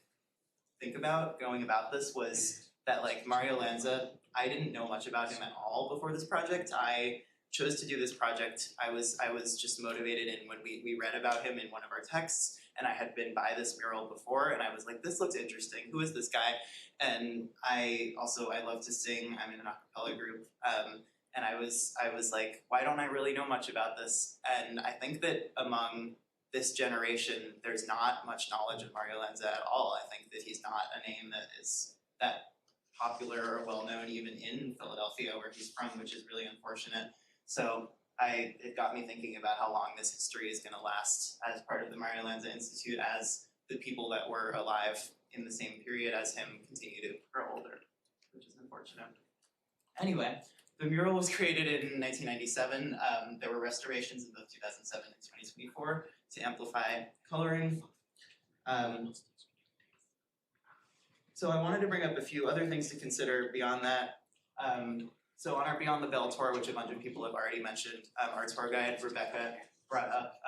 think about going about this was that like Mario Lanza, I didn't know much about him at all before this project. I chose to do this project. I was just motivated, and when we read about him in one of our texts, and I had been by this mural before, and I was like, this looks interesting. Who is this guy? And I love to sing. I'm in an a cappella group. And I was like, why don't I really know much about this? And I think that among this generation, there's not much knowledge of Mario Lanza at all. I think that he's not a name that is that popular or well-known even in Philadelphia, where he's from, which is really unfortunate. So it got me thinking about how long this history is gonna last as part of the Mario Lanza Institute, as the people that were alive in the same period as him continue to grow older, which is unfortunate. Anyway, the mural was created in 1997. There were restorations in both 2007 and 2024 to amplify coloring. So I wanted to bring up a few other things to consider beyond that. So on our Beyond the Bell tour, which a bunch of people have already mentioned, our tour guide, Rebecca, brought up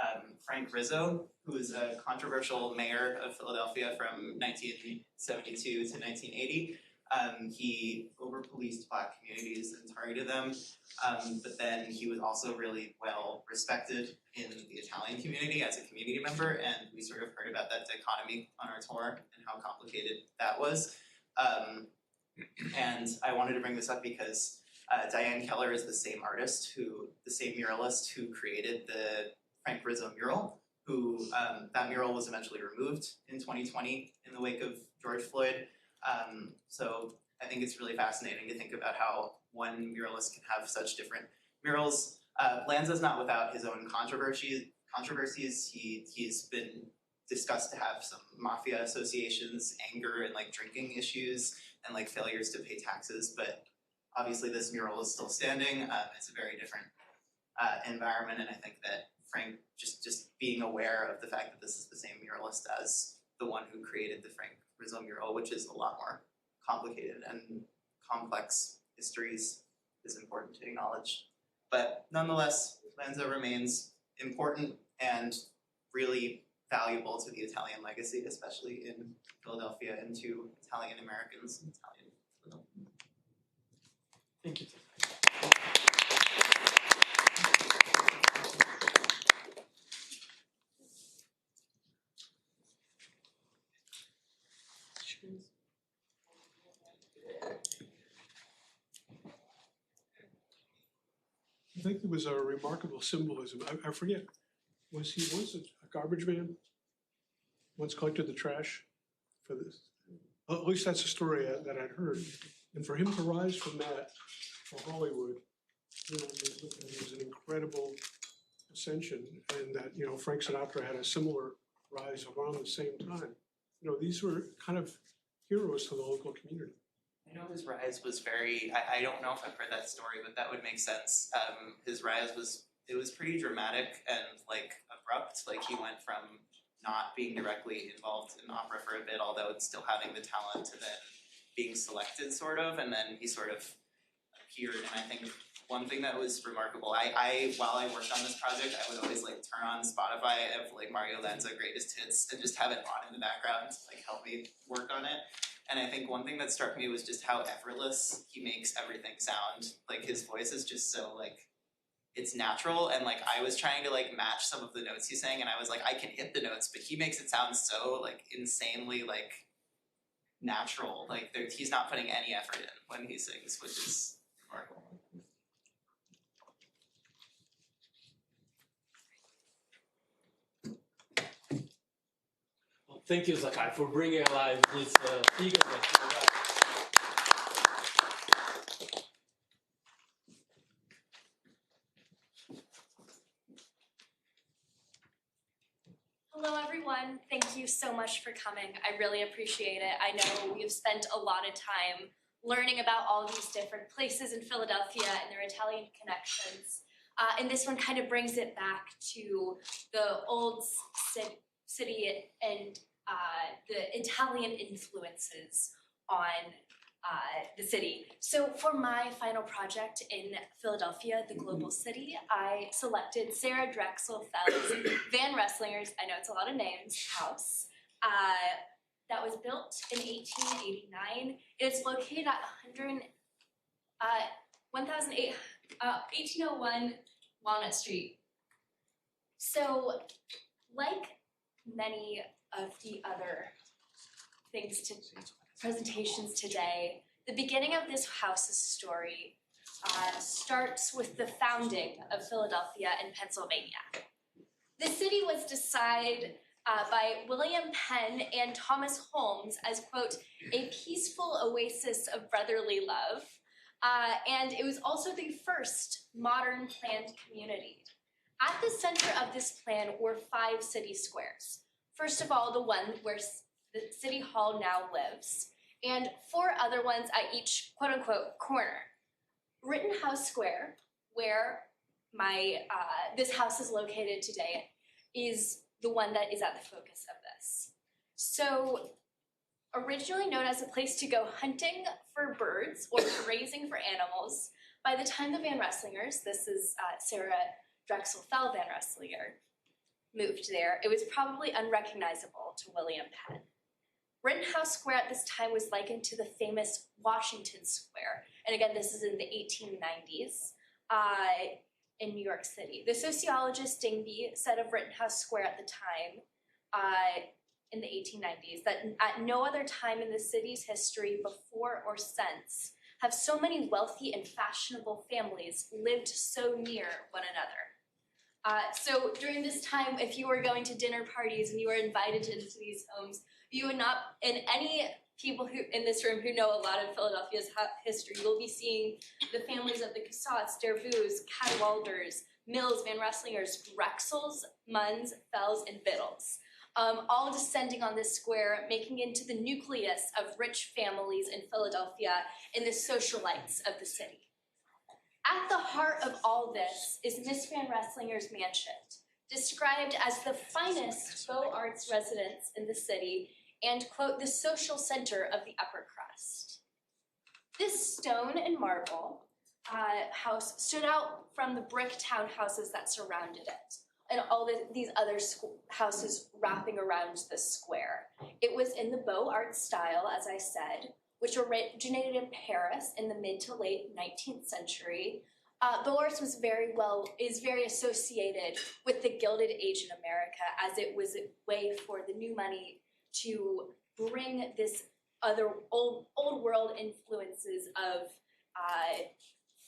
Frank Rizzo, who is a controversial mayor of Philadelphia from 1972 to 1980. He over-policed Black communities and targeted them, but then he was also really well respected in the Italian community as a community member, and we sort of heard about that dichotomy on our tour and how complicated that was. And I wanted to bring this up because Diane Keller is the same muralist who created the Frank Rizzo mural, that mural was eventually removed in 2020 in the wake of George Floyd. So I think it's really fascinating to think about how one muralist can have such different murals. Lanza's not without his own controversies. He's been discussed to have some mafia associations, anger and like drinking issues, and like failures to pay taxes, but obviously this mural is still standing. It's a very different environment, and I think that Frank, just being aware of the fact that this is the same muralist as the one who created the Frank Rizzo mural, which is a lot more complicated and complex histories, is important to acknowledge. But nonetheless, Lanza remains important and really valuable to the Italian legacy, especially in Philadelphia, and to Italian Americans in Italian Philadelphia. Thank you. I think there was a remarkable symbolism. I forget, was he once a garbage man? Once collected the trash for this? Well, at least that's a story that I'd heard. And for him to rise from that for Hollywood, you know, it was an incredible ascension. And that, you know, Frank Sinatra had a similar rise around the same time. You know, these were kind of heroes to the local community. I know his rise was very, I don't know if I've heard that story, but that would make sense. His rise was pretty dramatic and like abrupt. Like he went from not being directly involved in opera for a bit, although it's still having the talent, to then being selected sort of, and then he sort of appeared, and I think one thing that was remarkable, I while I worked on this project, I would always like turn on Spotify of like Mario Lanza greatest hits and just have it on in the background to like help me work on it. And I think one thing that struck me was just how effortless he makes everything sound. Like his voice is just so like, it's natural, and like I was trying to like match some of the notes he's saying, and I was like, I can hit the notes, but he makes it sound so like insanely like natural. Like he's not putting any effort in when he sings, which is remarkable. Well, thank you, Zakai, for bringing alive this eagerness. Hello, everyone. Thank you so much for coming. I really appreciate it. I know we've spent a lot of time learning about all these different places in Philadelphia and their Italian connections. And this one kind of brings it back to the old city and the Italian influences on the city. So for my final project in Philadelphia, the global city, I selected Sarah Drexel Fell's Van Resslinger's, I know it's a lot of names, house. That was built in 1889. It's located at 1801 Walnut Street. So, like many of the other presentations today, the beginning of this house's story starts with the founding of Philadelphia in Pennsylvania. The city was decided by William Penn and Thomas Holmes as, quote, a peaceful oasis of brotherly love, and it was also the first modern planned community. At the center of this plan were 5 city squares. First of all, the one where the City Hall now lives, and 4 other ones at each quote-unquote corner. Rittenhouse Square, where this house is located today, is the one that is at the focus of this. So, originally known as a place to go hunting for birds or grazing for animals, by the time the Van Resslingers, this is Sarah Drexel Fell Van Resslinger, moved there, it was probably unrecognizable to William Penn. Rittenhouse Square at this time was likened to the famous Washington Square. And again, this is in the 1890s in New York City. The sociologist Dingby said of Rittenhouse Square at the time, in the 1890s, that at no other time in the city's history before or since have so many wealthy and fashionable families lived so near one another. So during this time, if you were going to dinner parties and you were invited into these homes, you would not, and any people who in this room who know a lot of Philadelphia's history, you'll be seeing the families of the Cassots, Dervoos, Cadwalders, Mills, Van Resslingers, Drexels, Munns, Fells, and Biddles, all descending on this square, making into the nucleus of rich families in Philadelphia and the socialites of the city. At the heart of all this is Miss Van Resslinger's mansion, described as the finest Beaux Arts residence in the city and, quote, the social center of the upper crust. This stone and marble house stood out from the brick townhouses that surrounded it and all these other houses wrapping around the square. It was in the Beaux Arts style, as I said, which originated in Paris in the mid to late 19th century. Beaux Arts is very associated with the Gilded Age in America, as it was a way for the new money to bring this other old world influences of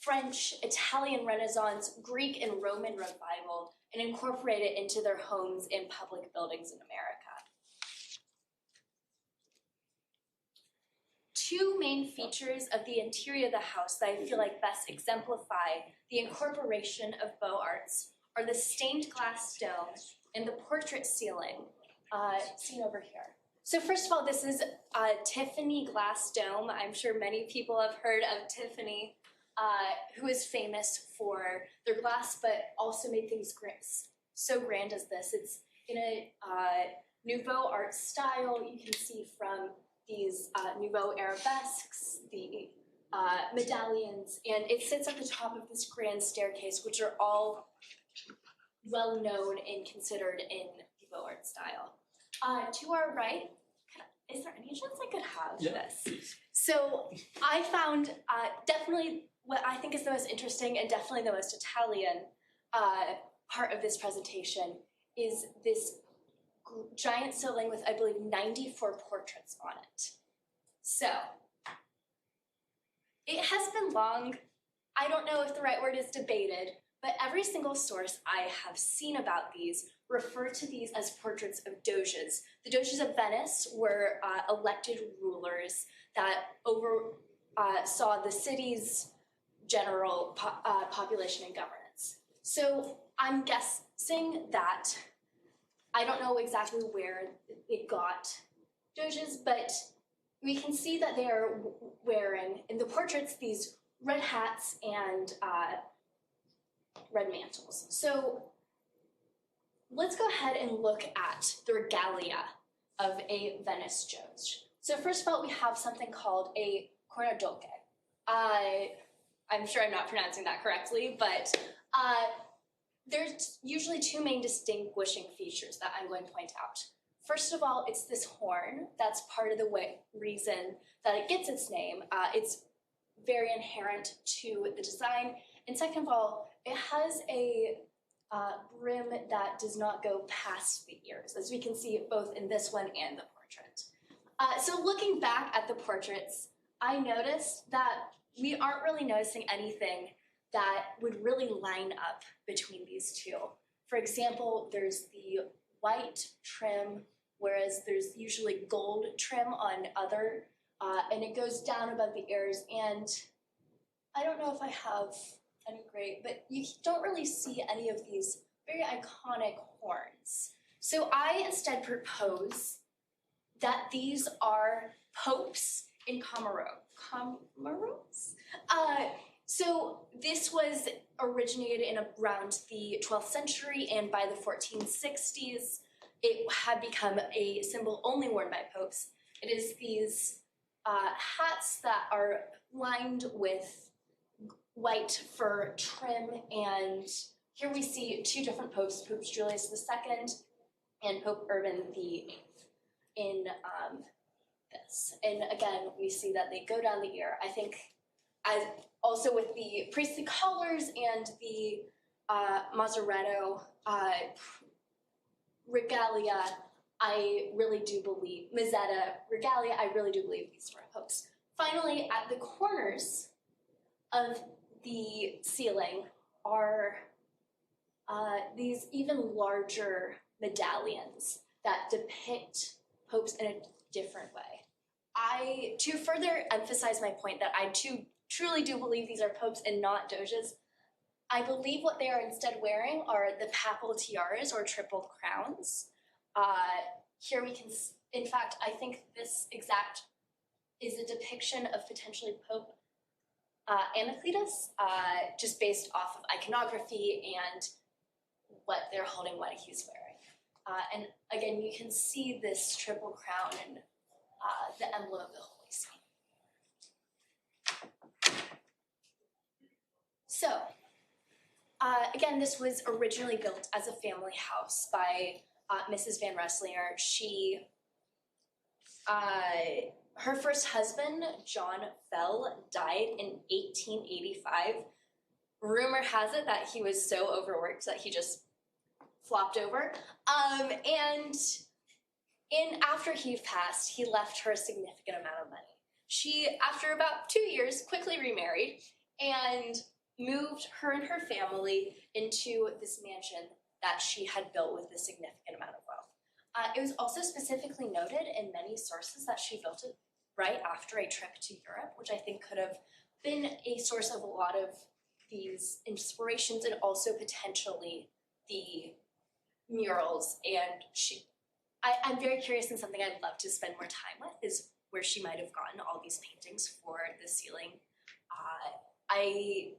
French, Italian Renaissance, Greek and Roman revival, and incorporate it into their homes and public buildings in America. 2 main features of the interior of the house that I feel like best exemplify the incorporation of Beaux Arts are the stained glass dome and the portrait ceiling, seen over here. So first of all, this is a Tiffany glass dome. I'm sure many people have heard of Tiffany, who is famous for their glass, but also made things so grand as this. It's in a Nouveau Art style. You can see from these Nouveau arabesques, the medallions, and it sits at the top of this grand staircase, which are all well known and considered in Beaux Art style. To our right, is there any chance I could have this? So I found definitely what I think is the most interesting and definitely the most Italian part of this presentation is this giant ceiling with, I believe, 94 portraits on it. So it has been long, I don't know if the right word is debated, but every single source I have seen about these refer to these as portraits of doges. The doges of Venice were elected rulers that oversaw the city's general population and governance. So I'm guessing that, I don't know exactly where it got doges, but we can see that they are wearing, in the portraits, these red hats and red mantles. So let's go ahead and look at the regalia of a Venice doge. So first of all, we have something called a cornadoke. I'm sure I'm not pronouncing that correctly, but there's usually two main distinguishing features that I'm going to point out. First of all, it's this horn. That's part of the reason that it gets its name. It's very inherent to the design. And second of all, it has a brim that does not go past the ears, as we can see both in this one and the portrait. So looking back at the portraits, I noticed that we aren't really noticing anything that would really line up between these two. For example, there's the white trim, whereas there's usually gold trim on other, and it goes down above the ears. And I don't know if I have any gray, but you don't really see any of these very iconic horns. So I instead propose that these are popes in Comoros? So this was originated in around the 12th century, and by the 1460s, it had become a symbol only worn by popes. It is these hats that are lined with white fur trim, and here we see two different popes, Pope Julius II and Pope Urban VIII in this. And again, we see that they go down the ear. I think as also with the priestly collars and the Lazaretto regalia, I really do believe, Mazzetta regalia, I really do believe these were popes. Finally, at the corners of the ceiling are these even larger medallions that depict popes in a different way. To further emphasize my point that I too truly do believe these are popes and not doges, I believe what they are instead wearing are the papal tiaras or triple crowns. Here we can, in fact, I think this exact is a depiction of potentially Pope Anacletus, just based off of iconography and what they're holding, what he's wearing. And again, you can see this triple crown and the emblem of the Holy See. So, again, this was originally built as a family house by Mrs. Van Rensselaer. She, her first husband, John Fell, died in 1885. Rumor has it that he was so overworked that he just flopped over. And after he passed, he left her a significant amount of money. She, after about 2 years, quickly remarried and moved her and her family into this mansion that she had built with a significant amount of wealth. It was also specifically noted in many sources that she built it right after a trip to Europe, which I think could have been a source of a lot of these inspirations and also potentially the murals. And I'm very curious, and something I'd love to spend more time with is where she might have gotten all these paintings for the ceiling.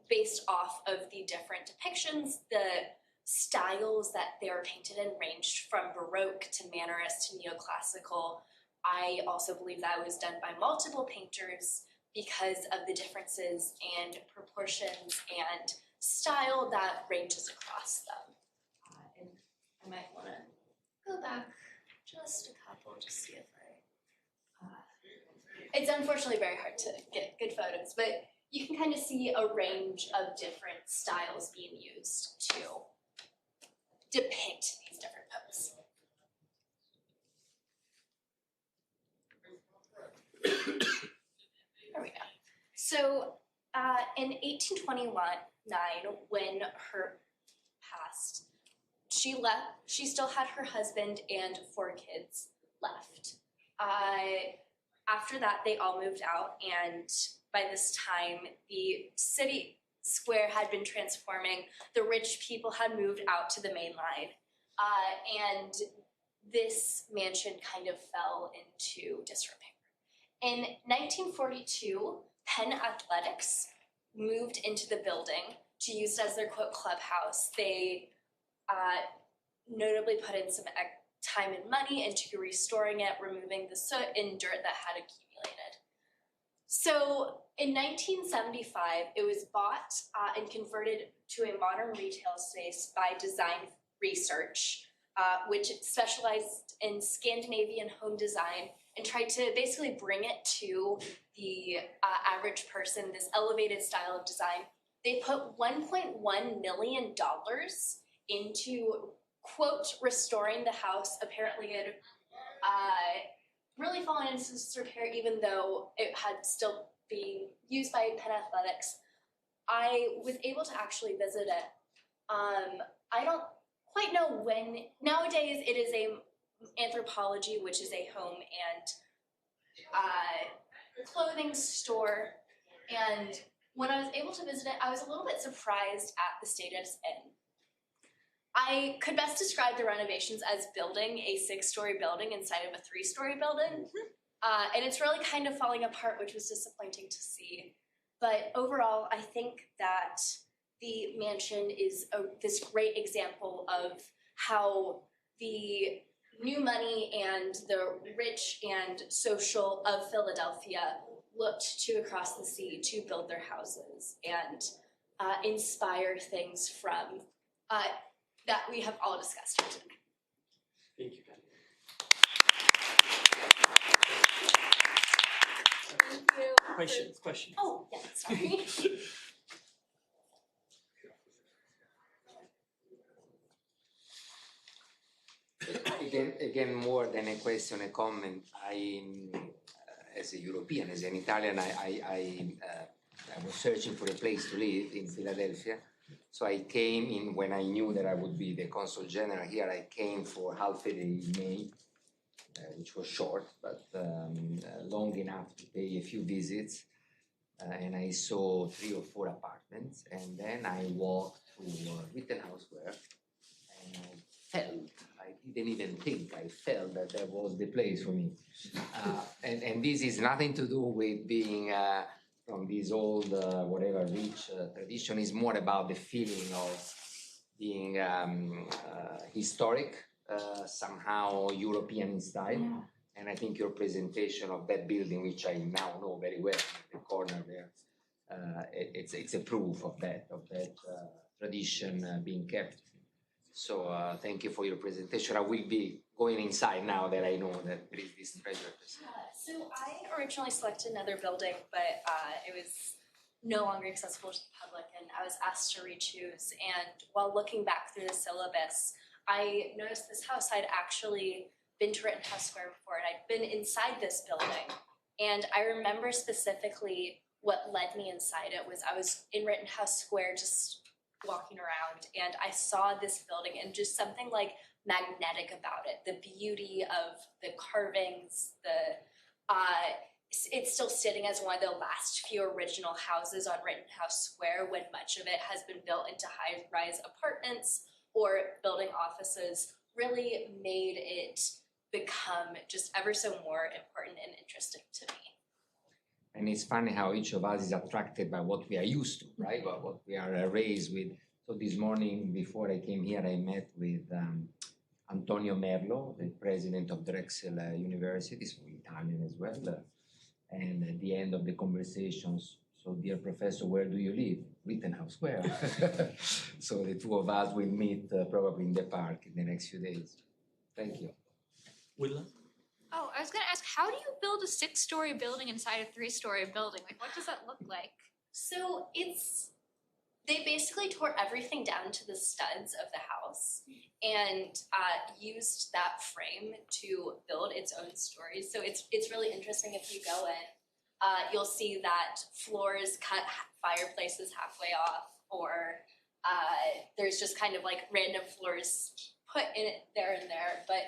Based off of the different depictions, the styles that they were painted in ranged from Baroque to Mannerist to Neoclassical. I also believe that was done by multiple painters, because of the differences and proportions and style that ranges across them. And I might want to go back just a couple to see if it's unfortunately very hard to get good photos, but you can kind of see a range of different styles being used to depict these different poses. There we go. So in 1829, when her passed, she left. She still had her husband and 4 kids left. After that, they all moved out, and by this time, the city square had been transforming. The rich people had moved out to the main line, and this mansion kind of fell into disrepair. In 1942, Penn Athletics moved into the building to use it as their quote clubhouse. They notably put in some time and money into restoring it, removing the soot and dirt that had accumulated. So in 1975, it was bought and converted to a modern retail space by Design Research, which specialized in Scandinavian home design and tried to basically bring it to the average person, this elevated style of design. They put $1.1 million into, quote, restoring the house. Apparently it really fallen into disrepair even though it had still been used by Penn Athletics. I was able to actually visit it. I don't quite know when. Nowadays it is a Anthropology, which is a home and clothing store. And when I was able to visit it, I was a little bit surprised at the state it's in. I could best describe the renovations as building a 6-story building inside of a 3-story building. And it's really kind of falling apart, which was disappointing to see. But overall, I think that the mansion is this great example of how the new money and the rich and social of Philadelphia looked to across the sea to build their houses and inspire things from that we have all discussed here today. Thank you, Patty. Thank you. Questions. Oh, yeah, sorry. Again, more than a question, a comment. As a European, as an Italian, I was searching for a place to live in Philadelphia. So I came in when I knew that I would be the Consul General here. I came for half a day in May, which was short, but long enough to pay a few visits. And I saw 3 or 4 apartments. And then I walked to Ruthanna Square, and I didn't even think, I felt that that was the place for me. And this is nothing to do with being from this old, whatever, rich tradition. Is more about the feeling of being historic, somehow European in style. Yeah. And I think your presentation of that building, which I now know very well, the corner there, it's a proof of that tradition being kept. So thank you for your presentation. I will be going inside now that I know that there is this treasure. So I originally selected another building, but it was no longer accessible to the public, and I was asked to re-choose. And while looking back through the syllabus, I noticed this house. I'd actually been to Rittenhouse Square before, and I'd been inside this building. And I remember specifically what led me inside it was I was in Rittenhouse Square just walking around, and I saw this building and just something like magnetic about it. The beauty of the carvings, it's still sitting as one of the last few original houses on Rittenhouse Square when much of it has been built into high-rise apartments or building offices, really made it become just ever so more important and interesting to me. And it's funny how each of us is attracted by what we are used to, right? By what we are raised with. So this morning, before I came here, I met with Antonio Merlo, the president of Drexel University, so Italian as well. And at the end of the conversations, so dear professor, where do you live? Rittenhouse Square. So the two of us will meet probably in the park in the next few days. Thank you. Willa? Oh, I was gonna ask, how do you build a 6-story building inside a 3-story building? Like, what does that look like? So they basically tore everything down to the studs of the house and used that frame to build its own stories. So it's really interesting. If you go in, you'll see that floors cut fireplaces halfway off, or there's just kind of like random floors put in it there and there. But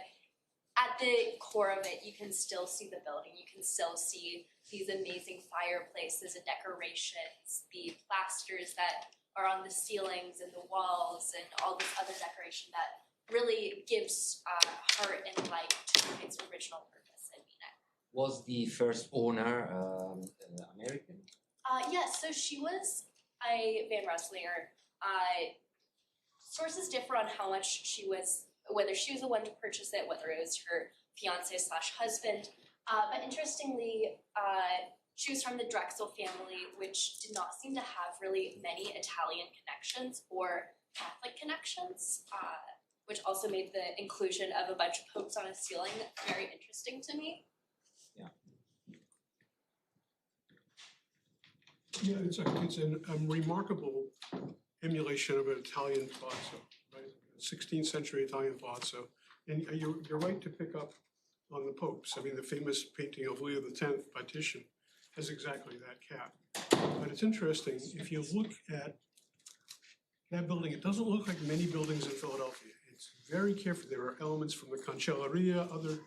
at the core of it, you can still see the building. You can still see these amazing fireplaces and decorations, the plasters that are on the ceilings and the walls, and all this other decoration that really gives heart and life to its original purpose and meaning. Was the first owner American? Yes, so she was a Van Rensselaer. Sources differ on how much she was, whether she was the one to purchase it, whether it was her fiance/husband. But interestingly, she was from the Drexel family, which did not seem to have really many Italian connections or Catholic connections, which also made the inclusion of a bunch of popes on a ceiling very interesting to me. Yeah, it's a remarkable emulation of an Italian palazzo, right? 16th century Italian palazzo. And you're right to pick up on the popes. I mean, the famous painting of Leo X by Titian has exactly that cap. But it's interesting, if you look at that building, it doesn't look like many buildings in Philadelphia. It's very careful. There are elements from the Cancelleria, other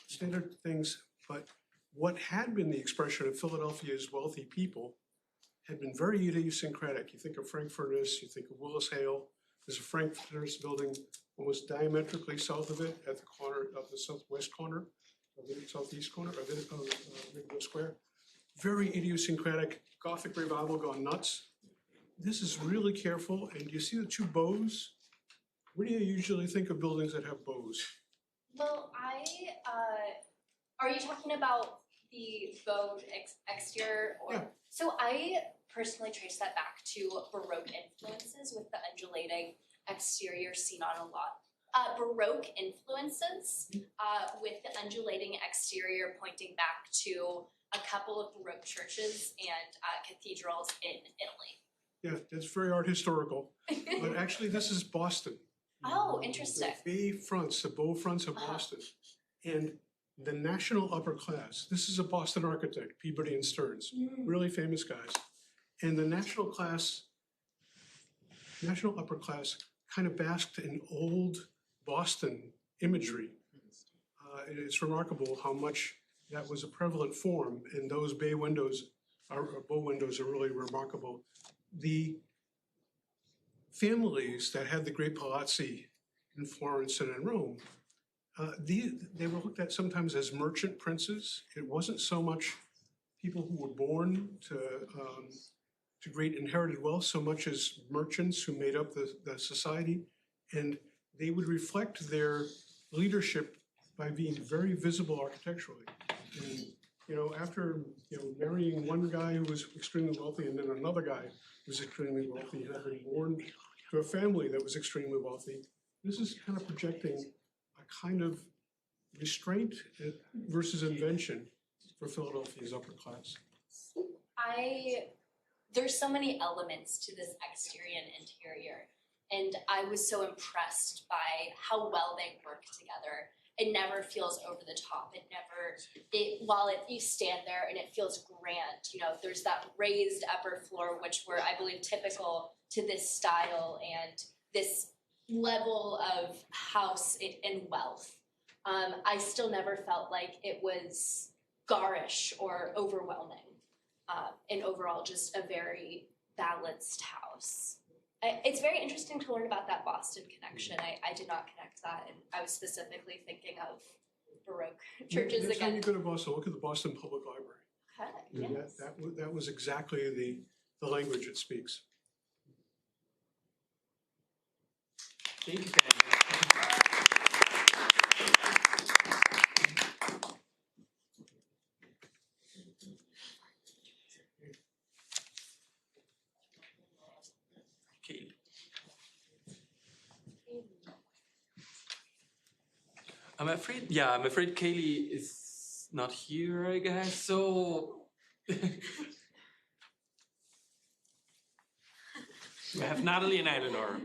standard things, but what had been the expression of Philadelphia's wealthy people had been very idiosyncratic. You think of Frankfurters, you think of Willis Hale. There's a Frankfurters building almost diametrically south of it at the corner of the southwest corner, of the southeast corner of Nico Square. Very idiosyncratic, Gothic revival gone nuts. This is really careful, and you see the two bows? What do you usually think of buildings that have bows? Well, are you talking about the bowed exterior? Or? Yeah. So I personally trace that back to Baroque influences with the undulating exterior seen on a lot. Baroque influences with the undulating exterior pointing back to a couple of Baroque churches and cathedrals in Italy. Yeah, that's very art historical, but actually this is Boston. Oh, interesting. The bay fronts, the bow fronts of Boston. And the national upper class, this is a Boston architect, Peabody and Stearns, really famous guys. And the national upper class kind of basked in old Boston imagery. It's remarkable how much that was a prevalent form, and those bay windows, bow windows, are really remarkable. The families that had the great palazzi in Florence and in Rome, they were looked at sometimes as merchant princes. It wasn't so much people who were born to great inherited wealth, so much as merchants who made up the society. And they would reflect their leadership by being very visible architecturally. And, after, marrying one guy who was extremely wealthy and then another guy who was extremely wealthy, and having born to a family that was extremely wealthy, this is kind of projecting a kind of restraint versus invention for Philadelphia's upper class. There's so many elements to this exterior and interior, and I was so impressed by how well they work together. It never feels over the top. You stand there and it feels grand. There's that raised upper floor, which were, I believe, typical to this style and this level of house and wealth. I still never felt like it was garish or overwhelming. And overall, just a very balanced house. It's very interesting to learn about that Boston connection. I did not connect that, and I was specifically thinking of Baroque churches Next time again. you go to Boston, look at the Boston Public Library. Okay, yes. That was exactly the language it speaks. Thank you, I'm afraid Kaylee is not here, I guess, so we have Natalie and Eleanor.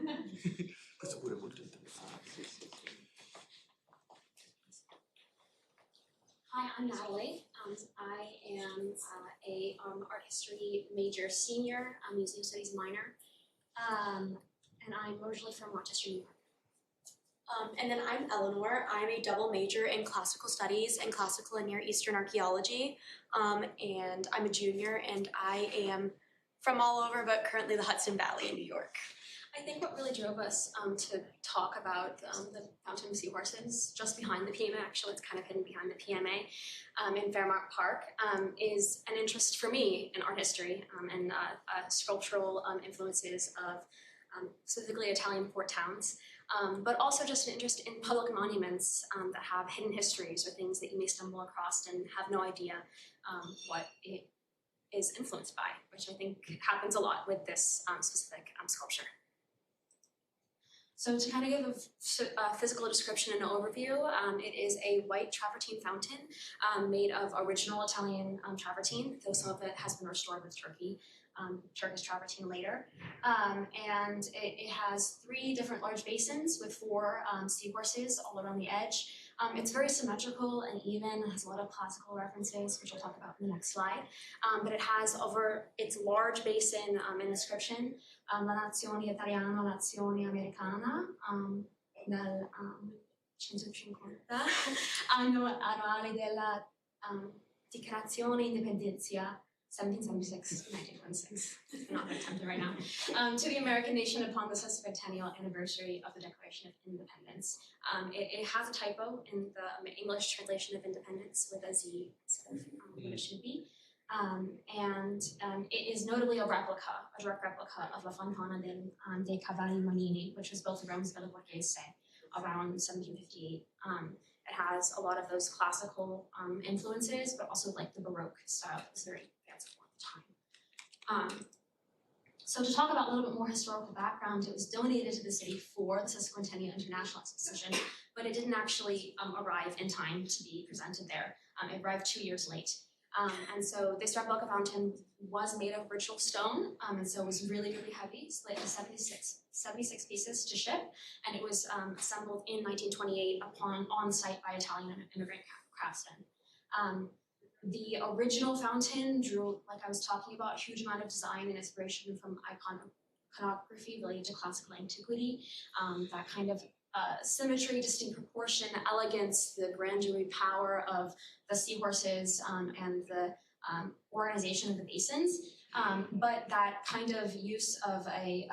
Hi, I'm Natalie. I am a art history major senior, museum studies minor, and I'm originally from Rochester, New York. And then I'm Eleanor. I'm a double major in classical studies and classical and Near Eastern archaeology. And I'm a junior, and I am from all over, but currently the Hudson Valley in New York. I think what really drove us to talk about the Fountain of Seahorses, just behind the PMA, actually it's kind of hidden behind the PMA in Fairmount Park, is an interest for me in art history and sculptural influences of specifically Italian port towns, but also just an interest in public monuments that have hidden histories or things that you may stumble across and have no idea what it is influenced by, which I think happens a lot with this specific sculpture. So to kind of give a physical description and overview, it is a white travertine fountain made of original Italian travertine, though some of it has been restored with Turkish travertine later. And it has 3 different large basins with 4 seahorses all around the edge. It's very symmetrical and even, has a lot of classical references, which I'll talk about in the next slide. But it has over its large basin an inscription, La Nazione Italiana, Nazione Americana, nel 150 anno annuale della Dichiarazione Indipendenza, 1776, 1926, not very tempted right now, to the American nation upon the sesquicentennial anniversary of the Declaration of Independence. It has a typo in the English translation of independence with a Z instead of what it should be. And it is notably a direct replica of La Fontana dei Cavalli Manini, which was built in Rome's Villa Borghese around 1758. It has a lot of those classical influences, but also like the Baroque style. It was very fanciful at the time. So to talk about a little bit more historical background, it was donated to the city for the Sesquicentennial International Exposition, but it didn't actually arrive in time to be presented there. It arrived 2 years late. And so this replica fountain was made of original stone, and so it was really, really heavy, split into 76 pieces to ship, and it was assembled in 1928 on site by Italian immigrant craftsmen. The original fountain drew, like I was talking about, a huge amount of design and inspiration from iconography related to classical antiquity, that kind of symmetry, distinct proportion, elegance, the grandeur, power of the seahorses and the organization of the basins, but that kind of use of a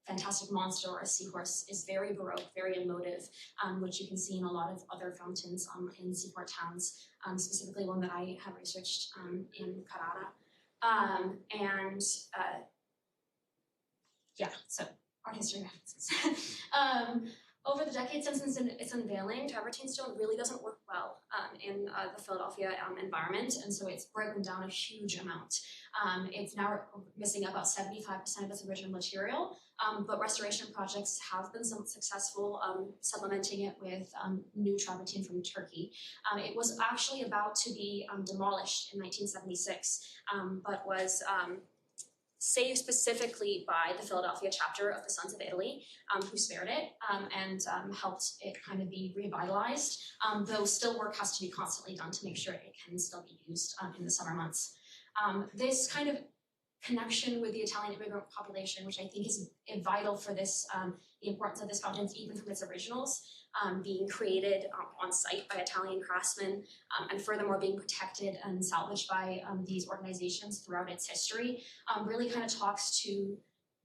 fantastic monster or a seahorse is very Baroque, very emotive, which you can see in a lot of other fountains in seaport towns, specifically one that I have researched in Carrara. Yeah, so art history references. Over the decades since its unveiling, travertine stone really doesn't work well in the Philadelphia environment, and so it's broken down a huge amount. It's now missing about 75% of its original material, but restoration projects have been successful supplementing it with new travertine from Turkey. It was actually about to be demolished in 1976, but was saved specifically by the Philadelphia chapter of the Sons of Italy, who spared it and helped it kind of be revitalized, though still work has to be constantly done to make sure it can still be used in the summer months. This kind of connection with the Italian immigrant population, which I think is vital for this, the importance of this fountain, even from its originals, being created on site by Italian craftsmen, and furthermore being protected and salvaged by these organizations throughout its history, really kind of talks to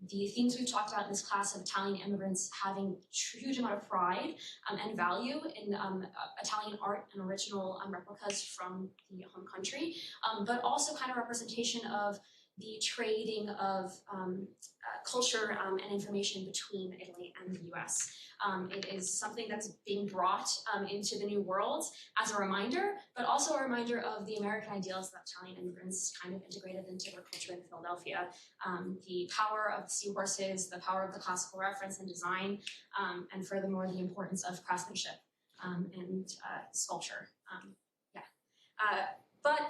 the themes we've talked about in this class of Italian immigrants having a huge amount of pride and value in Italian art and original replicas from the home country, but also kind of representation of the trading of culture and information between Italy and the US. It is something that's being brought into the New World as a reminder, but also a reminder of the American ideals that Italian immigrants kind of integrated into their culture in Philadelphia. The power of the seahorses, the power of the classical reference and design, and furthermore, the importance of craftsmanship. and sculpture. But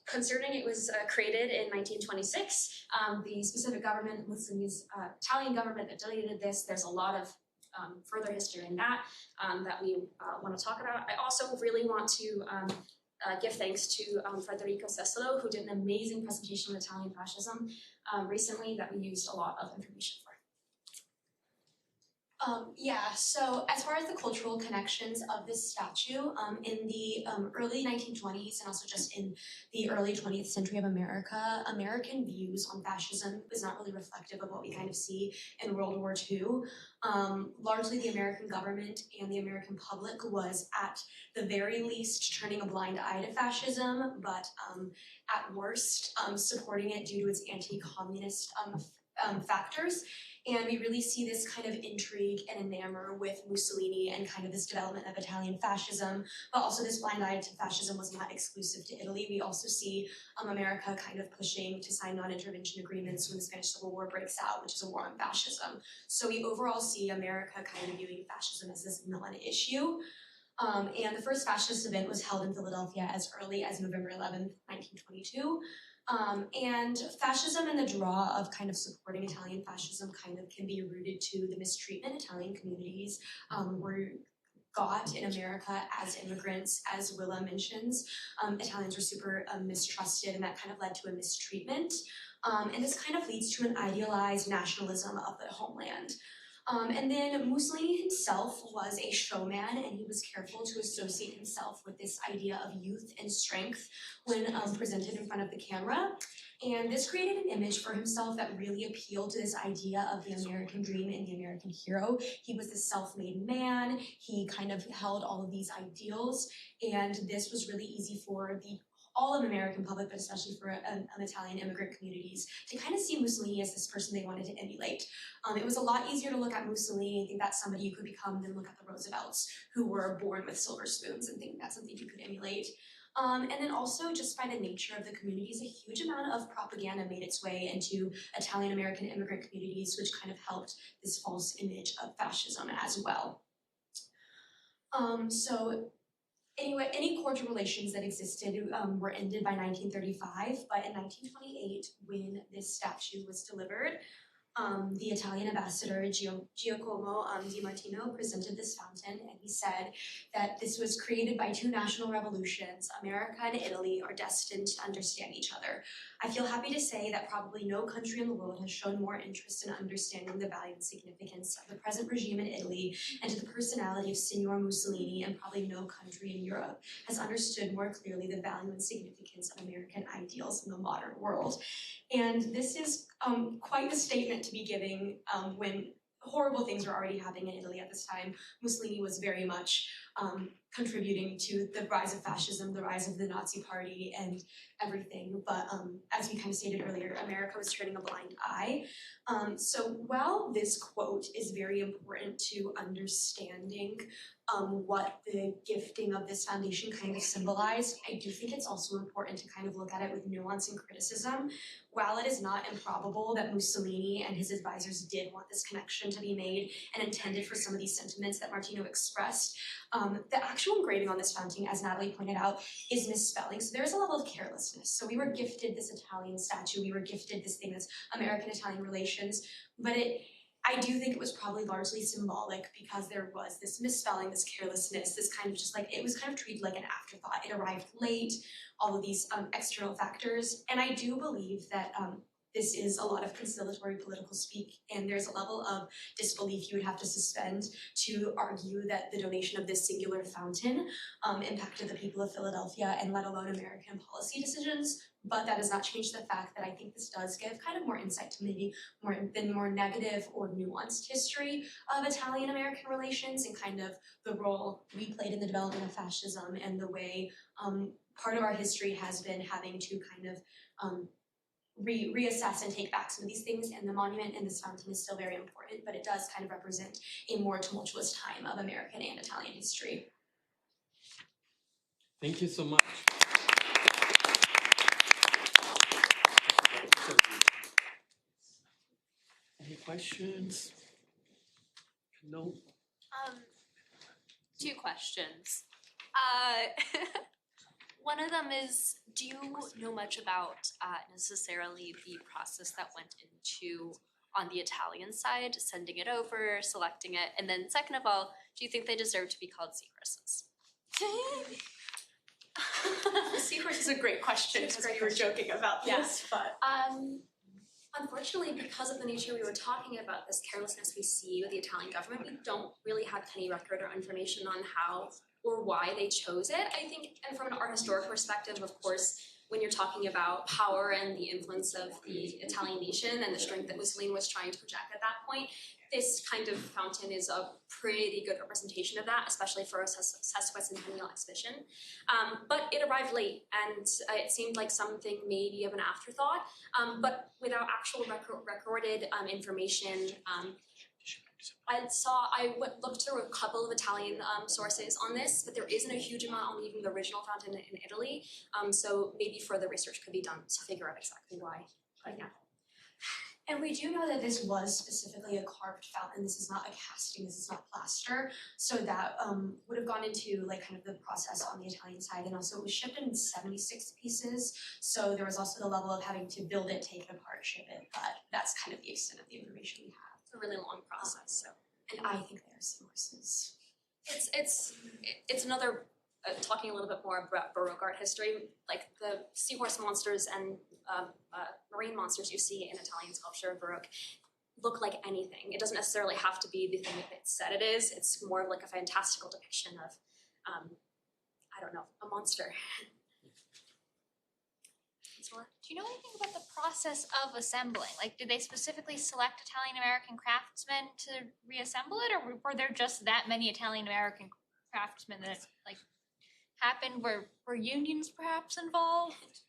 concerning it was created in 1926, the specific government, Mussolini's Italian government that deleted this, there's a lot of further history in that that we want to talk about. I also really want to give thanks to Federico Cesolo, who did an amazing presentation on Italian fascism recently that we used a lot of information for. Yeah, so as far as the cultural connections of this statue, in the early 1920s and also just in the early 20th century of America, American views on fascism is not really reflective of what we kind of see in World War II. Largely the American government and the American public was at the very least turning a blind eye to fascism, but at worst supporting it due to its anti-communist factors. And we really see this kind of intrigue and enamor with Mussolini and kind of this development of Italian fascism, but also this blind eye to fascism was not exclusive to Italy. We also see America kind of pushing to sign non-intervention agreements when the Spanish Civil War breaks out, which is a war on fascism. So we overall see America kind of viewing fascism as this non-issue. And the first fascist event was held in Philadelphia as early as November 11th, 1922. And fascism and the draw of kind of supporting Italian fascism kind of can be rooted to the mistreatment Italian communities were got in America as immigrants. As Willa mentions, Italians were super mistrusted, and that kind of led to a mistreatment. And this kind of leads to an idealized nationalism of the homeland. And then Mussolini himself was a showman, and he was careful to associate himself with this idea of youth and strength when presented in front of the camera. And this created an image for himself that really appealed to this idea of the American dream and the American hero. He was this self-made man. He kind of held all of these ideals, and this was really easy for all of American public, but especially for Italian immigrant communities, to kind of see Mussolini as this person they wanted to emulate. It was a lot easier to look at Mussolini and think that's somebody you could become than look at the Roosevelts, who were born with silver spoons, and think that's something you could emulate. And then also, just by the nature of the communities, a huge amount of propaganda made its way into Italian American immigrant communities, which kind of helped this false image of fascism as well. Anyway, any cordial relations that existed were ended by 1935, but in 1928, when this statue was delivered, the Italian ambassador Giacomo Di Martino presented this fountain, and he said that this was created by two national revolutions. America and Italy are destined to understand each other. I feel happy to say that probably no country in the world has shown more interest in understanding the value and significance of the present regime in Italy and to the personality of Signor Mussolini, and probably no country in Europe has understood more clearly the value and significance of American ideals in the modern world. And this is quite a statement to be giving when horrible things were already happening in Italy at this time. Mussolini was very much contributing to the rise of fascism, the rise of the Nazi Party, and everything. But as we kind of stated earlier, America was turning a blind eye. So while this quote is very important to understanding what the gifting of this foundation kind of symbolized, I do think it's also important to kind of look at it with nuance and criticism. While it is not improbable that Mussolini and his advisors did want this connection to be made and intended for some of these sentiments that Martino expressed, the actual engraving on this fountain, as Natalie pointed out, is misspelling. So there's a level of carelessness. So we were gifted this Italian statue, we were gifted this thing that's American-Italian relations, but I do think it was probably largely symbolic because there was this misspelling, this carelessness, this kind of just like, it was kind of treated like an afterthought. It arrived late, all of these external factors. And I do believe that this is a lot of conciliatory political speak, and there's a level of disbelief you would have to suspend to argue that the donation of this singular fountain impacted the people of Philadelphia and let alone American policy decisions. But that does not change the fact that I think this does give kind of more insight to maybe the more negative or nuanced history of Italian-American relations and kind of the role we played in the development of fascism and the way part of our history has been having to kind of reassess and take back some of these things, and the monument and this fountain is still very important, but it does kind of represent a more tumultuous time of American and Italian history. Thank you so much. Any questions? No? 2 questions. One of them is, do you know much about necessarily the process that went into, on the Italian side, sending it over, selecting it, and then second of all, do you think they deserve to be called seahorses? The seahorse is a great question because we were joking about this, but Unfortunately, because of the nature we were talking about, this carelessness we see with the Italian government, we don't really have any record or information on how or why they chose it. I think, and from an art historic perspective, of course, when you're talking about power and the influence of the Italian nation and the strength that Mussolini was trying to project at that point, this kind of fountain is a pretty good representation of that, especially for a sesquicentennial exhibition. But it arrived late, and it seemed like something maybe of an afterthought, but without actual recorded information. I looked through a couple of Italian sources on this, but there isn't a huge amount on even the original fountain in Italy. So maybe further research could be done to figure out exactly why. But yeah. And we do know that this was specifically a carved fountain. This is not a casting, this is not plaster. So that would have gone into like kind of the process on the Italian side. And also it was shipped in 76 pieces. So there was also the level of having to build it, take it apart, ship it. But that's kind of the extent of the information we have. It's a really long process. So, and I think there are seahorses. It's another, talking a little bit more about Baroque art history, like the seahorse monsters and marine monsters you see in Italian sculpture of Baroque look like anything. It doesn't necessarily have to be the thing that it said it is. It's more of like a fantastical depiction of, I don't know, a monster. Do you know anything about the process of assembling? Like, did they specifically select Italian-American craftsmen to reassemble it, or were there just that many Italian-American craftsmen that, like, happened? Were unions perhaps involved?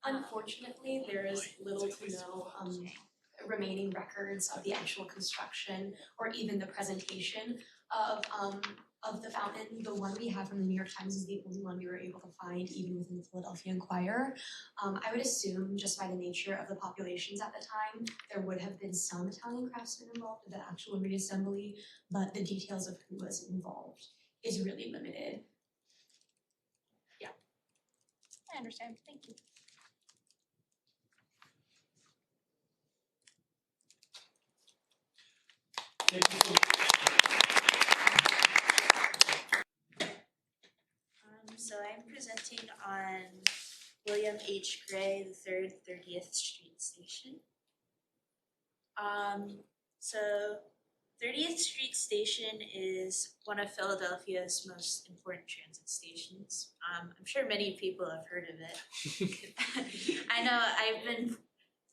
Unfortunately, there is little to no remaining records of the actual construction or even the presentation of the fountain. The one we have from the New York Times is the only one we were able to find, even within the Philadelphia Inquirer. I would assume, just by the nature of the populations at the time, there would have been some Italian craftsmen involved in the actual reassembly, but the details of who was involved is really limited. Yeah. I understand. Thank you. So I'm presenting on William H. Gray, the 3rd 30th Street Station. So 30th Street Station is one of Philadelphia's most important transit stations. I'm sure many people have heard of it. I know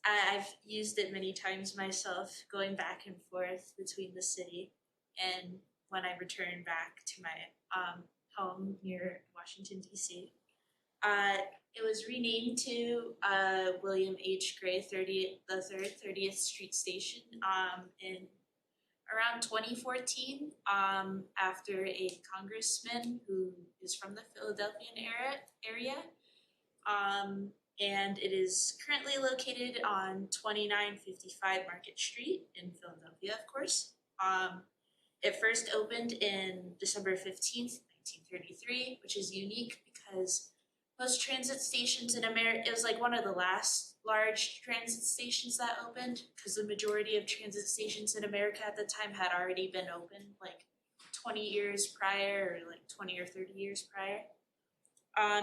I've used it many times myself, going back and forth between the city and when I return back to my home near Washington, D.C. It was renamed to William H. Gray 30th Street Station in around 2014 after a congressman who is from the Philadelphian area. And it is currently located on 2955 Market Street in Philadelphia, of course. It first opened in December 15th, 1933, which is unique because most transit stations in America, it was like one of the last large transit stations that opened, because the majority of transit stations in America at the time had already been open like 20 years prior, or like 20 or 30 years prior.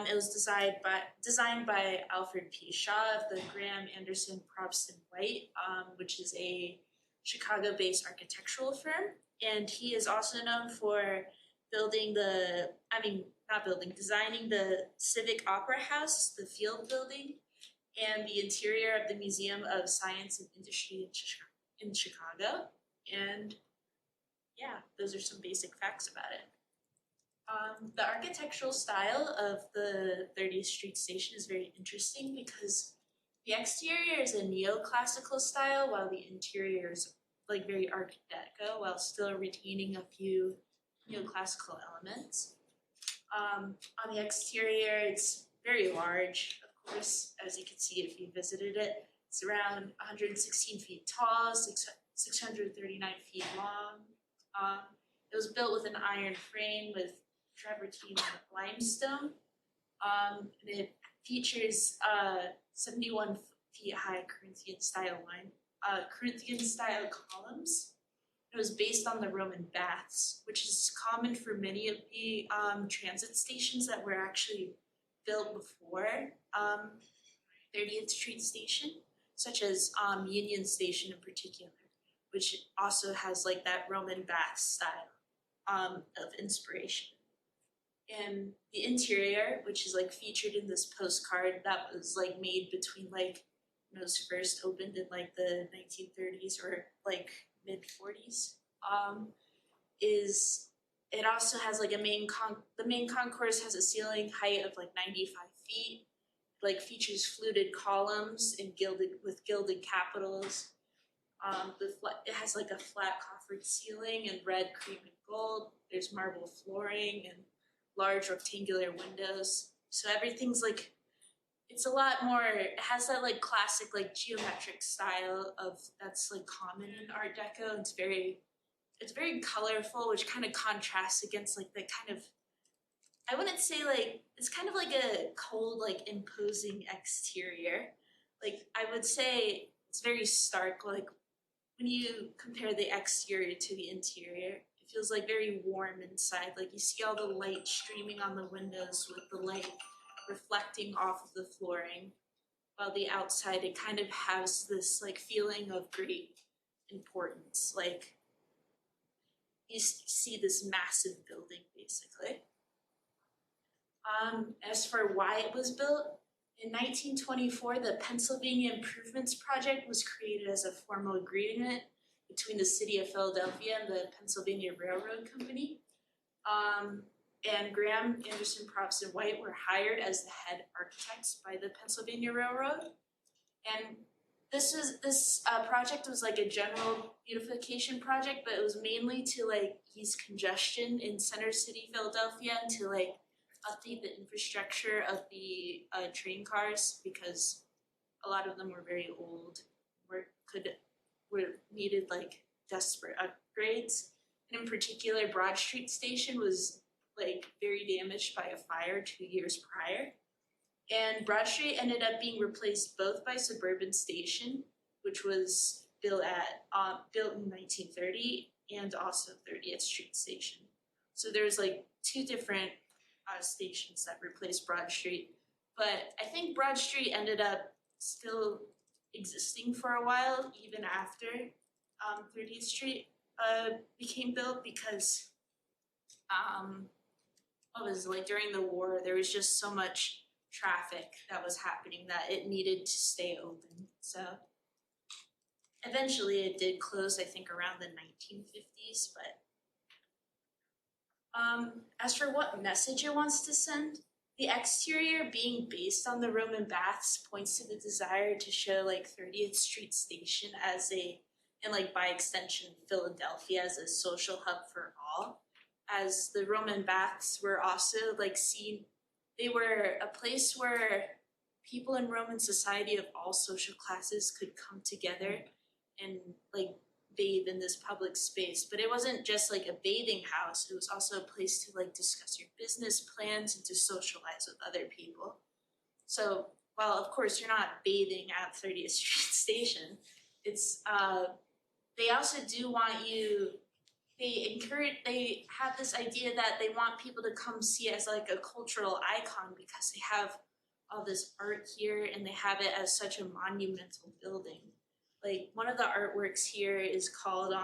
It was designed by Alfred P. Shaw of the Graham, Anderson, Probst & White, which is a Chicago-based architectural firm. And he is also known for designing the Civic Opera House, the Field Building, and the interior of the Museum of Science and Industry in Chicago. And yeah, those are some basic facts about it. The architectural style of the 30th Street Station is very interesting because the exterior is a neoclassical style while the interior is like very Art Deco while still retaining a few neoclassical elements. On the exterior, it's very large, of course, as you can see if you visited it. It's around 116 feet tall, 639 feet long. It was built with an iron frame with travertine limestone. And it features 71 feet high Corinthian style columns. It was based on the Roman baths, which is common for many of the transit stations that were actually built before 30th Street Station, such as Union Station in particular, which also has like that Roman bath style of inspiration. And the interior, which is like featured in this postcard that was like made between like when it was first opened in like the 1930s or like mid 40s, is it also has like the main concourse has a ceiling height of like 95 feet, like features fluted columns and gilded capitals. It has like a flat coffered ceiling in red, cream, and gold. There's marble flooring and large rectangular windows. So everything's like, it's a lot more, it has that like classic like geometric style of that's like common in Art Deco. It's very colorful, which kind of contrasts against like the kind of, I wouldn't say like, it's kind of like a cold, like imposing exterior. Like I would say it's very stark, like when you compare the exterior to the interior, it feels like very warm inside. Like you see all the light streaming on the windows with the light reflecting off of the flooring, while the outside it kind of has this like feeling of great importance. Like you see this massive building basically. As for why it was built, in 1924, the Pennsylvania Improvements Project was created as a formal agreement between the city of Philadelphia and the Pennsylvania Railroad Company. And Graham, Anderson, Probst, and White were hired as the head architects by the Pennsylvania Railroad. And this project was like a general beautification project, but it was mainly to like ease congestion in Center City, Philadelphia, and to like update the infrastructure of the train cars, because a lot of them were very old, needed like desperate upgrades. And in particular, Broad Street Station was like very damaged by a fire 2 years prior. And Broad Street ended up being replaced both by Suburban Station, which was built in 1930, and also 30th Street Station. So there's like two different stations that replaced Broad Street. But I think Broad Street ended up still existing for a while, even after 30th Street became built, because during the war, there was just so much traffic that was happening that it needed to stay open. So eventually it did close, I think, around the 1950s. But as for what message it wants to send, the exterior being based on the Roman baths points to the desire to show like 30th Street Station as and like by extension Philadelphia as a social hub for all, as the Roman baths were also like seen, they were a place where people in Roman society of all social classes could come together and like bathe in this public space. But it wasn't just like a bathing house, it was also a place to like discuss your business plans and to socialize with other people. So while of course you're not bathing at 30th Street Station, it's they also do want you, they have this idea that they want people to come see it as like a cultural icon, because they have all this art here and they have it as such a monumental building. Like one of the artworks here is called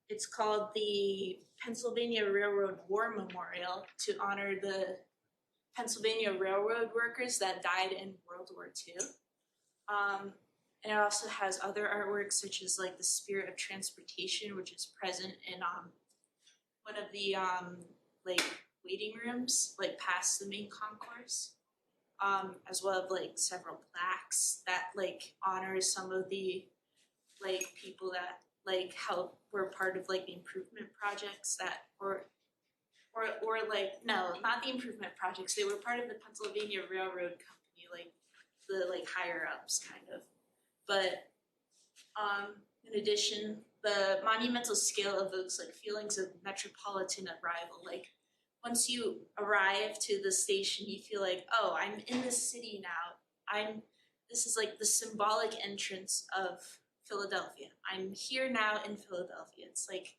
it's called the Pennsylvania Railroad War Memorial, to honor the Pennsylvania Railroad workers that died in World War II. And it also has other artworks such as like the Spirit of Transportation, which is present in one of the like waiting rooms, like past the main concourse, as well as like several plaques that like honor some of the like people that like were part of like the improvement projects that or like, no, not the improvement projects, they were part of the Pennsylvania Railroad Company, like the like higher ups kind of. But in addition, the monumental scale evokes like feelings of metropolitan arrival. Like once you arrive to the station, you feel like, oh, I'm in the city now. This is like the symbolic entrance of Philadelphia. I'm here now in Philadelphia. It's like,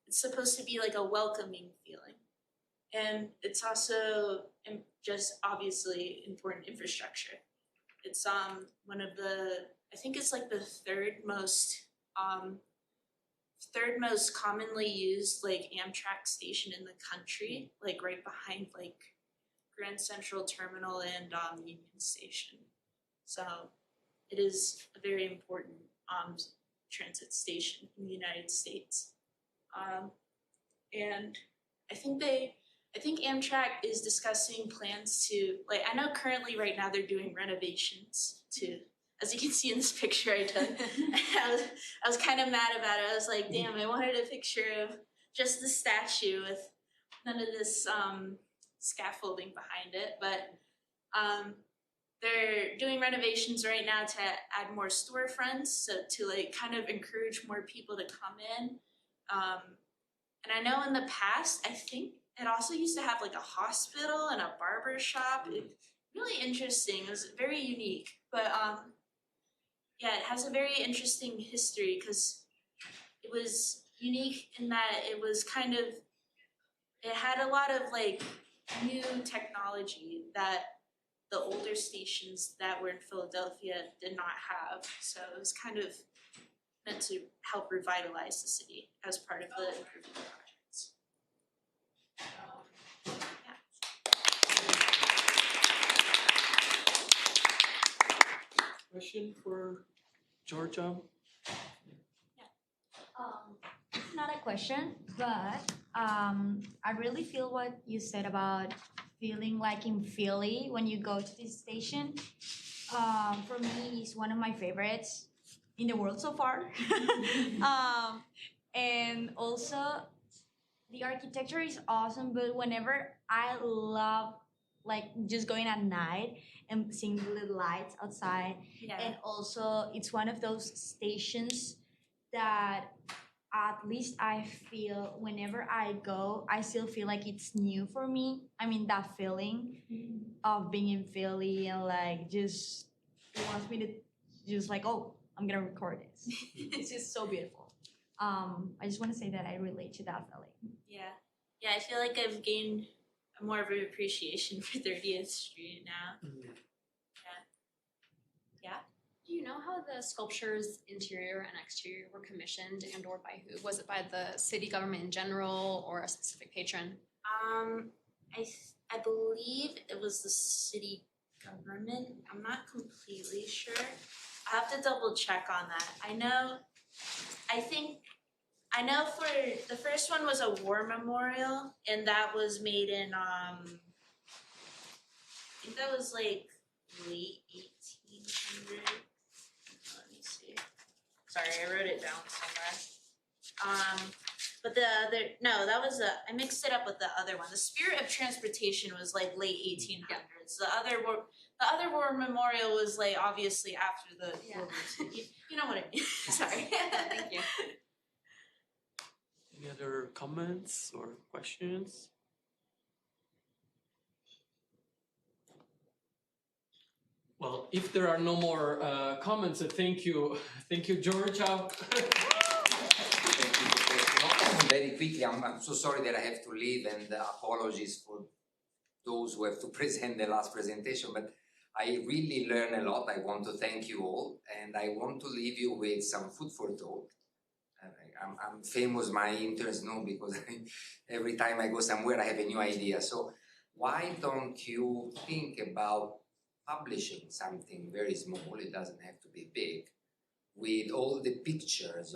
it's supposed to be like a welcoming feeling. And it's also just obviously important infrastructure. It's one of the, I think it's like the third most commonly used like Amtrak station in the country, like right behind like Grand Central Terminal and Union Station. So it is a very important transit station in the United States. And I think Amtrak is discussing plans to, like, I know currently right now they're doing renovations to, as you can see in this picture I took. I was kind of mad about it. I was like, damn, I wanted a picture of just the statue with none of this scaffolding behind it. But they're doing renovations right now to add more storefronts, so to like kind of encourage more people to come in. And I know in the past, I think it also used to have like a hospital and a barber shop. Really interesting. It was very unique. But yeah, it has a very interesting history because it was unique in that it was kind of, it had a lot of like new technology that the older stations that were in Philadelphia did not have. So it was kind of meant to help revitalize the city as part of the improvement projects. Question for Georgia? Not a question, but I really feel what you said about feeling like in Philly when you go to this station. For me, it's one of my favorites in the world so far. And also, the architecture is awesome, but whenever I love like just going at night and seeing the little lights outside. Yeah. And also, it's one of those stations that at least I feel whenever I go, I still feel like it's new for me. I mean, that feeling of being in Philly and like just it wants me to just like, oh, I'm gonna record this. It's just so beautiful. I just want to say that I relate to that feeling. Yeah, I feel like I've gained more of an appreciation for 30th Street now. Yeah. Do you know how the sculptures interior and exterior were commissioned and or by who? Was it by the city government in general or a specific patron? I believe it was the city government. I'm not completely sure. I have to double check on that. I know for the first one was a war memorial, and that was made in I think that was like late 1800. Let me see. Sorry, I wrote it down somewhere. But the other, no, that was I mixed it up with the other one. The Spirit of Transportation was like late 1800s. The other war memorial was like obviously after the World War II. You know what I mean? Sorry. Thank you. Any other comments or questions? Well, if there are no more comments, thank you, Georgia. Very quickly, I'm so sorry that I have to leave, and apologies for those who have to present the last presentation, but I really learned a lot. I want to thank you all, and I want to leave you with some food for thought. I'm famous, my interns know, because every time I go somewhere I have a new idea. So why don't you think about publishing something very small, it doesn't have to be big, with all the pictures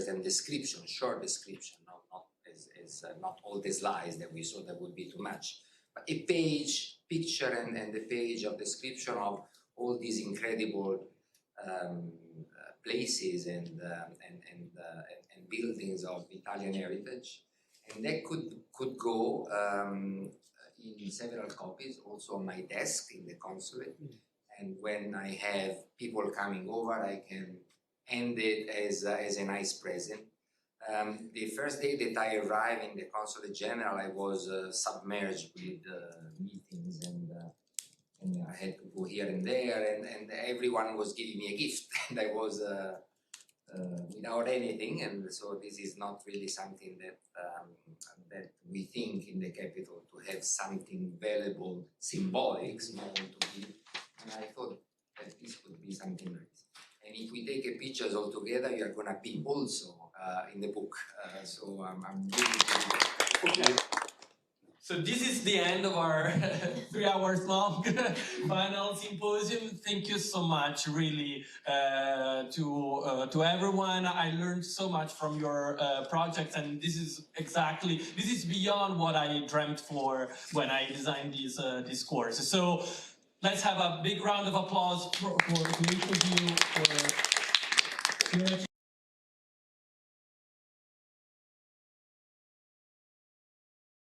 and description, short description, not all the slides that we saw, that would be too much, but a page, picture and the page of description of all these incredible places and buildings of Italian heritage, and that could go in several copies, also on my desk in the consulate. And when I have people coming over, I can ended as a nice present. The first day that I arrived in the Consulate General, I was submerged with meetings and I had to go here and there, and everyone was giving me a gift, and I was without anything, and so this is not really something that that we think in the capital, to have something valuable, symbolic, small to give, and I thought that this could be something nice. And if we take pictures all together, you are gonna be also in the book, so I'm really So this is the end of our 3 hours long final symposium. Thank you so much, really, to everyone. I learned so much from your projects, and this is beyond what I dreamt for when I designed this course. So let's have a big round of applause for each of you for your